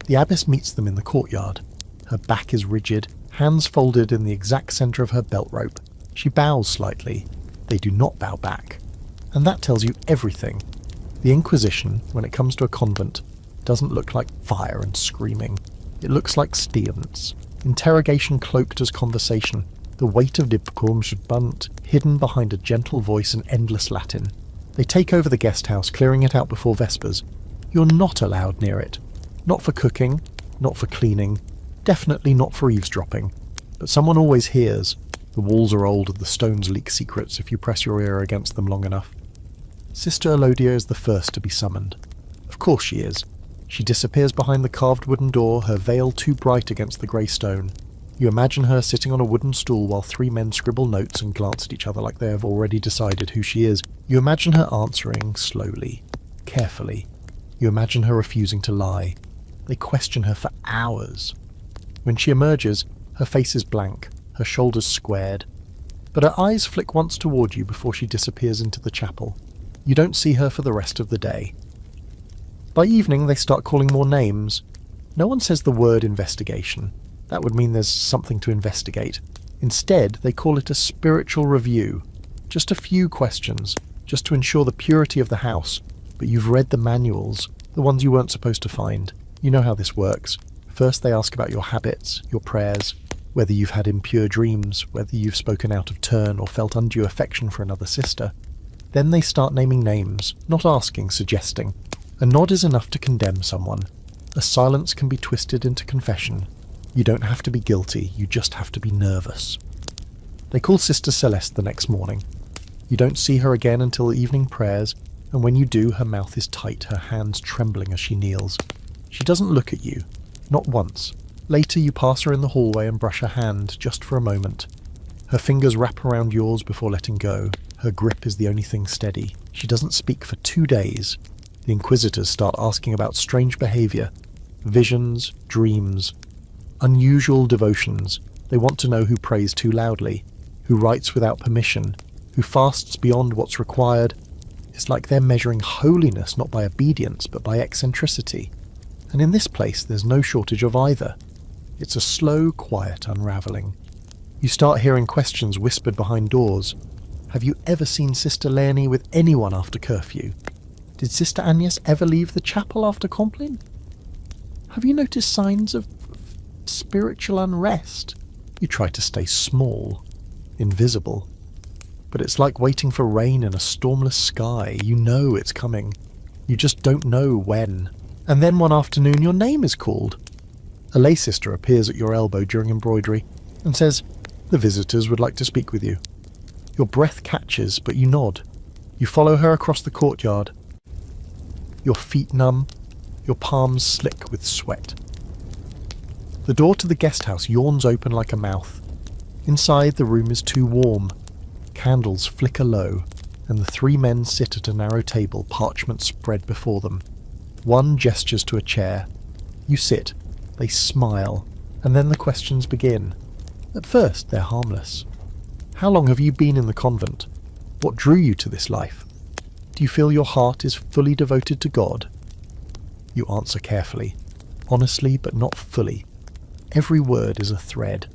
The abbess meets them in the courtyard. Her back is rigid, hands folded in the exact centre of her belt rope. She bows slightly. They do not bow back. And that tells you everything. The Inquisition, when it comes to a convent, doesn't look like fire and screaming. It looks like stillness. Interrogation cloaked as conversation. The weight of Dipcomsbunt hidden behind a gentle voice and endless Latin. They take over the guest house, clearing it out before Vespers. You're not allowed near it. Not for cooking, not for cleaning, definitely not for eavesdropping. But someone always hears. The walls are old and the stones leak secrets if you press your ear against them long enough. Sister Elodia is the first to be summoned. Of course she is. She disappears behind the carved wooden door, her veil too bright against the grey stone. You imagine her sitting on a wooden stool while 3 men scribble notes and glance at each other like they have already decided who she is. You imagine her answering slowly, carefully. You imagine her refusing to lie. They question her for hours. When she emerges, her face is blank, her shoulders squared. But her eyes flick once toward you before she disappears into the chapel. You don't see her for the rest of the day. By evening, they start calling more names. No one says the word investigation. That would mean there's something to investigate. Instead, they call it a spiritual review. Just a few questions, just to ensure the purity of the house. But you've read the manuals, the ones you weren't supposed to find. You know how this works. First they ask about your habits, your prayers, whether you've had impure dreams, whether you've spoken out of turn or felt undue affection for another sister. Then they start naming names, not asking, suggesting. A nod is enough to condemn someone. A silence can be twisted into confession. You don't have to be guilty, you just have to be nervous. They call Sister Celeste the next morning. You don't see her again until evening prayers, and when you do, her mouth is tight, her hands trembling as she kneels. She doesn't look at you, not once. Later you pass her in the hallway and brush her hand, just for a moment. Her fingers wrap around yours before letting go. Her grip is the only thing steady. She doesn't speak for 2 days. The Inquisitors start asking about strange behaviour, visions, dreams, unusual devotions. They want to know who prays too loudly, who writes without permission, who fasts beyond what's required. It's like they're measuring holiness not by obedience but by eccentricity. And in this place there's no shortage of either. It's a slow, quiet unravelling. You start hearing questions whispered behind doors. Have you ever seen Sister Leonie with anyone after curfew? Did Sister Agnes ever leave the chapel after Compline? Have you noticed signs of spiritual unrest? You try to stay small, invisible. But it's like waiting for rain in a stormless sky. You know it's coming. You just don't know when. And then one afternoon your name is called. A lay sister appears at your elbow during embroidery and says, "The visitors would like to speak with you." Your breath catches, but you nod. You follow her across the courtyard. Your feet numb, your palms slick with sweat. The door to the guest house yawns open like a mouth. Inside, the room is too warm. Candles flicker low, and the three men sit at a narrow table, parchment spread before them. One gestures to a chair. You sit. They smile, and then the questions begin. At first, they're harmless. How long have you been in the convent? What drew you to this life? Do you feel your heart is fully devoted to God? You answer carefully, honestly but not fully. Every word is a thread,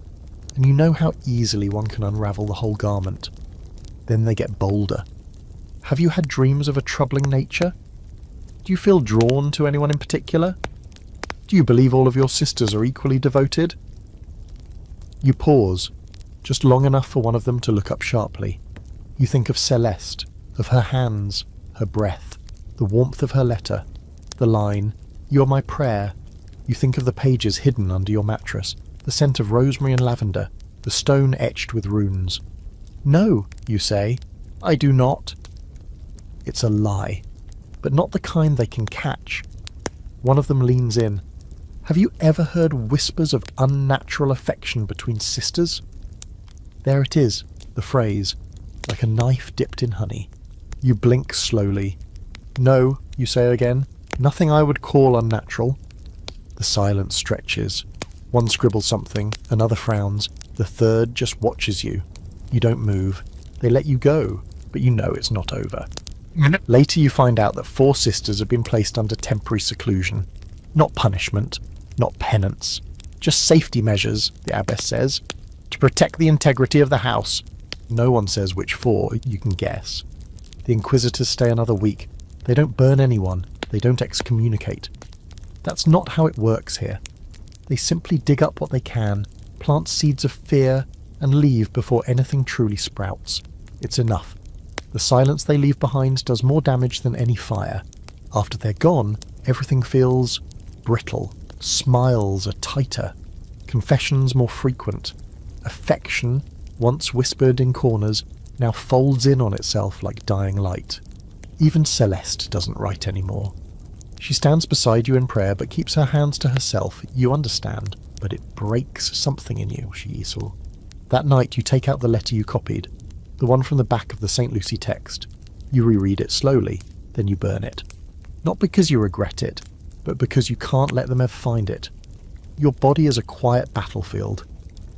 and you know how easily one can unravel the whole garment. Then they get bolder. Have you had dreams of a troubling nature? Do you feel drawn to anyone in particular? Do you believe all of your sisters are equally devoted? You pause, just long enough for one of them to look up sharply. You think of Celeste, of her hands, her breath, the warmth of her letter, the line, "You're my prayer." You think of the pages hidden under your mattress, the scent of rosemary and lavender, the stone etched with runes. "No," you say, "I do not." It's a lie, but not the kind they can catch. One of them leans in. Have you ever heard whispers of unnatural affection between sisters? There it is, the phrase, like a knife dipped in honey. You blink slowly. "No," you say again, "nothing I would call unnatural." The silence stretches. One scribbles something, another frowns, the third just watches you. You don't move. They let you go, but you know it's not over. Later you find out that 4 sisters have been placed under temporary seclusion. Not punishment, not penance, just safety measures, the abbess says, to protect the integrity of the house. No one says which 4, you can guess. The inquisitors stay another week. They don't burn anyone, they don't excommunicate. That's not how it works here. They simply dig up what they can, plant seeds of fear, and leave before anything truly sprouts. It's enough. The silence they leave behind does more damage than any fire. After they're gone, everything feels brittle. Smiles are tighter. Confessions more frequent. Affection, once whispered in corners, now folds in on itself like dying light. Even Celeste doesn't write anymore. She stands beside you in prayer but keeps her hands to herself. You understand, but it breaks something in you, Shiisul. That night you take out the letter you copied, the one from the back of the St. Lucy text. You reread it slowly, then you burn it. Not because you regret it, but because you can't let them ever find it. Your body is a quiet battlefield,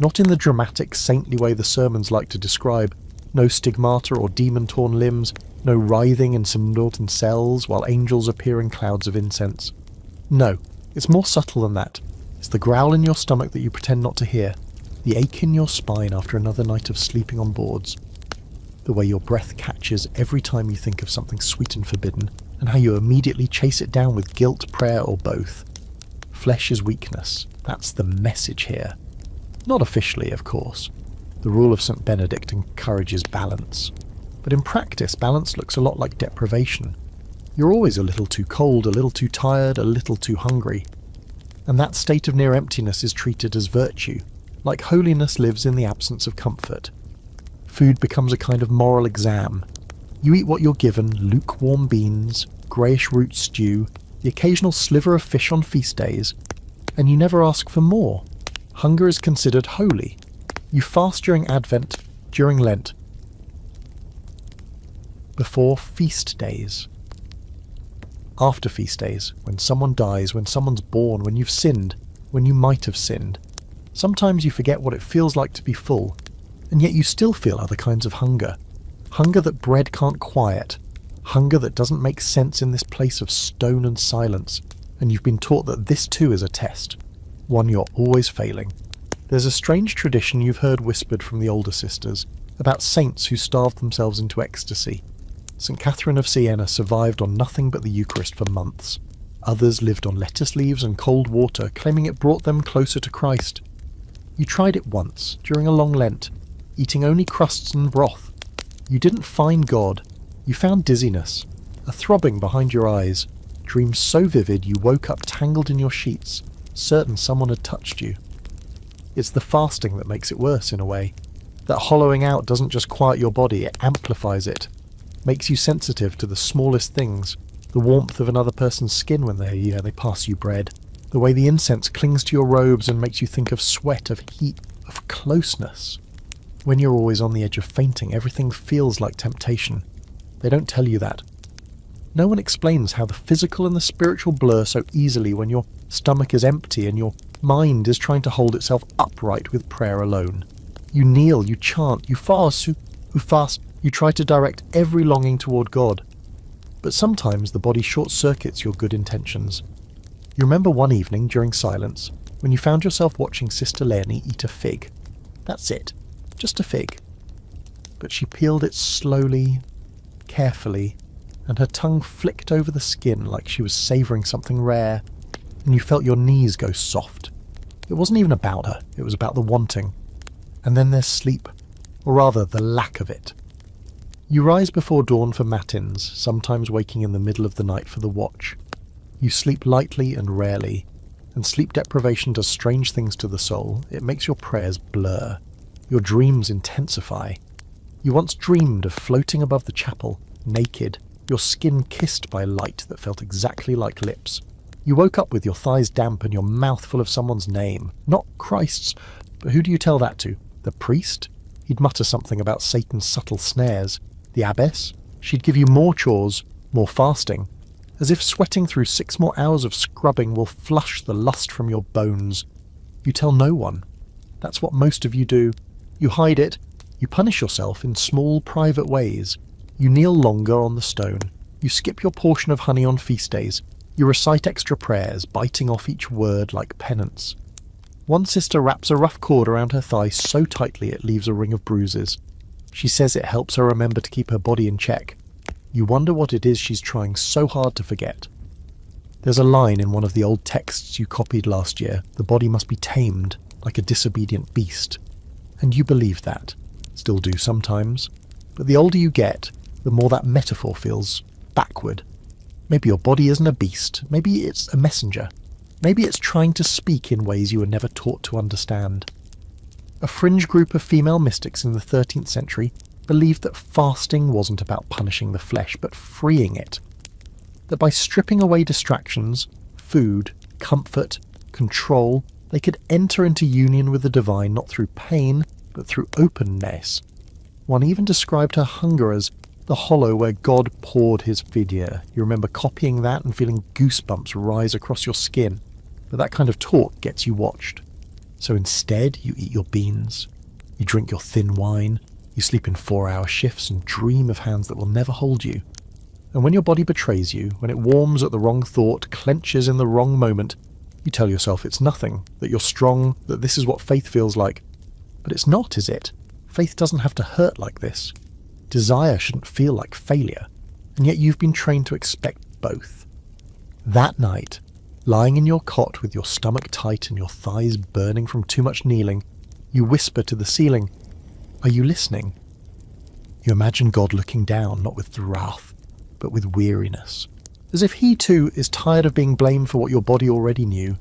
not in the dramatic, saintly way the sermons like to describe. No stigmata or demon-torn limbs, no writhing in St. cells while angels appear in clouds of incense. No, it's more subtle than that. It's the growl in your stomach that you pretend not to hear, the ache in your spine after another night of sleeping on boards, the way your breath catches every time you think of something sweet and forbidden, and how you immediately chase it down with guilt, prayer, or both. Flesh is weakness. That's the message here. Not officially, of course. The rule of St. Benedict encourages balance. But in practice, balance looks a lot like deprivation. You're always a little too cold, a little too tired, a little too hungry. And that state of near emptiness is treated as virtue, like holiness lives in the absence of comfort. Food becomes a kind of moral exam. You eat what you're given, lukewarm beans, greyish root stew, the occasional sliver of fish on feast days, and you never ask for more. Hunger is considered holy. You fast during Advent, during Lent, before feast days. After feast days, when someone dies, when someone's born, when you've sinned, when you might have sinned. Sometimes you forget what it feels like to be full, and yet you still feel other kinds of hunger. Hunger that bread can't quiet. Hunger that doesn't make sense in this place of stone and silence, and you've been taught that this too is a test, one you're always failing. There's a strange tradition you've heard whispered from the older sisters, about saints who starved themselves into ecstasy. St. Catherine of Siena survived on nothing but the Eucharist for months. Others lived on lettuce leaves and cold water, claiming it brought them closer to Christ. You tried it once, during a long Lent, eating only crusts and broth. You didn't find God. You found dizziness, a throbbing behind your eyes, dreams so vivid you woke up tangled in your sheets, certain someone had touched you. It's the fasting that makes it worse in a way. That hollowing out doesn't just quiet your body, it amplifies it. Makes you sensitive to the smallest things. The warmth of another person's skin when they pass you bread. The way the incense clings to your robes and makes you think of sweat, of heat, of closeness. When you're always on the edge of fainting, everything feels like temptation. They don't tell you that. No one explains how the physical and the spiritual blur so easily when your stomach is empty and your mind is trying to hold itself upright with prayer alone. You kneel, you chant, you fast, you try to direct every longing toward God. But sometimes the body short-circuits your good intentions. You remember one evening during silence when you found yourself watching Sister Leonie eat a fig. That's it, just a fig. But she peeled it slowly, carefully, and her tongue flicked over the skin like she was savouring something rare, and you felt your knees go soft. It wasn't even about her, it was about the wanting. And then there's sleep, or rather the lack of it. You rise before dawn for matins, sometimes waking in the middle of the night for the watch. You sleep lightly and rarely, and sleep deprivation does strange things to the soul. It makes your prayers blur. Your dreams intensify. You once dreamed of floating above the chapel, naked, your skin kissed by light that felt exactly like lips. You woke up with your thighs damp and your mouth full of someone's name. Not Christ's, but who do you tell that to? The priest? He'd mutter something about Satan's subtle snares. The abbess? She'd give you more chores, more fasting. As if sweating through 6 more hours of scrubbing will flush the lust from your bones. You tell no one. That's what most of you do. You hide it. You punish yourself in small, private ways. You kneel longer on the stone. You skip your portion of honey on feast days. You recite extra prayers, biting off each word like penance. One sister wraps a rough cord around her thigh so tightly it leaves a ring of bruises. She says it helps her remember to keep her body in check. You wonder what it is she's trying so hard to forget. There's a line in one of the old texts you copied last year. The body must be tamed, like a disobedient beast. And you believe that. Still do sometimes. But the older you get, the more that metaphor feels backward. Maybe your body isn't a beast. Maybe it's a messenger. Maybe it's trying to speak in ways you were never taught to understand. A fringe group of female mystics in the 13th century believed that fasting wasn't about punishing the flesh, but freeing it. That by stripping away distractions, food, comfort, control, they could enter into union with the divine not through pain, but through openness. One even described her hunger as the hollow where God poured his vidya. You remember copying that and feeling goosebumps rise across your skin. But that kind of talk gets you watched. So instead, you eat your beans, you drink your thin wine, you sleep in 4-hour shifts and dream of hands that will never hold you. And when your body betrays you, when it warms at the wrong thought, clenches in the wrong moment, you tell yourself it's nothing, that you're strong, that this is what faith feels like. But it's not, is it? Faith doesn't have to hurt like this. Desire shouldn't feel like failure, and yet you've been trained to expect both. That night, lying in your cot with your stomach tight and your thighs burning from too much kneeling, you whisper to the ceiling, "Are you listening?" You imagine God looking down, not with wrath, but with weariness, as if he too is tired of being blamed for what your body already knew,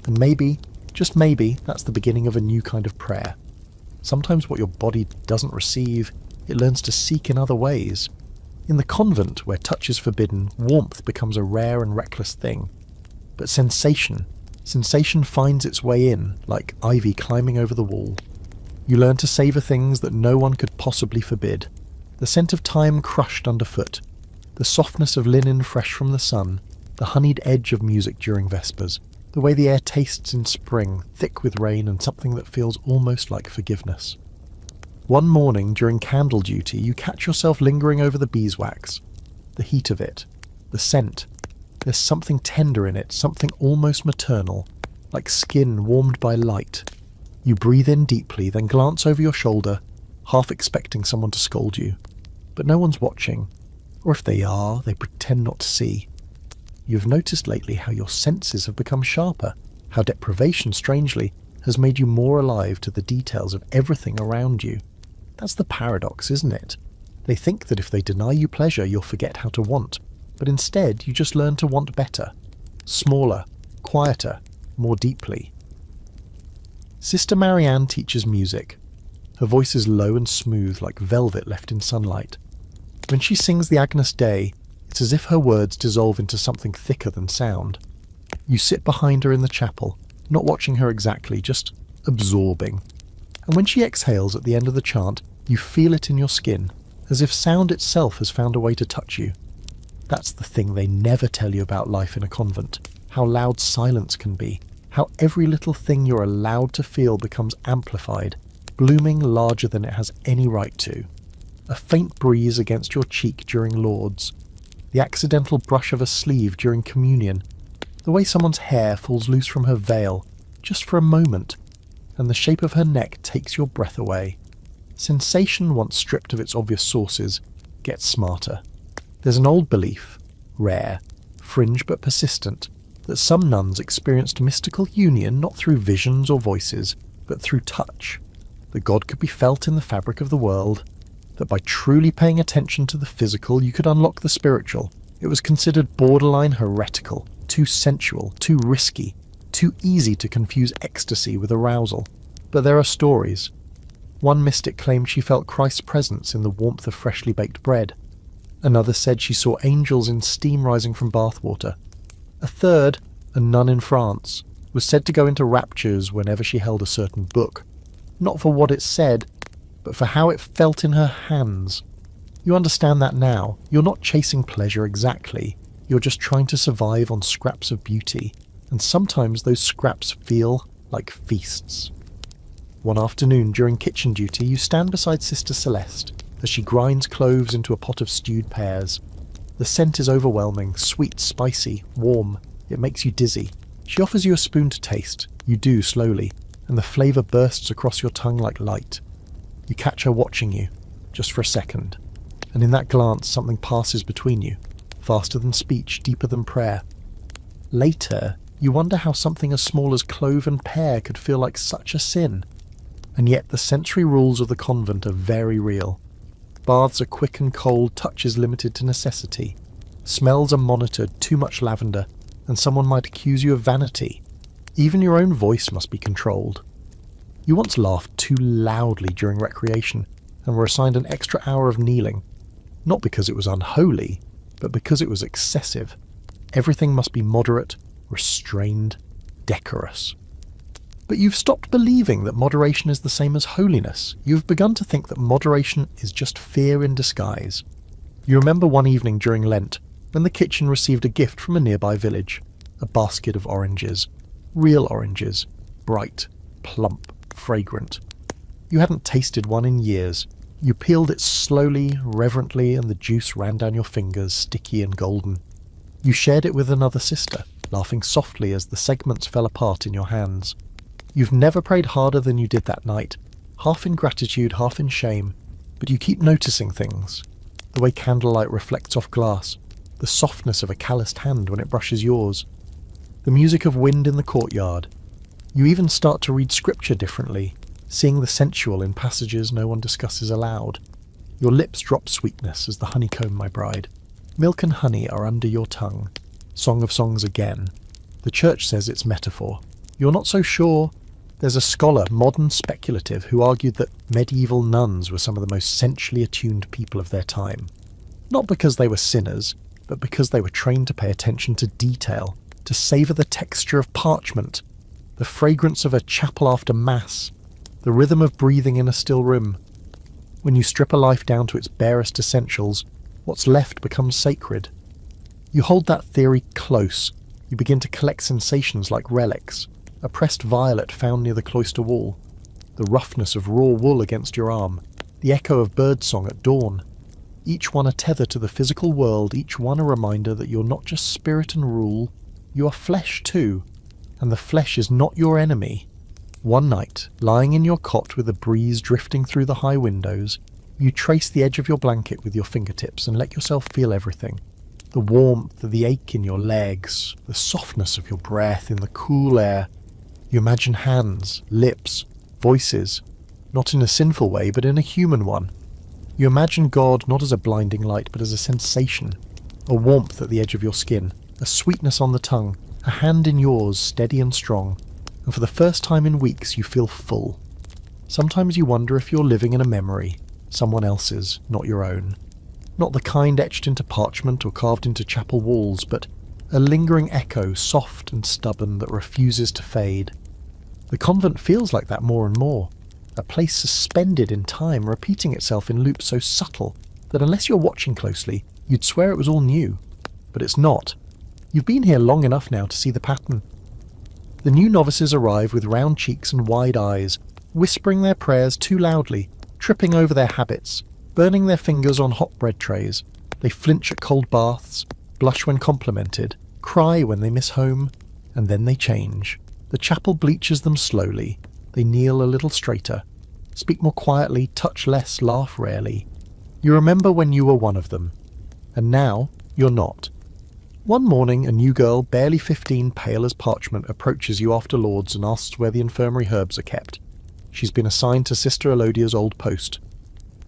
and maybe, just maybe, that's the beginning of a new kind of prayer. Sometimes what your body doesn't receive, it learns to seek in other ways. In the convent, where touch is forbidden, warmth becomes a rare and reckless thing. But sensation finds its way in, like ivy climbing over the wall. You learn to savour things that no one could possibly forbid. The scent of thyme crushed underfoot, the softness of linen fresh from the sun, the honeyed edge of music during vespers, the way the air tastes in spring, thick with rain and something that feels almost like forgiveness. One morning during candle duty, you catch yourself lingering over the beeswax. The heat of it, the scent. There's something tender in it, something almost maternal, like skin warmed by light. You breathe in deeply, then glance over your shoulder, half expecting someone to scold you. But no one's watching, or if they are, they pretend not to see. You've noticed lately how your senses have become sharper, how deprivation, strangely, has made you more alive to the details of everything around you. That's the paradox, isn't it? They think that if they deny you pleasure, you'll forget how to want. But instead, you just learn to want better. Smaller, quieter, more deeply. Sister Marianne teaches music. Her voice is low and smooth like velvet left in sunlight. When she sings the Agnus Dei, it's as if her words dissolve into something thicker than sound. You sit behind her in the chapel, not watching her exactly, just absorbing. And when she exhales at the end of the chant, you feel it in your skin, as if sound itself has found a way to touch you. That's the thing they never tell you about life in a convent, how loud silence can be, how every little thing you're allowed to feel becomes amplified, blooming larger than it has any right to. A faint breeze against your cheek during Lauds, the accidental brush of a sleeve during communion, the way someone's hair falls loose from her veil, just for a moment, and the shape of her neck takes your breath away. Sensation, once stripped of its obvious sources, gets smarter. There's an old belief, rare, fringe but persistent, that some nuns experienced mystical union not through visions or voices, but through touch, that God could be felt in the fabric of the world, that by truly paying attention to the physical you could unlock the spiritual. It was considered borderline heretical, too sensual, too risky, too easy to confuse ecstasy with arousal. But there are stories. One mystic claimed she felt Christ's presence in the warmth of freshly baked bread. Another said she saw angels in steam rising from bathwater. A third, a nun in France, was said to go into raptures whenever she held a certain book, not for what it said, but for how it felt in her hands. You understand that now. You're not chasing pleasure exactly. You're just trying to survive on scraps of beauty, and sometimes those scraps feel like feasts. One afternoon during kitchen duty, you stand beside Sister Celeste as she grinds cloves into a pot of stewed pears. The scent is overwhelming, sweet, spicy, warm. It makes you dizzy. She offers you a spoon to taste. You do slowly, and the flavour bursts across your tongue like light. You catch her watching you, just for a second, and in that glance something passes between you, faster than speech, deeper than prayer. Later, you wonder how something as small as clove and pear could feel like such a sin. And yet the sensory rules of the convent are very real. Baths are quick and cold, touch is limited to necessity. Smells are monitored, too much lavender, and someone might accuse you of vanity. Even your own voice must be controlled. You once laughed too loudly during recreation and were assigned an extra hour of kneeling, not because it was unholy, but because it was excessive. Everything must be moderate, restrained, decorous. But you've stopped believing that moderation is the same as holiness. You've begun to think that moderation is just fear in disguise. You remember one evening during Lent when the kitchen received a gift from a nearby village, a basket of oranges, real oranges, bright, plump, fragrant. You hadn't tasted one in years. You peeled it slowly, reverently, and the juice ran down your fingers, sticky and golden. You shared it with another sister, laughing softly as the segments fell apart in your hands. You've never prayed harder than you did that night, half in gratitude, half in shame, but you keep noticing things. The way candlelight reflects off glass, the softness of a calloused hand when it brushes yours, the music of wind in the courtyard. You even start to read scripture differently, seeing the sensual in passages no one discusses aloud. Your lips drop sweetness as the honeycomb, my bride. Milk and honey are under your tongue. Song of Songs again. The church says it's metaphor. You're not so sure. There's a scholar, modern speculative, who argued that medieval nuns were some of the most sensually attuned people of their time. Not because they were sinners, but because they were trained to pay attention to detail, to savour the texture of parchment, the fragrance of a chapel after Mass, the rhythm of breathing in a still room. When you strip a life down to its barest essentials, what's left becomes sacred. You hold that theory close. You begin to collect sensations like relics, a pressed violet found near the cloister wall, the roughness of raw wool against your arm, the echo of birdsong at dawn. Each one a tether to the physical world, each one a reminder that you're not just spirit and rule, you are flesh too, and the flesh is not your enemy. One night, lying in your cot with a breeze drifting through the high windows, you trace the edge of your blanket with your fingertips and let yourself feel everything. The warmth, the ache in your legs, the softness of your breath in the cool air. You imagine hands, lips, voices, not in a sinful way, but in a human one. You imagine God not as a blinding light, but as a sensation, a warmth at the edge of your skin, a sweetness on the tongue, a hand in yours, steady and strong, and for the first time in weeks you feel full. Sometimes you wonder if you're living in a memory, someone else's, not your own. Not the kind etched into parchment or carved into chapel walls, but a lingering echo, soft and stubborn, that refuses to fade. The convent feels like that more and more. A place suspended in time, repeating itself in loops so subtle that unless you're watching closely, you'd swear it was all new. But it's not. You've been here long enough now to see the pattern. The new novices arrive with round cheeks and wide eyes, whispering their prayers too loudly, tripping over their habits, burning their fingers on hot bread trays. They flinch at cold baths, blush when complimented, cry when they miss home, and then they change. The chapel bleaches them slowly. They kneel a little straighter, speak more quietly, touch less, laugh rarely. You remember when you were one of them, and now you're not. One morning, a new girl, barely 15, pale as parchment, approaches you after Lauds and asks where the infirmary herbs are kept. She's been assigned to Sister Elodia's old post.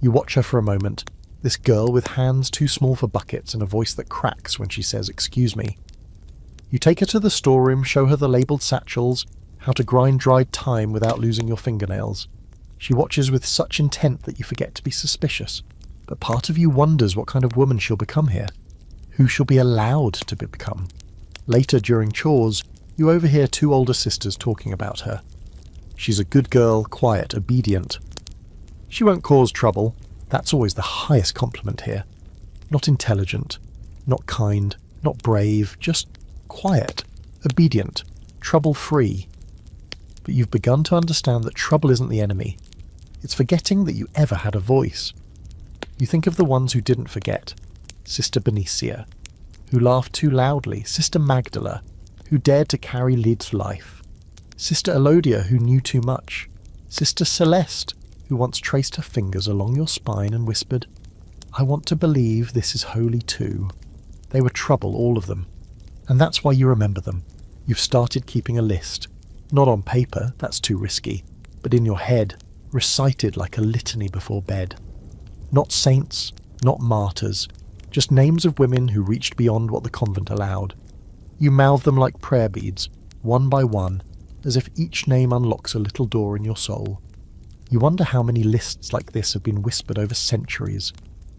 You watch her for a moment, this girl with hands too small for buckets and a voice that cracks when she says, "Excuse me." You take her to the storeroom, show her the labelled satchels, how to grind dried thyme without losing your fingernails. She watches with such intent that you forget to be suspicious, but part of you wonders what kind of woman she'll become here. Who she'll be allowed to become. Later, during chores, you overhear two older sisters talking about her. She's a good girl, quiet, obedient. She won't cause trouble. That's always the highest compliment here. Not intelligent, not kind, not brave, just quiet, obedient, trouble-free. But you've begun to understand that trouble isn't the enemy. It's forgetting that you ever had a voice. You think of the ones who didn't forget. Sister Benicia, who laughed too loudly, Sister Magdala, who dared to carry Lid's life, Sister Elodia, who knew too much, Sister Celeste, who once traced her fingers along your spine and whispered, "I want to believe this is holy too." They were trouble, all of them. And that's why you remember them. You've started keeping a list. Not on paper, that's too risky, but in your head, recited like a litany before bed. Not saints, not martyrs, just names of women who reached beyond what the convent allowed. You mouth them like prayer beads, one by one, as if each name unlocks a little door in your soul. You wonder how many lists like this have been whispered over centuries.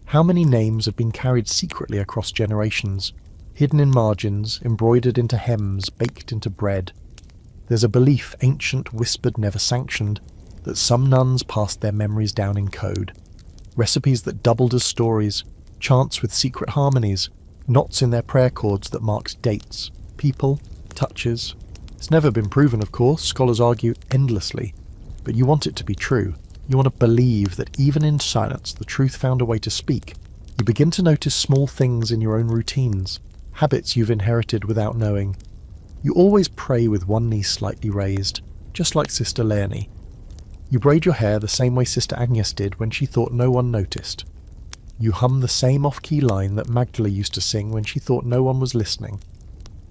How many names have been carried secretly across generations, hidden in margins, embroidered into hems, baked into bread. There's a belief, ancient, whispered, never sanctioned, that some nuns passed their memories down in code. Recipes that doubled as stories, chants with secret harmonies, knots in their prayer cords that marked dates, people, touches. It's never been proven, of course, scholars argue endlessly, but you want it to be true. You want to believe that even in silence the truth found a way to speak. You begin to notice small things in your own routines, habits you've inherited without knowing. You always pray with one knee slightly raised, just like Sister Leonie. You braid your hair the same way Sister Agnes did when she thought no one noticed. You hum the same off-key line that Magdala used to sing when she thought no one was listening.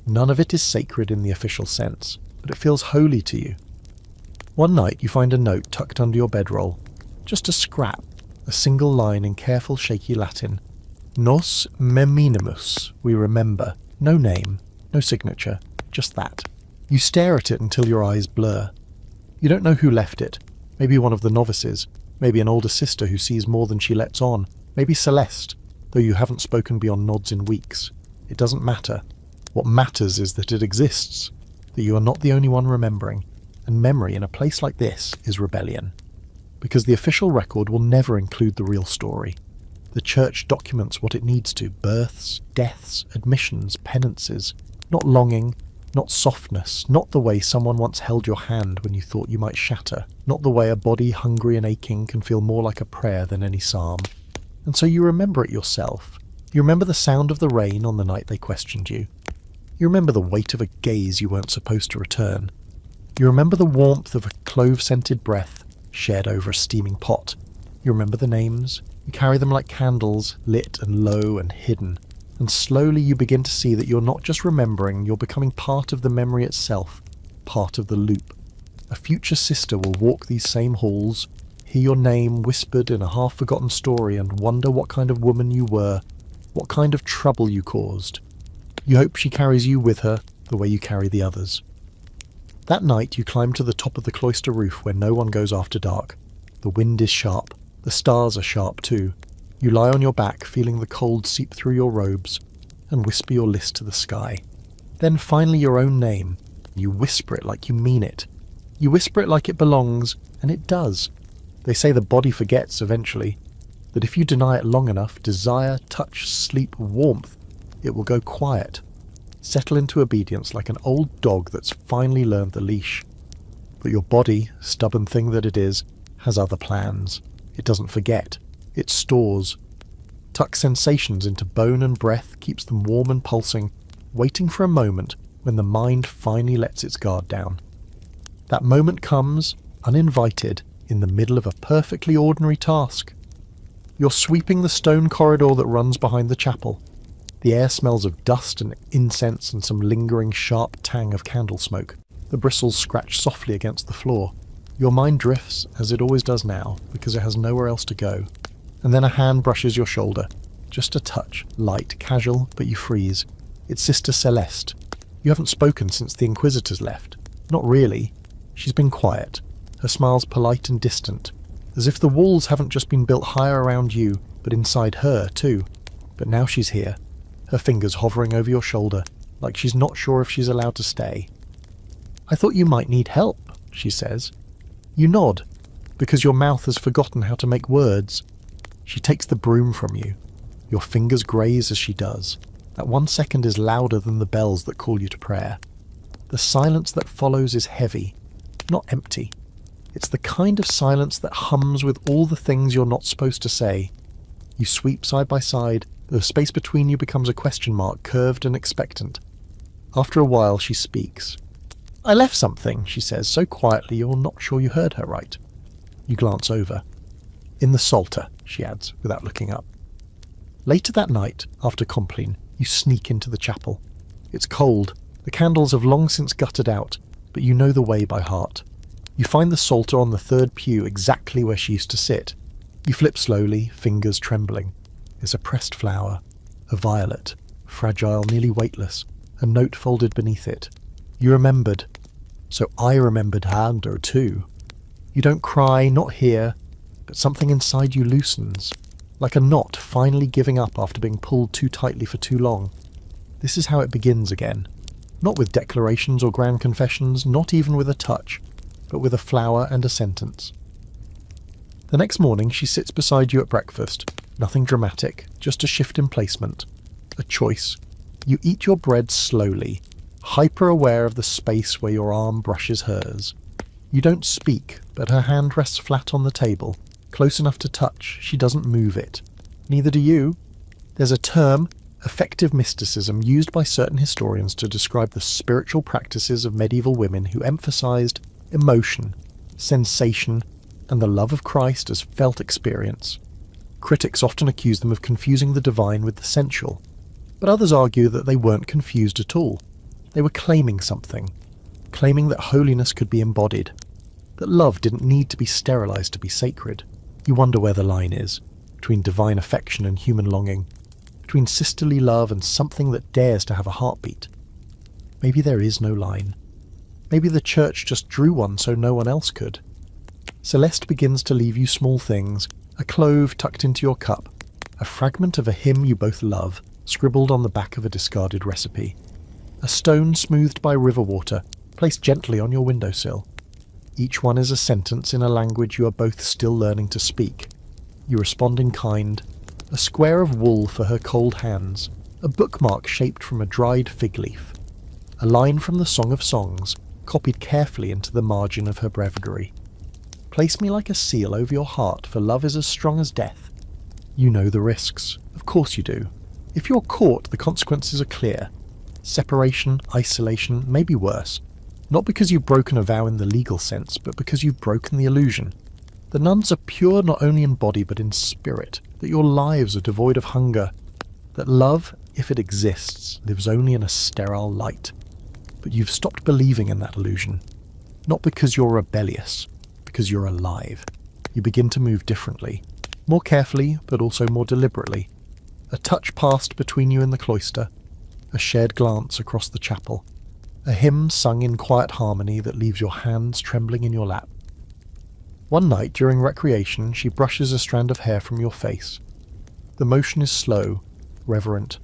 None of it is sacred in the official sense, but it feels holy to you. One night you find a note tucked under your bedroll. Just a scrap, a single line in careful shaky Latin. Nos meminimus, we remember. No name, no signature, just that. You stare at it until your eyes blur. You don't know who left it. Maybe one of the novices, maybe an older sister who sees more than she lets on. Maybe Celeste, though you haven't spoken beyond nods in weeks. It doesn't matter. What matters is that it exists, that you are not the only one remembering, and memory in a place like this is rebellion. Because the official record will never include the real story. The church documents what it needs to: births, deaths, admissions, penances. Not longing, not softness, not the way someone once held your hand when you thought you might shatter, not the way a body hungry and aching can feel more like a prayer than any psalm. And so you remember it yourself. You remember the sound of the rain on the night they questioned you. You remember the weight of a gaze you weren't supposed to return. You remember the warmth of a clove-scented breath shared over a steaming pot. You remember the names. You carry them like candles, lit and low and hidden. And slowly you begin to see that you're not just remembering, you're becoming part of the memory itself, part of the loop. A future sister will walk these same halls, hear your name whispered in a half-forgotten story and wonder what kind of woman you were, what kind of trouble you caused. You hope she carries you with her the way you carry the others. That night you climb to the top of the cloister roof where no one goes after dark. The wind is sharp. The stars are sharp too. You lie on your back, feeling the cold seep through your robes, and whisper your list to the sky. Then finally your own name. You whisper it like you mean it. You whisper it like it belongs, and it does. They say the body forgets eventually, that if you deny it long enough, desire, touch, sleep, warmth, it will go quiet. Settle into obedience like an old dog that's finally learned the leash. But your body, stubborn thing that it is, has other plans. It doesn't forget. It stores. Tucks sensations into bone and breath, keeps them warm and pulsing, waiting for a moment when the mind finally lets its guard down. That moment comes, uninvited, in the middle of a perfectly ordinary task. You're sweeping the stone corridor that runs behind the chapel. The air smells of dust and incense and some lingering sharp tang of candle smoke. The bristles scratch softly against the floor. Your mind drifts, as it always does now, because it has nowhere else to go. And then a hand brushes your shoulder. Just a touch, light, casual, but you freeze. It's Sister Celeste. You haven't spoken since the Inquisitors left. Not really. She's been quiet. Her smile's polite and distant, as if the walls haven't just been built higher around you, but inside her too. But now she's here, her fingers hovering over your shoulder, like she's not sure if she's allowed to stay. "I thought you might need help," she says. You nod, because your mouth has forgotten how to make words. She takes the broom from you. Your fingers graze as she does. That 1 second is louder than the bells that call you to prayer. The silence that follows is heavy, not empty. It's the kind of silence that hums with all the things you're not supposed to say. You sweep side by side. The space between you becomes a question mark, curved and expectant. After a while, she speaks. "I left something," she says, so quietly you're not sure you heard her right. You glance over. "In the Psalter," she adds, without looking up. Later that night, after Compline, you sneak into the chapel. It's cold. The candles have long since guttered out, but you know the way by heart. You find the Psalter on the third pew, exactly where she used to sit. You flip slowly, fingers trembling. There's a pressed flower, a violet, fragile, nearly weightless, a note folded beneath it. You remembered. So I remembered Hando too. You don't cry, not here, but something inside you loosens, like a knot finally giving up after being pulled too tightly for too long. This is how it begins again. Not with declarations or grand confessions, not even with a touch, but with a flower and a sentence. The next morning she sits beside you at breakfast. Nothing dramatic, just a shift in placement. A choice. You eat your bread slowly, hyper-aware of the space where your arm brushes hers. You don't speak, but her hand rests flat on the table, close enough to touch. She doesn't move it. Neither do you. There's a term, affective mysticism, used by certain historians to describe the spiritual practices of medieval women who emphasized emotion, sensation, and the love of Christ as felt experience. Critics often accuse them of confusing the divine with the sensual, but others argue that they weren't confused at all. They were claiming something, claiming that holiness could be embodied, that love didn't need to be sterilized to be sacred. You wonder where the line is, between divine affection and human longing, between sisterly love and something that dares to have a heartbeat. Maybe there is no line. Maybe the church just drew one so no one else could. Celeste begins to leave you small things, a clove tucked into your cup, a fragment of a hymn you both love, scribbled on the back of a discarded recipe, a stone smoothed by river water, placed gently on your windowsill. Each one is a sentence in a language you are both still learning to speak. You respond in kind, a square of wool for her cold hands, a bookmark shaped from a dried fig leaf, a line from the Song of Songs, copied carefully into the margin of her breviary. Place me like a seal over your heart, for love is as strong as death. You know the risks. Of course you do. If you're caught, the consequences are clear. Separation, isolation, maybe worse. Not because you've broken a vow in the legal sense, but because you've broken the illusion. The nuns are pure not only in body but in spirit, that your lives are devoid of hunger, that love, if it exists, lives only in a sterile light. But you've stopped believing in that illusion. Not because you're rebellious, because you're alive. You begin to move differently, more carefully but also more deliberately. A touch passed between you in the cloister, a shared glance across the chapel, a hymn sung in quiet harmony that leaves your hands trembling in your lap. One night during recreation, she brushes a strand of hair from your face. The motion is slow, reverent.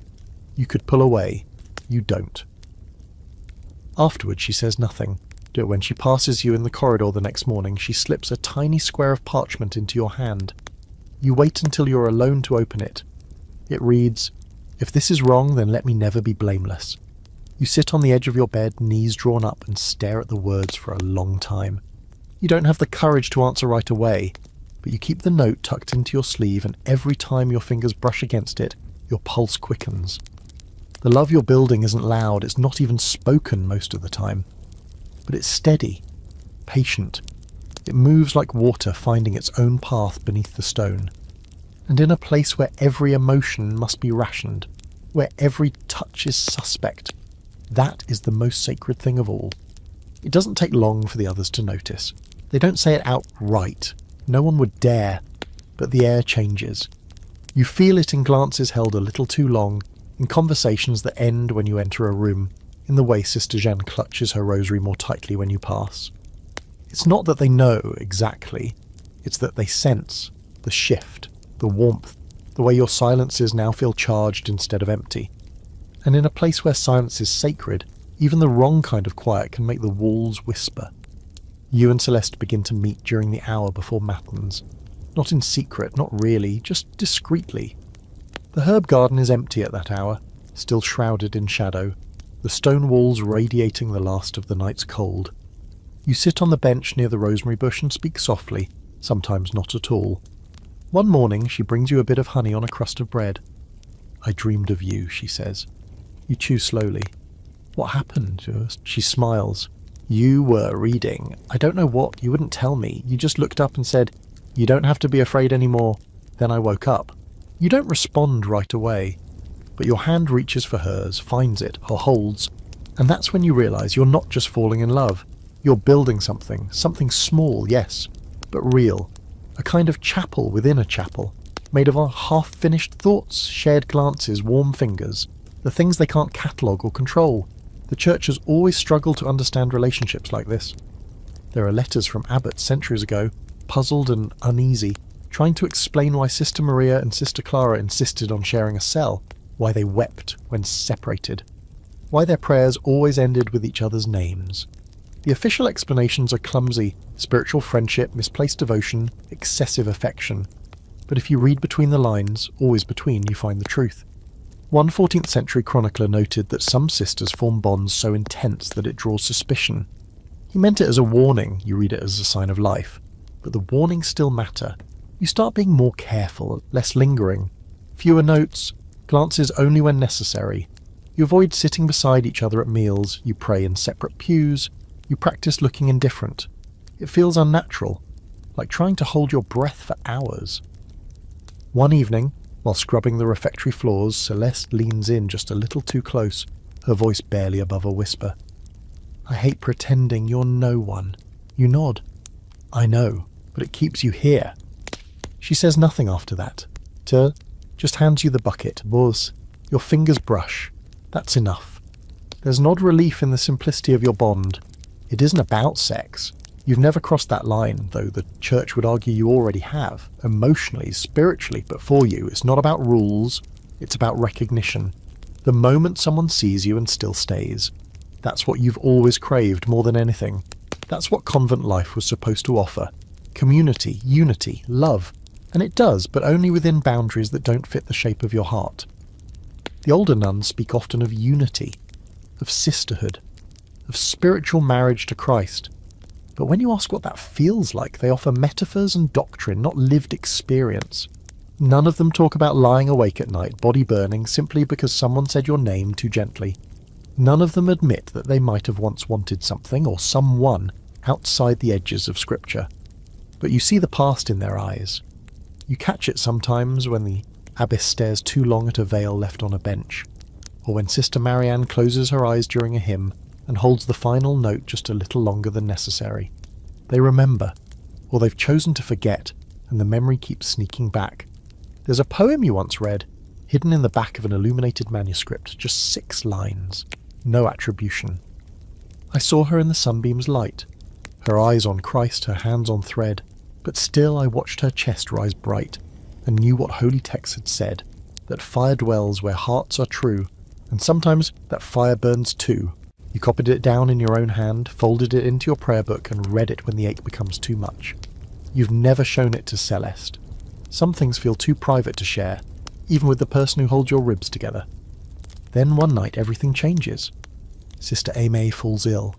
You could pull away. You don't. Afterwards, she says nothing. But when she passes you in the corridor the next morning, she slips a tiny square of parchment into your hand. You wait until you're alone to open it. It reads, "If this is wrong, then let me never be blameless." You sit on the edge of your bed, knees drawn up, and stare at the words for a long time. You don't have the courage to answer right away, but you keep the note tucked into your sleeve, and every time your fingers brush against it, your pulse quickens. The love you're building isn't loud, it's not even spoken most of the time. But it's steady, patient. It moves like water finding its own path beneath the stone. And in a place where every emotion must be rationed, where every touch is suspect, that is the most sacred thing of all. It doesn't take long for the others to notice. They don't say it outright. No one would dare. But the air changes. You feel it in glances held a little too long, in conversations that end when you enter a room, in the way Sister Jeanne clutches her rosary more tightly when you pass. It's not that they know exactly. It's that they sense the shift, the warmth, the way your silences now feel charged instead of empty. And in a place where silence is sacred, even the wrong kind of quiet can make the walls whisper. You and Celeste begin to meet during the hour before Matins. Not in secret, not really, just discreetly. The herb garden is empty at that hour, still shrouded in shadow, the stone walls radiating the last of the night's cold. You sit on the bench near the rosemary bush and speak softly, sometimes not at all. One morning she brings you a bit of honey on a crust of bread. "I dreamed of you," she says. You chew slowly. "What happened?" She smiles. "You were reading. I don't know what, you wouldn't tell me. You just looked up and said, 'You don't have to be afraid anymore.' Then I woke up." You don't respond right away, but your hand reaches for hers, finds it, or holds, and that's when you realise you're not just falling in love. You're building something small, yes, but real. A kind of chapel within a chapel, made of half-finished thoughts, shared glances, warm fingers, the things they can't catalogue or control. The Church has always struggled to understand relationships like this. There are letters from abbots centuries ago, puzzled and uneasy, trying to explain why Sister Maria and Sister Clara insisted on sharing a cell, why they wept when separated, why their prayers always ended with each other's names. The official explanations are clumsy: spiritual friendship, misplaced devotion, excessive affection. But if you read between the lines, always between, you find the truth. One 14th century chronicler noted that some sisters form bonds so intense that it draws suspicion. He meant it as a warning, you read it as a sign of life. But the warnings still matter. You start being more careful, less lingering. Fewer notes, glances only when necessary. You avoid sitting beside each other at meals, you pray in separate pews, you practice looking indifferent. It feels unnatural, like trying to hold your breath for hours. One evening, while scrubbing the refectory floors, Celeste leans in just a little too close, her voice barely above a whisper. "I hate pretending you're no one." You nod. "I know, but it keeps you here." She says nothing after that. Just hands you the bucket. "Boz, your fingers brush. That's enough." There's an odd relief in the simplicity of your bond. It isn't about sex. You've never crossed that line, though the Church would argue you already have, emotionally, spiritually, but for you, it's not about rules, it's about recognition. The moment someone sees you and still stays. That's what you've always craved more than anything. That's what convent life was supposed to offer. Community, unity, love. And it does, but only within boundaries that don't fit the shape of your heart. The older nuns speak often of unity, of sisterhood, of spiritual marriage to Christ. But when you ask what that feels like, they offer metaphors and doctrine, not lived experience. None of them talk about lying awake at night, body burning, simply because someone said your name too gently. None of them admit that they might have once wanted something, or someone, outside the edges of Scripture. But you see the past in their eyes. You catch it sometimes when the abbess stares too long at a veil left on a bench, or when Sister Marianne closes her eyes during a hymn and holds the final note just a little longer than necessary. They remember, or they've chosen to forget, and the memory keeps sneaking back. There's a poem you once read, hidden in the back of an illuminated manuscript, just 6 lines, no attribution. I saw her in the sunbeam's light, her eyes on Christ, her hands on thread. But still I watched her chest rise bright, and knew what holy text had said, that fire dwells where hearts are true, and sometimes that fire burns too. You copied it down in your own hand, folded it into your prayer book, and read it when the ache becomes too much. You've never shown it to Celeste. Some things feel too private to share, even with the person who holds your ribs together. Then one night everything changes. Sister Aimee falls ill.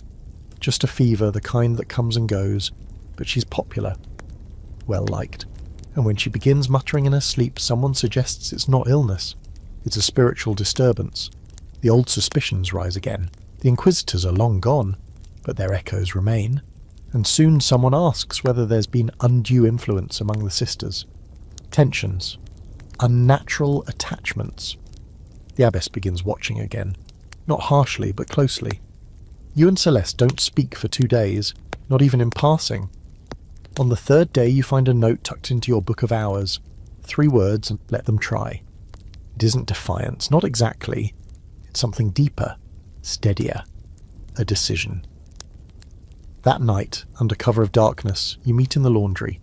Just a fever, the kind that comes and goes, but she's popular, well liked. And when she begins muttering in her sleep, someone suggests it's not illness, it's a spiritual disturbance. The old suspicions rise again. The Inquisitors are long gone, but their echoes remain. And soon someone asks whether there's been undue influence among the sisters. Tensions. Unnatural attachments. The abbess begins watching again. Not harshly, but closely. You and Celeste don't speak for 2 days, not even in passing. On the 3rd day you find a note tucked into your book of hours. 3 words, and let them try. It isn't defiance, not exactly. It's something deeper, steadier. A decision. That night, under cover of darkness, you meet in the laundry.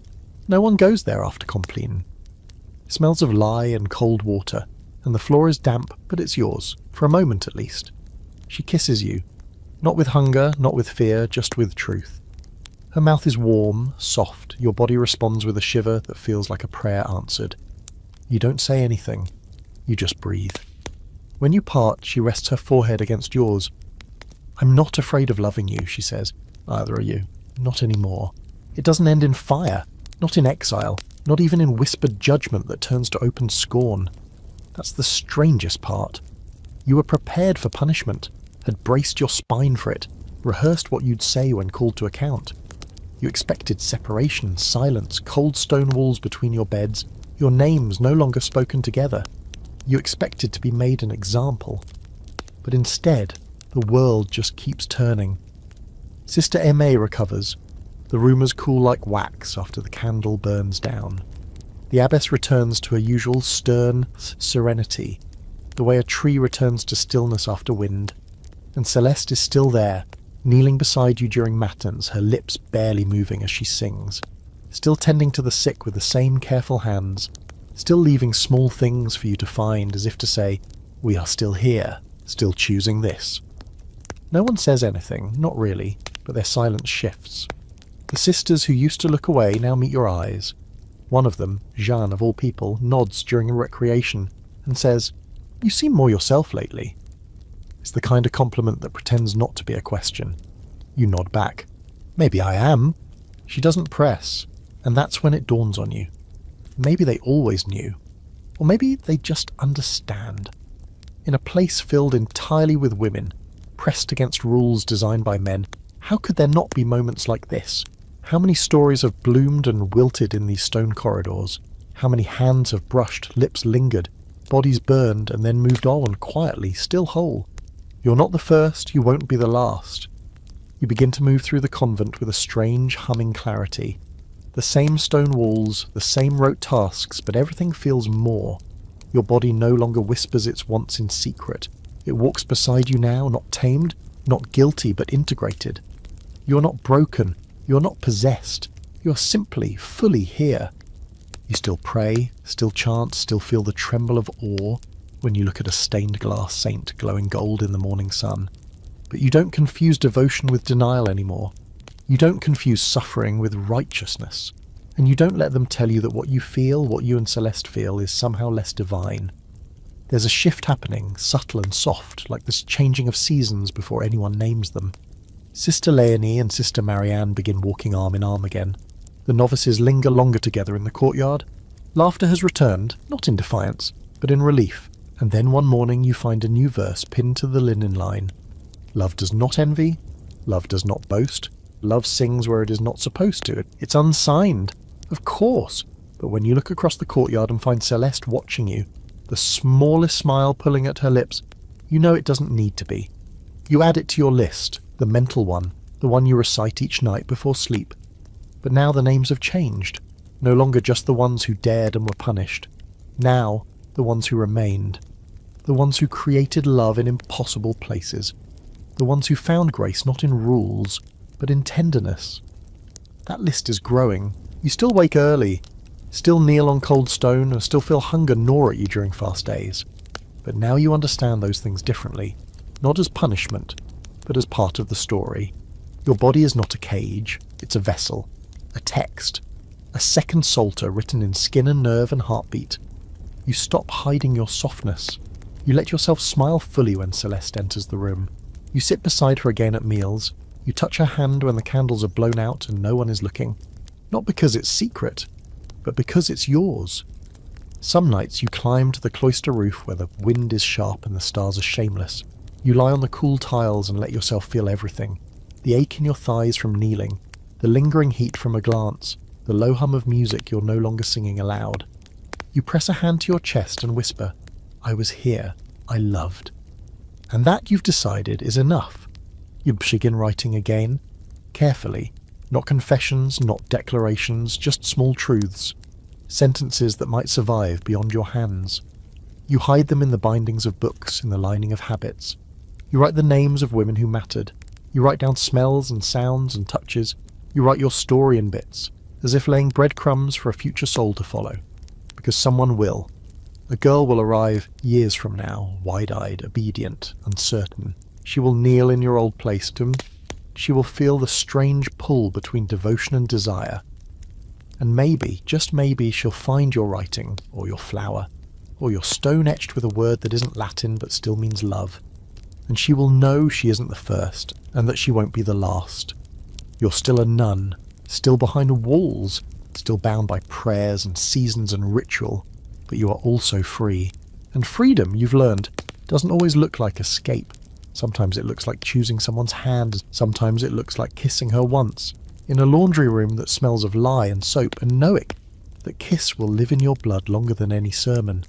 No one goes there after Compline. It smells of lye and cold water, and the floor is damp, but it's yours, for a moment at least. She kisses you. Not with hunger, not with fear, just with truth. Her mouth is warm, soft. Your body responds with a shiver that feels like a prayer answered. You don't say anything. You just breathe. When you part, she rests her forehead against yours. I'm not afraid of loving you, she says. Neither are you. Not anymore. It doesn't end in fire. Not in exile. Not even in whispered judgment that turns to open scorn. That's the strangest part. You were prepared for punishment, had braced your spine for it, rehearsed what you'd say when called to account. You expected separation, silence, cold stone walls between your beds, your names no longer spoken together. You expected to be made an example. But instead, the world just keeps turning. Sister Aimee recovers. The rumours cool like wax after the candle burns down. The abbess returns to her usual stern serenity, the way a tree returns to stillness after wind. And Celeste is still there, kneeling beside you during matins, her lips barely moving as she sings, still tending to the sick with the same careful hands, still leaving small things for you to find as if to say, we are still here, still choosing this. No one says anything, not really, but their silence shifts. The sisters who used to look away now meet your eyes. One of them, Jeanne of all people, nods during a recreation and says, you seem more yourself lately. It's the kind of compliment that pretends not to be a question. You nod back. Maybe I am. She doesn't press, and that's when it dawns on you. Maybe they always knew. Or maybe they just understand. In a place filled entirely with women, pressed against rules designed by men, how could there not be moments like this? How many stories have bloomed and wilted in these stone corridors? How many hands have brushed, lips lingered, bodies burned and then moved on quietly, still whole? You're not the first, you won't be the last. You begin to move through the convent with a strange humming clarity. The same stone walls, the same rote tasks, but everything feels more. Your body no longer whispers its wants in secret. It walks beside you now, not tamed, not guilty, but integrated. You're not broken, you're not possessed. You're simply, fully here. You still pray, still chant, still feel the tremble of awe when you look at a stained glass saint glowing gold in the morning sun. But you don't confuse devotion with denial anymore. You don't confuse suffering with righteousness. And you don't let them tell you that what you feel, what you and Celeste feel, is somehow less divine. There's a shift happening, subtle and soft, like this changing of seasons before anyone names them. Sister Leonie and Sister Marianne begin walking arm in arm again. The novices linger longer together in the courtyard. Laughter has returned, not in defiance, but in relief. And then one morning you find a new verse pinned to the linen line. Love does not envy. Love does not boast. Love sings where it is not supposed to. It's unsigned. Of course. But when you look across the courtyard and find Celeste watching you, the smallest smile pulling at her lips, you know it doesn't need to be. You add it to your list, the mental one, the one you recite each night before sleep. But now the names have changed. No longer just the ones who dared and were punished. Now, the ones who remained. The ones who created love in impossible places. The ones who found grace not in rules, but in tenderness. That list is growing. You still wake early, still kneel on cold stone, and still feel hunger gnaw at you during fast days. But now you understand those things differently, not as punishment, but as part of the story. Your body is not a cage, it's a vessel, a text, a second psalter written in skin and nerve and heartbeat. You stop hiding your softness. You let yourself smile fully when Celeste enters the room. You sit beside her again at meals. You touch her hand when the candles are blown out and no one is looking. Not because it's secret, but because it's yours. Some nights you climb to the cloister roof where the wind is sharp and the stars are shameless. You lie on the cool tiles and let yourself feel everything. The ache in your thighs from kneeling, the lingering heat from a glance, the low hum of music you're no longer singing aloud. You press a hand to your chest and whisper, "I was here, I loved." And that, you've decided, is enough. You begin writing again, carefully. Not confessions, not declarations, just small truths. Sentences that might survive beyond your hands. You hide them in the bindings of books, in the lining of habits. You write the names of women who mattered. You write down smells and sounds and touches. You write your story in bits, as if laying breadcrumbs for a future soul to follow. Because someone will. A girl will arrive years from now, wide-eyed, obedient, uncertain. She will kneel in your old place to... She will feel the strange pull between devotion and desire. And maybe, just maybe, she'll find your writing, or your flower, or your stone etched with a word that isn't Latin but still means love. And she will know she isn't the first, and that she won't be the last. You're still a nun, still behind walls, still bound by prayers and seasons and ritual, but you are also free. And freedom, you've learned, doesn't always look like escape. Sometimes it looks like choosing someone's hand, sometimes it looks like kissing her once, in a laundry room that smells of lye and soap, and knowing that kiss will live in your blood longer than any sermon.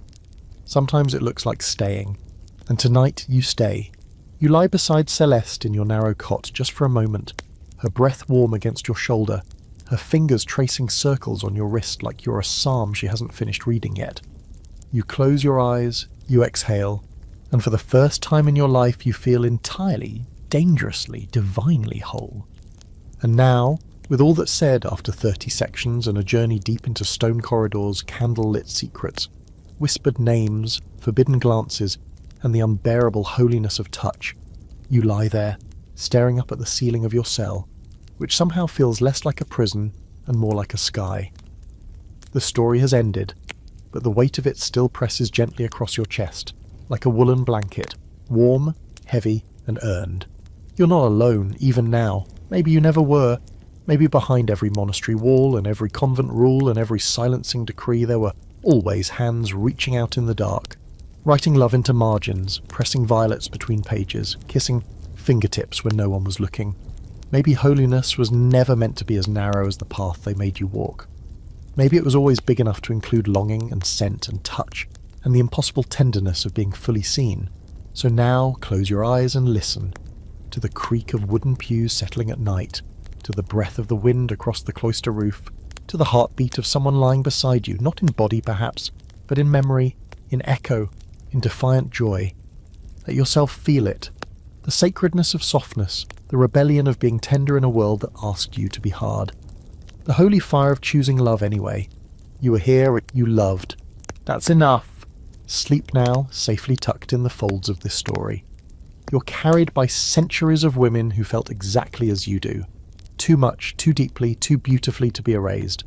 Sometimes it looks like staying, and tonight you stay. You lie beside Celeste in your narrow cot just for a moment, her breath warm against your shoulder, her fingers tracing circles on your wrist like you're a psalm she hasn't finished reading yet. You close your eyes, you exhale, and for the first time in your life you feel entirely, dangerously, divinely whole. And now, with all that's said after 30 sections and a journey deep into stone corridors, candle-lit secrets, whispered names, forbidden glances, and the unbearable holiness of touch, you lie there, staring up at the ceiling of your cell, which somehow feels less like a prison and more like a sky. The story has ended, but the weight of it still presses gently across your chest, like a woolen blanket, warm, heavy, and earned. You're not alone, even now. Maybe you never were. Maybe behind every monastery wall and every convent rule and every silencing decree there were always hands reaching out in the dark, writing love into margins, pressing violets between pages, kissing fingertips when no one was looking. Maybe holiness was never meant to be as narrow as the path they made you walk. Maybe it was always big enough to include longing and scent and touch, and the impossible tenderness of being fully seen. So now close your eyes and listen to the creak of wooden pews settling at night, to the breath of the wind across the cloister roof, to the heartbeat of someone lying beside you, not in body perhaps, but in memory, in echo, in defiant joy. Let yourself feel it, the sacredness of softness, the rebellion of being tender in a world that asked you to be hard. The holy fire of choosing love anyway. You were here, you loved. That's enough. Sleep now, safely tucked in the folds of this story. You're carried by centuries of women who felt exactly as you do. Too much, too deeply, too beautifully to be erased.